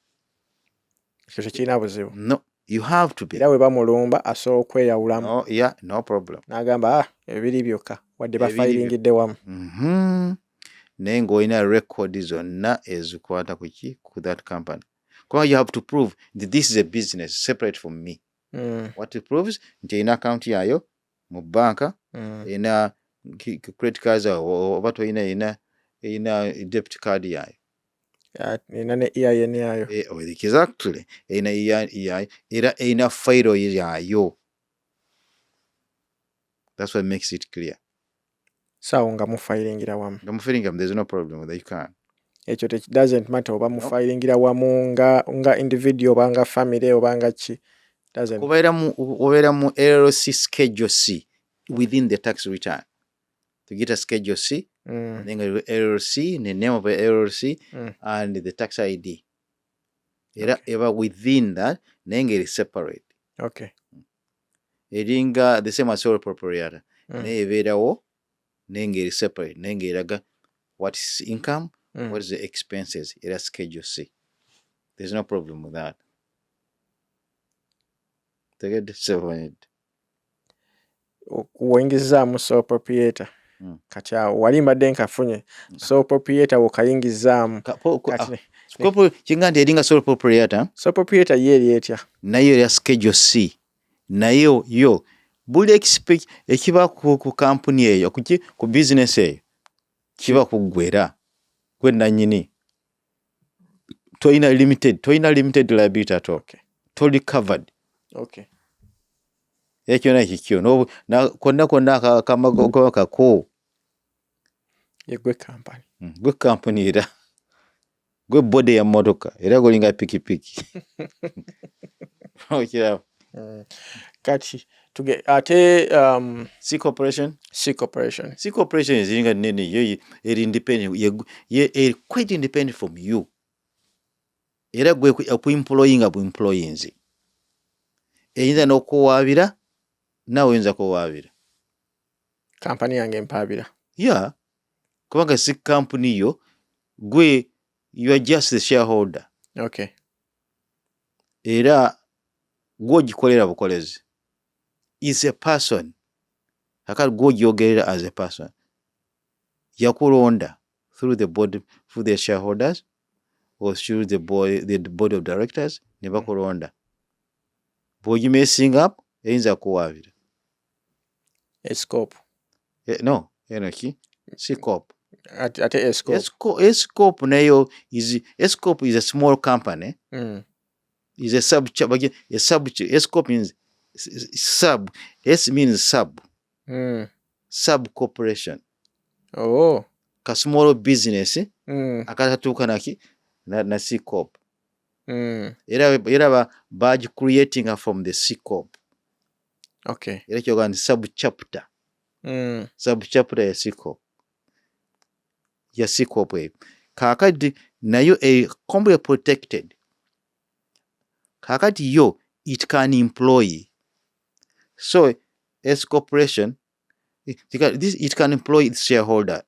Speaker 1: Ekyo tekirina buzibu.
Speaker 2: No, you have to be.
Speaker 1: Era bwe bamulumba asobola okweyawulamu.
Speaker 2: Oh, yeah, no problem.
Speaker 1: N'agamba ebiri byokka wadde bafayilingidde wamu.
Speaker 2: Naye ng'olina record zonna ezikwata ku that company. Because you have to prove that this is a business separate from me. What it proves nti erina account yaayo mu banka, erina credit cards oba toyina erina debit card yaayo.
Speaker 1: Erina ne EIN yaayo.
Speaker 2: Exactly. Erina EIN era erina file yaayo. That's what makes it clear.
Speaker 1: Sawa nga mufayilingira wamu.
Speaker 2: Nga mufayilingira wamu, there's no problem with that, you can.
Speaker 1: Ekyo doesn't matter oba mufayilingira wamu nga individual oba nga family oba nga ki.
Speaker 2: Obeera mu LLC Schedule C within the tax return. To get a Schedule C, then LLC, the name of the LLC, and the tax ID. Era within that, then it is separate.
Speaker 1: Okay.
Speaker 2: Eringa the same as sole proprietor. Naye ebeerawo, then it is separate. Then eraga what is income, what is the expenses. Era Schedule C. There's no problem with that. Tegedde seven.
Speaker 1: Okuwingizaamu sole proprietor. Kati awo wali mbadde nkafunye sole proprietor wokayingizaamu.
Speaker 2: Kinga nti eringa sole proprietor.
Speaker 1: Sole proprietor ye eri etya?
Speaker 2: Nayo ya Schedule C. Nayo yo buli ekiba ku company eyo ku business eyo kiba kuggwera gwe nannyini. Toyina limited liability at all.
Speaker 1: Okay.
Speaker 2: Totally covered.
Speaker 1: Okay.
Speaker 2: Ekyo na kikyo konna akamagogo kako
Speaker 1: ye gwe company.
Speaker 2: Gwe company era gwe body ya motoka era golinga pikipiki. Okiraba.
Speaker 1: Kati ate
Speaker 2: C corporation is inga nene yo independent ye quite independent from you. Era gwe ku employing bu employees. Eyinza n'okuwaabira nawe oyinza kuwaabira.
Speaker 1: Company yange mpaabira.
Speaker 2: Yeah. Kubanga si company yo gwe you are just the shareholder.
Speaker 1: Okay.
Speaker 2: era gwogikolera bukolezi is a person kakati gwogyogerera as a person yakulonda through the board, through the shareholders or through the board of directors ne bakulonda bw'ogimessing up eyinza kuwaabira
Speaker 1: escope
Speaker 2: no enoki si cop
Speaker 1: ate escope
Speaker 2: escope nayo escope is a small company is a escope means sub s means sub corporation ka small business akatatuuka naki na C corp era badge creating from the C corp era kyoga nti sub chapter ya C corp ya C corp kakati nayo a company protected kakati yo it can employ so S corporation it can employ its shareholder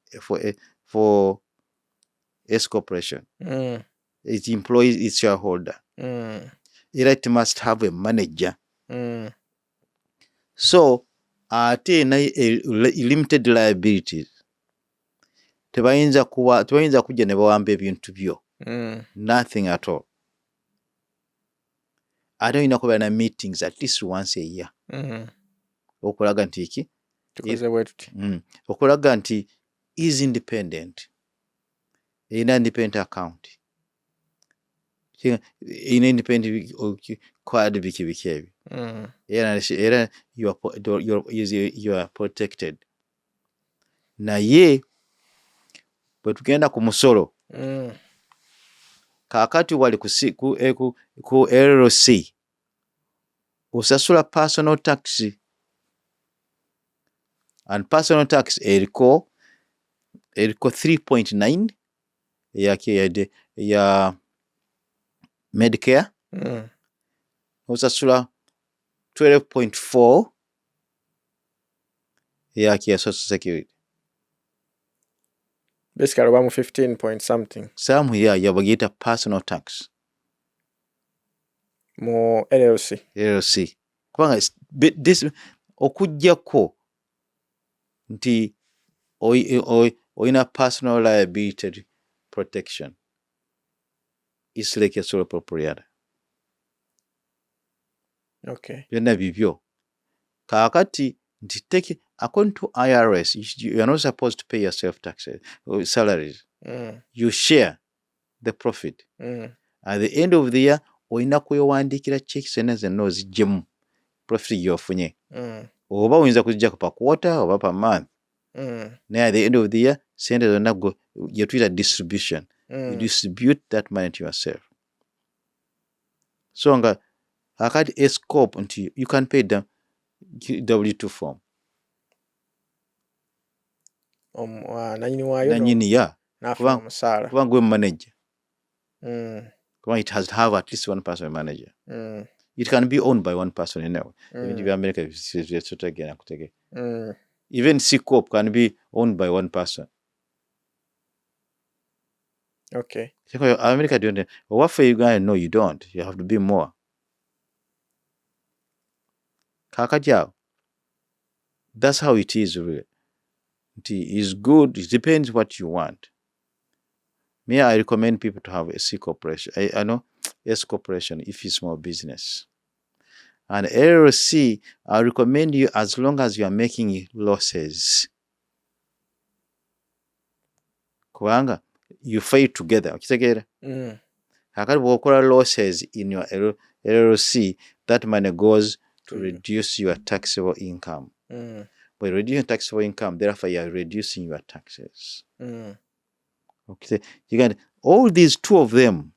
Speaker 2: for S corporation it employs its shareholder it must have a manager so ate na limited liabilities tebayinza kujja ne bawamba ebintu byo nothing at all ate olina kubeera na meetings at least once a year okulaga nti ki okulaga nti is independent erina independent account erina independent card biki ebi era you are protected naye bwe tugenda ku musolo kaakati wali ku LLC osasula personal tax and personal tax eriko 3.9 ya Medicare osasula 12.4 ya Social Security
Speaker 1: basically about 15 point something
Speaker 2: some yabagita personal tax
Speaker 1: mu LLC
Speaker 2: kubanga this okujjako nti oyina personal liability protection is like a sole proprietor byonna bibyo kaakati nti take according to IRS you are not supposed to pay yourself taxes or salaries you share the profit at the end of the year oyina kwewandiikira checks zenna oziggyemu profit gyofunye oba oyinza kuzijja pa quarter oba pa month naye at the end of the year sente zonna yetuyita distribution you distribute that money to yourself so nga akati escope nti you can pay the W2 form nanyini ya kubanga gwe manager kubanga it has to have at least one person manager it can be owned by one person anyway ebintu bya America byetutegera kutege even C corp can be owned by one person America don't what for Uganda no you don't you have to be more kakajao that's how it is really it is good it depends what you want me I recommend people to have a C corporation I know S corporation if it's small business and LLC I recommend you as long as you are making losses kubanga you fight together okitegeera kakati bw'okola losses in your LLC that money goes to reduce your taxable income by reducing taxable income therefore you are reducing your taxes okay you got all these two of them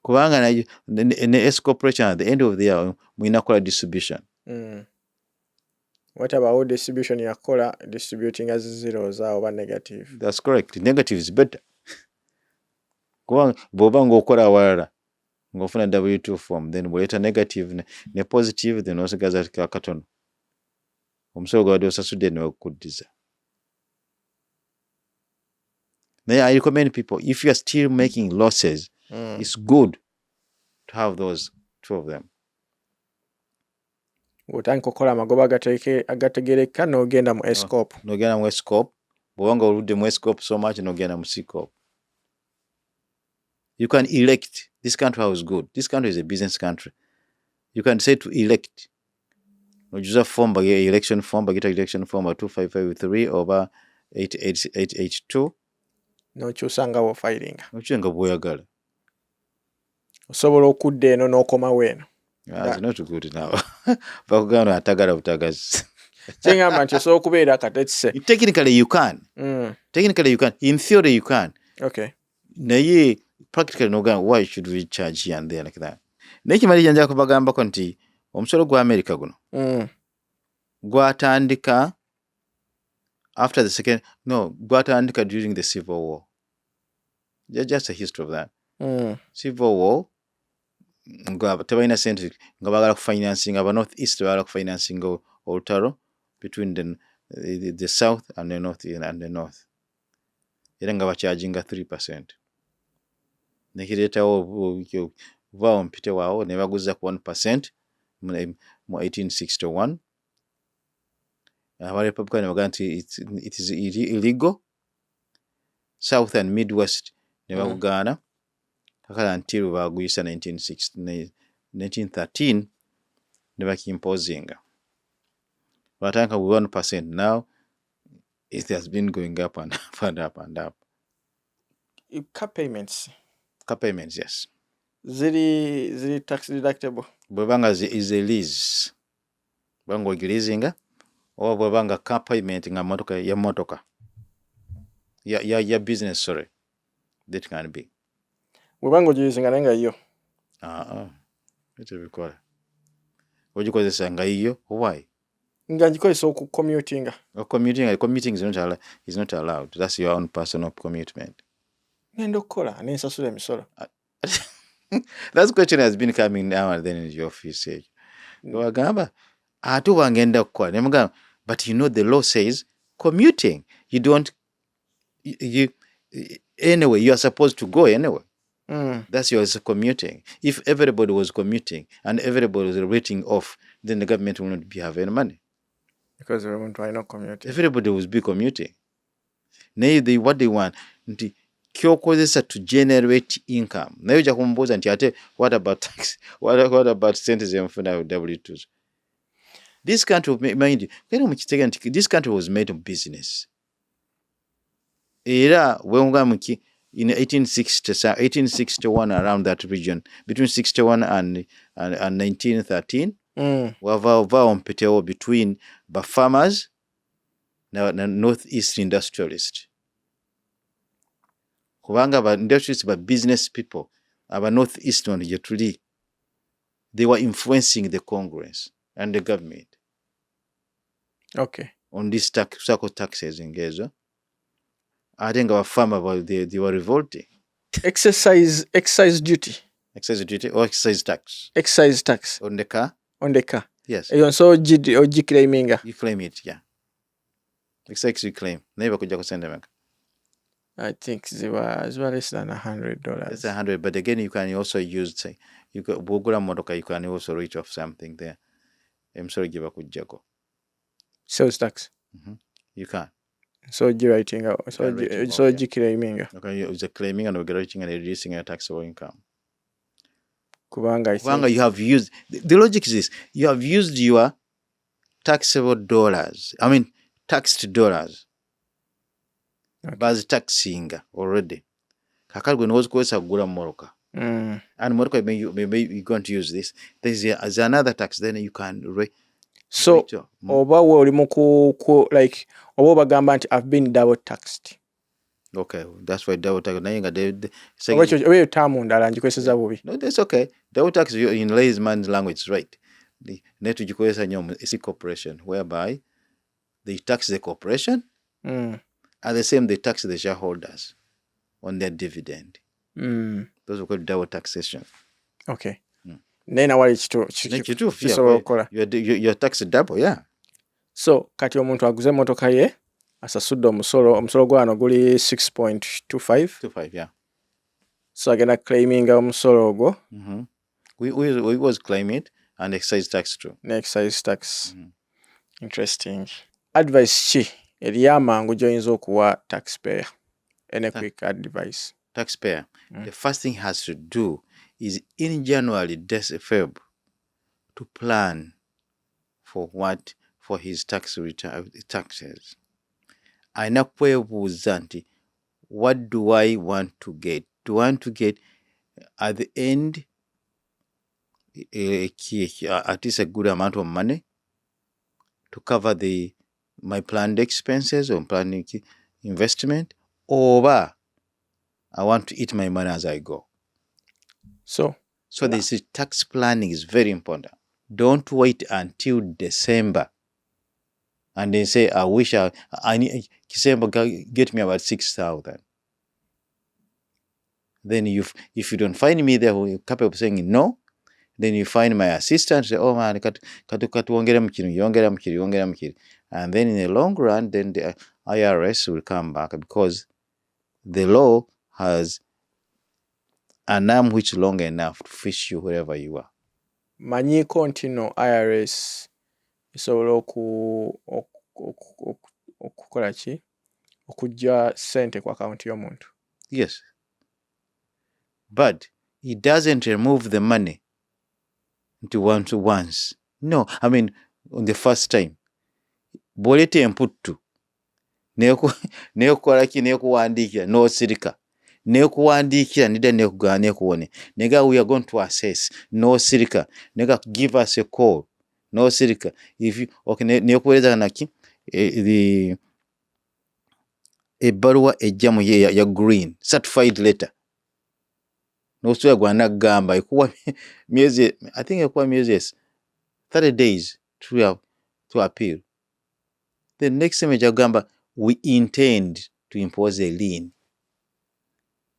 Speaker 2: kubanga na S corporation at the end of the year mwina kola distribution
Speaker 1: what about distribution yakola distributing as zeros or negative
Speaker 2: that's correct negative is better kubanga bw'oba ng'okola awalala ng'ofuna W2 form then bw'oleta negative ne positive then osigaza katono omusolo gwadde osasudde ne bakuddiza naye I recommend people if you are still making losses it's good to have those two of them.
Speaker 1: Otandika okukola amagoba agategereka n'ogenda mu S-corp.
Speaker 2: N'ogenda mu S-corp. Bw'obanga oludde mu S-corp so much n'ogenda mu C-corp. You can elect. This country was good. This country is a business country. You can say to elect. Nojuza form bagi election form bagita election form 2553 over 8882.
Speaker 1: Nokyusanga wo filing.
Speaker 2: Nokyusa bw'oyagala.
Speaker 1: Osobola okudda eno n'okomawo eno.
Speaker 2: That's not good now. Bakugana atagala butagazi.
Speaker 1: Kyengamba nti osobola okubeera akatetise.
Speaker 2: Technically you can. Technically you can. In theory you can.
Speaker 1: Okay.
Speaker 2: Naye practically no, why should we charge here and there like that? Naye kimali janja kubagambako nti omusolo gwa America guno gwatandika after the second, no, gwatandika during the Civil War. Just a history of that. Civil War, tebalina sente nga bagala kufinancing aba North East bagala kufinancing olutalo between the South and the North era nga bacharginga 3%. Nekireetawo vaawo mpite waawo ne baguza ku 1% mu 1861. Aba Republican baga nti it is illegal. South and Midwest ne bagugaana kakala until baguyisa 1913 ne bakimpozinga. Batandika with 1%. Now it has been going up and up and up and up.
Speaker 1: Cap payments,
Speaker 2: Yes.
Speaker 1: Ziri tax deductible.
Speaker 2: Bwebanga is a lease. Bwanga ogilizinga oba bwebanga cap payment nga motoka ya business, sorry. That can be.
Speaker 1: Bwebanga ogilizinga naye nga yo.
Speaker 2: Ete bikola. Ogikozesa nga iyo, why?
Speaker 1: Nga ngikozesa okucommutinga.
Speaker 2: Commuting is not allowed. That's your own personal commitment.
Speaker 1: Ngenda okukola nensasula emisolo.
Speaker 2: That question has been coming now and then in your office. Wagamba ate wangenda okukola nemugamba, but you know the law says commuting. You don't anyway, you are supposed to go anyway. That's your commuting. If everybody was commuting and everybody was rating off, then the government will not be having money.
Speaker 1: Because everyone try not commuting.
Speaker 2: Everybody will be commuting. Now what they want nti kyokozesa to generate income. Naye ojja kumbuuza nti ate what about tax? What about sente zenfuna W2s? This country, mind you, this country was made of business. Era wengamuki in 1861 around that region, between 61 and 1913, wava mpiteo between the farmers and northeast industrialists. Kubanga ba industrialists ba business people, aba northeast on yetuli, they were influencing the Congress and the government.
Speaker 1: Okay.
Speaker 2: On these circle taxes engezo. I think our farmers they were revolting.
Speaker 1: Excise duty.
Speaker 2: Excise duty or excise tax?
Speaker 1: Excise tax.
Speaker 2: On the car?
Speaker 1: On the car.
Speaker 2: Yes.
Speaker 1: So claiming.
Speaker 2: You claim it, yeah. Excise you claim. Never could you send them. I
Speaker 1: think they were less than $100.
Speaker 2: It's 100, but again you can also use say you can you can also reach off something there. I'm sorry, give a good jago.
Speaker 1: Sales tax.
Speaker 2: You can.
Speaker 1: So you're writing out. So you claiming.
Speaker 2: Okay, you're claiming and regulating and reducing your taxable income.
Speaker 1: Kubanga,
Speaker 2: you have used the logic is this: you have used your taxable dollars. I mean, taxed dollars. Okay. Baz taxing already. Kakal when was goes agura moroka. And moroka maybe you're going to use this. There's another tax. Then you can
Speaker 1: so oba wolimu ku like oba bagamba nti I've been double taxed.
Speaker 2: Okay, that's why double tax. Nayenga they say
Speaker 1: we tamu ndala njikozesa bubi.
Speaker 2: No, that's okay. Double tax in layman's language is right. The net ujikozesa nyo is a corporation whereby they tax the corporation at the same they tax the shareholders on their dividend. Those are called double taxation.
Speaker 1: Okay. Nena wali
Speaker 2: you're taxed double, yeah.
Speaker 1: So kati omuntu aguze motoka ye asasudde omusolo gwano guli 6.25.
Speaker 2: 25, yeah.
Speaker 1: So agenda claiming omusolo ogwo
Speaker 2: We was claiming it, and excise tax too.
Speaker 1: Excise tax. Interesting. Advice ki eri amangu gy'oyinza okuwa taxpayer? Any quick advice?
Speaker 2: Taxpayer, the first thing has to do is in January, Feb, to plan for his tax return taxes. Aina kwebuuza nti, what do I want to get? Do I want to get at the end at least a good amount of money to cover my planned expenses or planning investment, or I want to eat my money as I go? So this tax planning is very important. Don't wait until December and then say, I wish I need Kisembo, get me about 6,000. Then if you don't find me there who are capable of saying no, then you find my assistant, say, oh man, yongera mukiri. And then in the long run, then the IRS will come back, because the law has an arm which long enough to fish you wherever you are.
Speaker 1: Manyiko nti no IRS isobola okukola ki? Okujja sente ku account y'omuntu.
Speaker 2: Yes. But it doesn't remove the money once. No, I mean, on the first time. Bolete emputtu. Neokolaki nekuwandiikira n'osirika. Nekuwandiikira nida nekuwone. Nega, we are going to assess. N'osirika. Nega, give us a call. N'osirika. If you nekuweleza naki ebbaluwa ejja ya green certified letter. N'osula gwana gamba ekuwa miezi, I think ekuwa miezi 30 days to appeal. The next time gamba, we intend to impose a lien.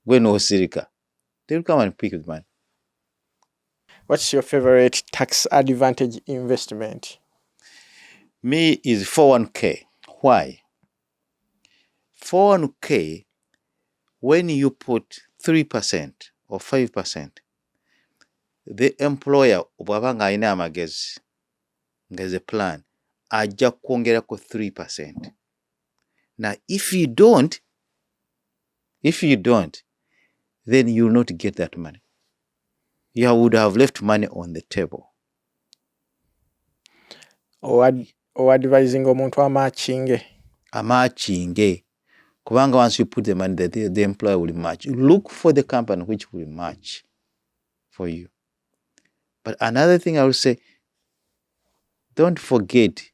Speaker 2: When Osirika, they will come and pick the money.
Speaker 1: What's your favorite tax advantage investment?
Speaker 2: Me is 401k. Why? 401k, when you put 3% or 5%, the employer bw'abanga alina amagezi ngeze plan ajja kwongerako 3%. Now if you don't, then you will not get that money. You would have left money on the table.
Speaker 1: Or advising omuntu
Speaker 2: amachinge. Kubanga once you put the money, the employer will match. Look for the company which will match for you. But another thing I will say, don't forget,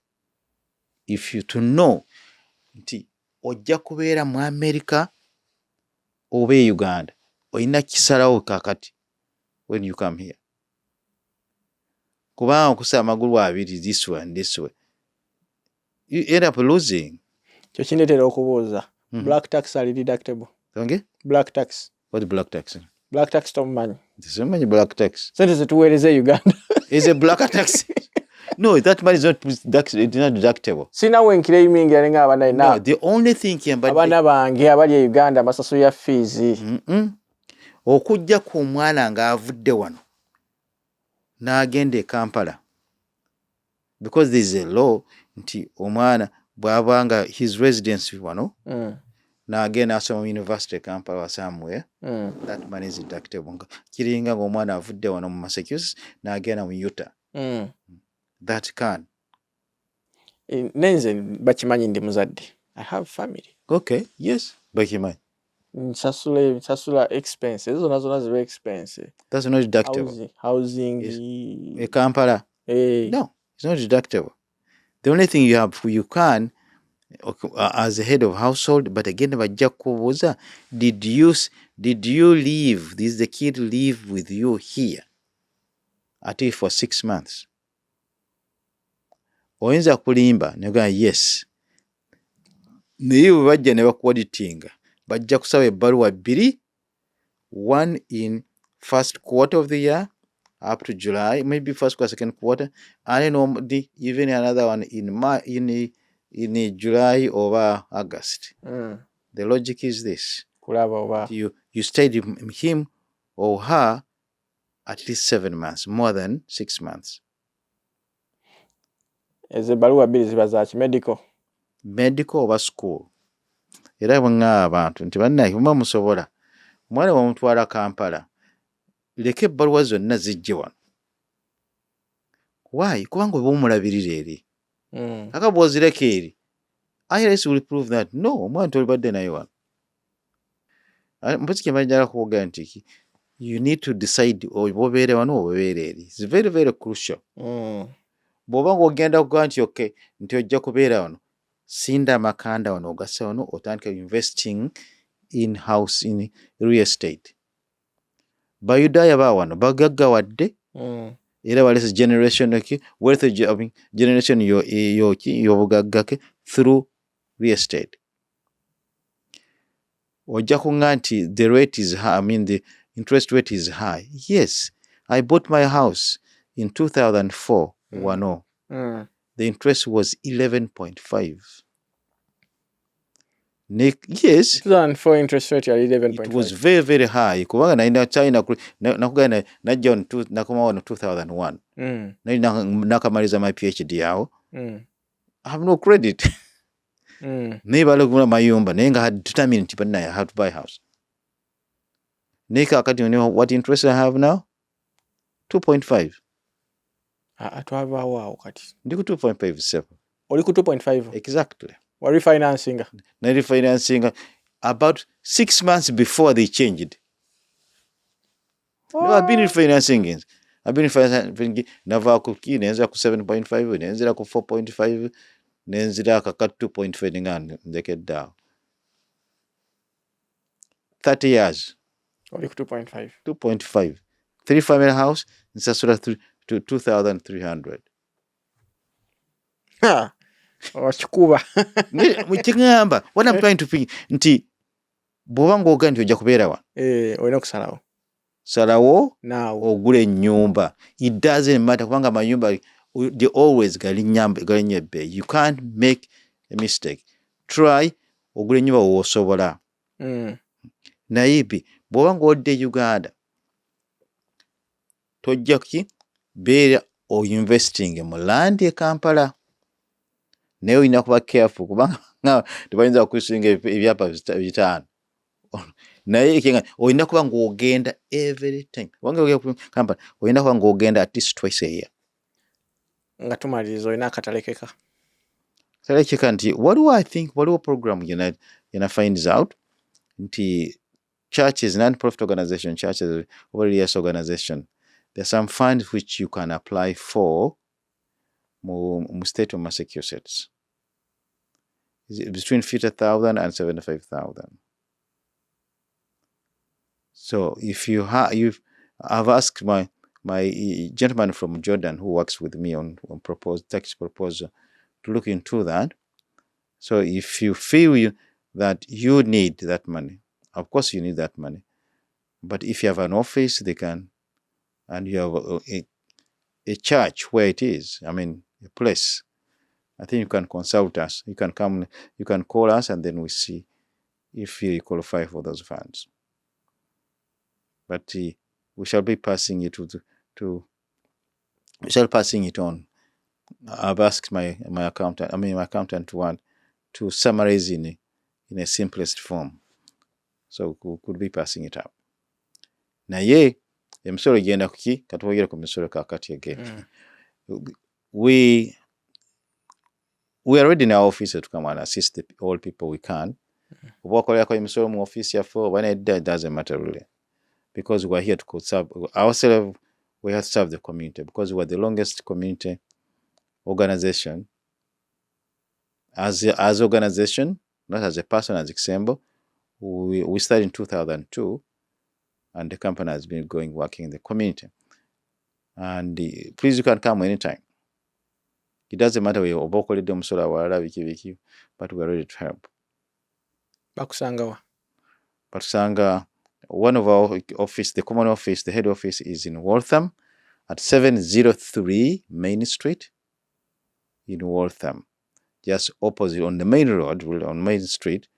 Speaker 2: to know nti ojja kubeera mu America oba Uganda, oyina kisalawo kakati when you come here. Kubanga okusala amagulu abiri this way and this way, you end up losing.
Speaker 1: Kyo kindeetera okubuuza. Black tax ali deductible?
Speaker 2: Okay?
Speaker 1: Black tax.
Speaker 2: What black tax?
Speaker 1: Black tax tomumanyi.
Speaker 2: Temumanyi black tax.
Speaker 1: Sente zetuweereza Uganda.
Speaker 2: Is a black tax? No, that money is not deductible.
Speaker 1: Sina wenkire yimingi alinga abana ina.
Speaker 2: No, the only thing
Speaker 1: abana bange abali e Uganda masaso ya fees.
Speaker 2: Okujja ku mwana nga avudde wano n'agenda e Kampala, because there is a law nti omwana bw'abanga his residence wano n'agenda asoma mu university e Kampala or somewhere, that money is deductible. Kiringa ng'omwana avudde wano mu Massachusetts n'agenda mu Utah. That can.
Speaker 1: Nenze bakimanyi ndi muzadde. I have family.
Speaker 2: Okay, yes, bakimanyi.
Speaker 1: Nsasula expenses, zona ziba expense.
Speaker 2: That's not deductible.
Speaker 1: Housing.
Speaker 2: A Kampala. No, it's not deductible. The only thing you can, as a head of household, but again, did you leave? Did the kid live with you here? At least for 6 months. Oyinza kulimba nega yes. Naye bajja ne bakuwaditinga. Bajja kusaba ebbaluwa bbiri, one in first quarter of the year up to July, maybe first quarter, second quarter, and then even another one in July or August. The logic is this: you stayed with him or her at least 7 months, more than 6 months.
Speaker 1: Ezo ebbaluwa bbiri ziba zaki
Speaker 2: medical oba school. Era bwengaba abantu nti bannaye muma musobola omwana bamutwala Kampala leka ebbaluwa zonna zijje wano. Why? Kubanga oba omulabirira eri. Aka bw'ozireka eri IRS will prove that no, omwana tolibadde naye wano. Mpozzi kyembanjala kuwogera nti you need to decide oba obeere wano oba obeere eri. It's very very crucial. Bw'oba ng'ogenda kugaa nti okay nti ojja kubeera wano, sinda amakanda wano ogassa wano otandika investing in house in real estate. Bayudaaya ba wano bagaggawadde era balese generation wealth generation y'obugagga through real estate. Ojja kuŋŋa nti the rate is high, I mean the interest rate is high. Yes, I bought my house in 2004 wano. The interest was 11.5. Yes,
Speaker 1: 2004 interest rate yali 11.5.
Speaker 2: It was very very high. Kubanga naina China nakugana najja nakoma wano 2001. Nakamaliza my PhD awo. I have no credit. Naye balagula mayumba naye nga had determined nti banna I have to buy a house. Naye kakati you know what interest I have now? 2.5.
Speaker 1: Twavaawo awo kati.
Speaker 2: Ndi ku 2.57.
Speaker 1: Oli ku 2.5?
Speaker 2: Exactly.
Speaker 1: Wa refinancing?
Speaker 2: Na refinancing about 6 months before they changed. No, I've been refinancing. Nava ku key nenzira ku 7.5, nenzira ku 4.5, nenzira ka 2.5 ngana ndekedde awo. 30 years.
Speaker 1: Oli ku 2.5.
Speaker 2: 2.5. 3-family house nsasula to 2,300.
Speaker 1: Okikuba.
Speaker 2: Mukigamba what I'm trying to think nti bw'oba ng'oga nti ojja kubeera wa.
Speaker 1: Olina okusalawo.
Speaker 2: Salawo ogula ennyumba. It doesn't matter kubanga amayumba they always galinnya ebbeeyi. You can't make a mistake. Try ogula ennyumba w'osobola. Naye bw'oba ng'odde Uganda tojja beera o investing mu land e Kampala. Naye olina kuba careful kubanga tebayinza kukusinga ebyapa 5. Naye olina kuba ng'ogenda every time. Kampala olina kuba ng'ogenda at least twice a year.
Speaker 1: Nga tumaliriza olina akatalekeka.
Speaker 2: Talekeka nti waliwo program yena finds out nti churches, non-profit organization, churches or religious organization, there are some funds which you can apply for mu state of Massachusetts. Between 50,000 and 75,000. So if I've asked my gentleman from Jordan who works with me on tax proposal to look into that. So if you feel that you need that money, of course you need that money. But if you have an office, they can, and you have a church where it is, I mean a place, I think you can consult us. You can come, you can call us, and then we see if you qualify for those funds. But we shall be passing it we shall passing it on. I've asked my accountant to summarize in a simplest form. So we could be passing it up. Naye emisolo igenda kuki katwogera ku misolo kakati again. We are ready in our office to come and assist all people we can. Obakolera emisolo mu office yaffe when it doesn't matter really, because we are here to serve ourselves. We have to serve the community because we are the longest community organization as organization, not as a person, as Kisembo. We started in 2002, and the company has been working in the community. And please, you can come anytime. It doesn't matter where obakoledde omusolo awalala biki, but we are ready to help.
Speaker 1: Bakusangawa.
Speaker 2: Batusanga one of our office, the common office, the head office is in Waltham at 703 Main Street in Waltham, just opposite on the main road, on Main Street,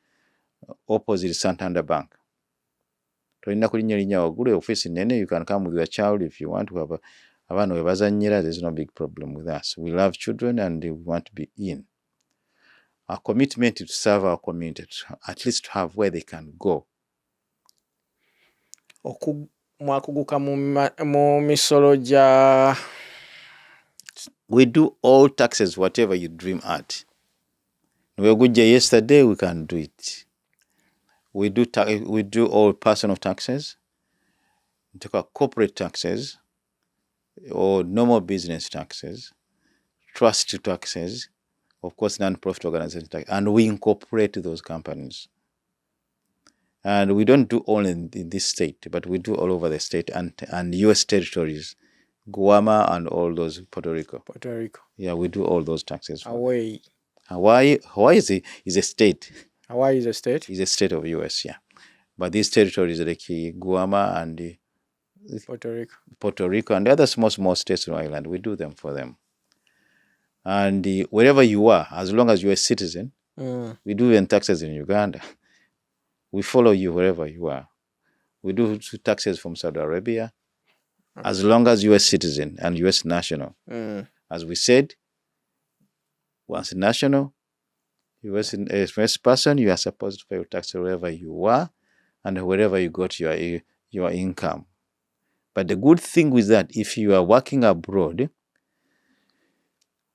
Speaker 2: opposite Santander Bank. tolina kulinnya waggulu office nene. You can come with your child if you want to have abaana we bazannyira. There's no big problem with us. We love children and we want to be in. Our commitment to serve our community, at least to have where they can go.
Speaker 1: Mwakuguka mu misolo gya.
Speaker 2: We do all taxes, whatever you dream at. We good yesterday, we can do it. We do all personal taxes, corporate taxes, or normal business taxes, trust taxes, of course, non-profit organization tax, and we incorporate those companies. And we don't do only in this state, but we do all over the state and U.S. territories, Guam and all those, Puerto Rico. Yeah, we do all those taxes. Hawaii is a state.
Speaker 1: Hawaii is a state?
Speaker 2: Is a state of U.S., yeah. But these territories like Guam and Puerto Rico and other small states on the island, we do them for them. And wherever you are, as long as you're a citizen, we do even taxes in Uganda. We follow you wherever you are. We do taxes from Saudi Arabia, as long as you're a citizen and U.S. national. As we said, once a national, U.S. person, you are supposed to pay your tax wherever you are and wherever you got your income. But the good thing with that, if you are working abroad,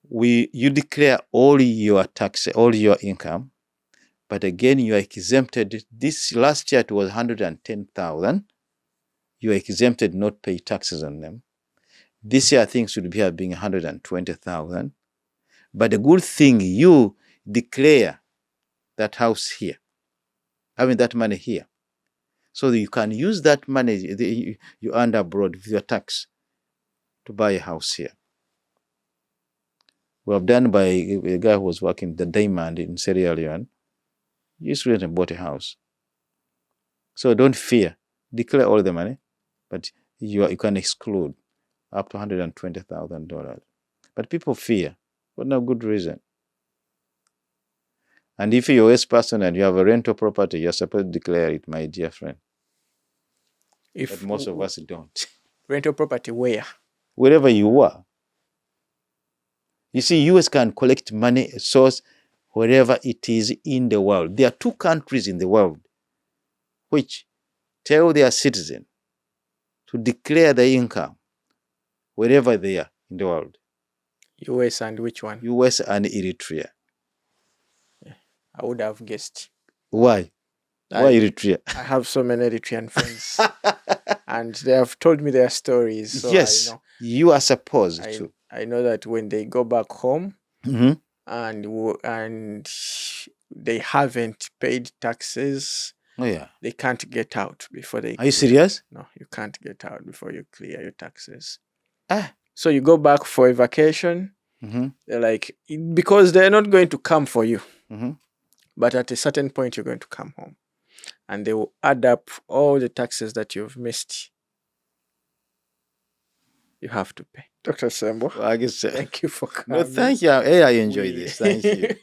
Speaker 2: you declare all your tax, all your income, but again you are exempted. This last year it was 110,000. You are exempted, not pay taxes on them. This year things should be being 120,000. But the good thing, you declare that house here, having that money here, so that you can use that money you earned abroad with your tax to buy a house here. We have done by a guy who was working the diamond in Sierra Leone. He went and bought a house. So don't fear. Declare all the money, but you can exclude up to $120,000. But people fear for no good reason. And if you're a US person and you have a rental property, you're supposed to declare it, my dear friend. But most of us don't.
Speaker 1: Rental property where?
Speaker 2: Wherever you are. You see, US can collect money source wherever it is in the world. There are 2 countries in the world which tell their citizens to declare their income wherever they are in the world.
Speaker 1: US and which one?
Speaker 2: US and Eritrea.
Speaker 1: Yeah, I would have guessed.
Speaker 2: Why? Why Eritrea?
Speaker 1: I have so many Eritrean friends. And they have told me their stories. So
Speaker 2: yes, I know. You are supposed to.
Speaker 1: I know that when they go back home and they haven't paid taxes, they can't get out before they.
Speaker 2: Are you serious?
Speaker 1: No, you can't get out before you clear your taxes. So you go back for a vacation. They're like, because they're not going to come for you. But at a certain point, you're going to come home. And they will add up all the taxes that you've missed. You have to pay. Dr. Kisembo, thank you for coming.
Speaker 2: No, thank you. Hey, I enjoy this. Thank you.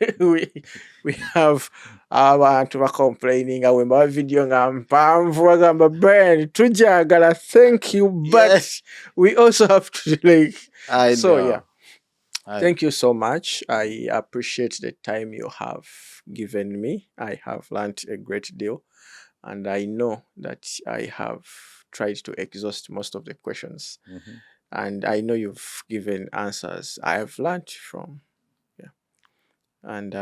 Speaker 1: we have abantu complaining awemba video nga mpanvu agamba Bryn tujagala, thank you, but we also have to thank you so much. I appreciate the time you have given me. I have learned a great deal, and I know that I have tried to exhaust most of the questions. And I know you've given answers I have learned from. And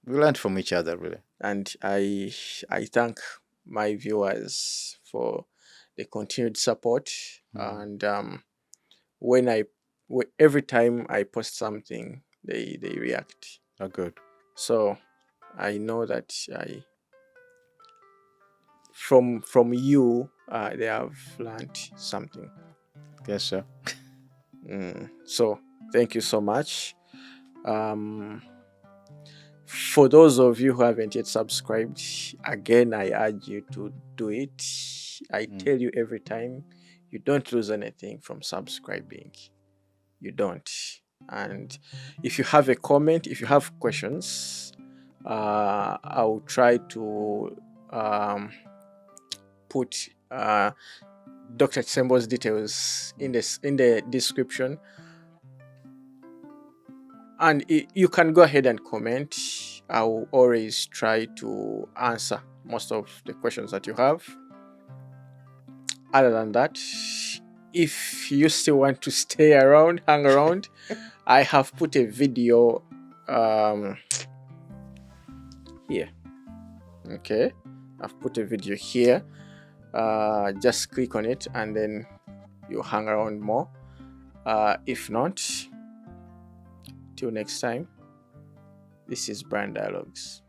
Speaker 2: we learned from each other, really.
Speaker 1: And I thank my viewers for the continued support. And every time I post something, they react.
Speaker 2: Oh, good.
Speaker 1: So I know that from you they have learned something.
Speaker 2: Yes, sir.
Speaker 1: So thank you so much. For those of you who haven't yet subscribed, again, I urge you to do it. I tell you every time, you don't lose anything from subscribing. You don't. And if you have a comment, if you have questions, I'll try to put Dr. Kisembo's details in the description, and you can go ahead and comment. I will always try to answer most of the questions that you have. Other than that, if you still want to stay around, hang around, I have put a video here. Okay, I've put a video here. Just click on it and then you hang around more. If not, till next time, this is Bryn Dialogues.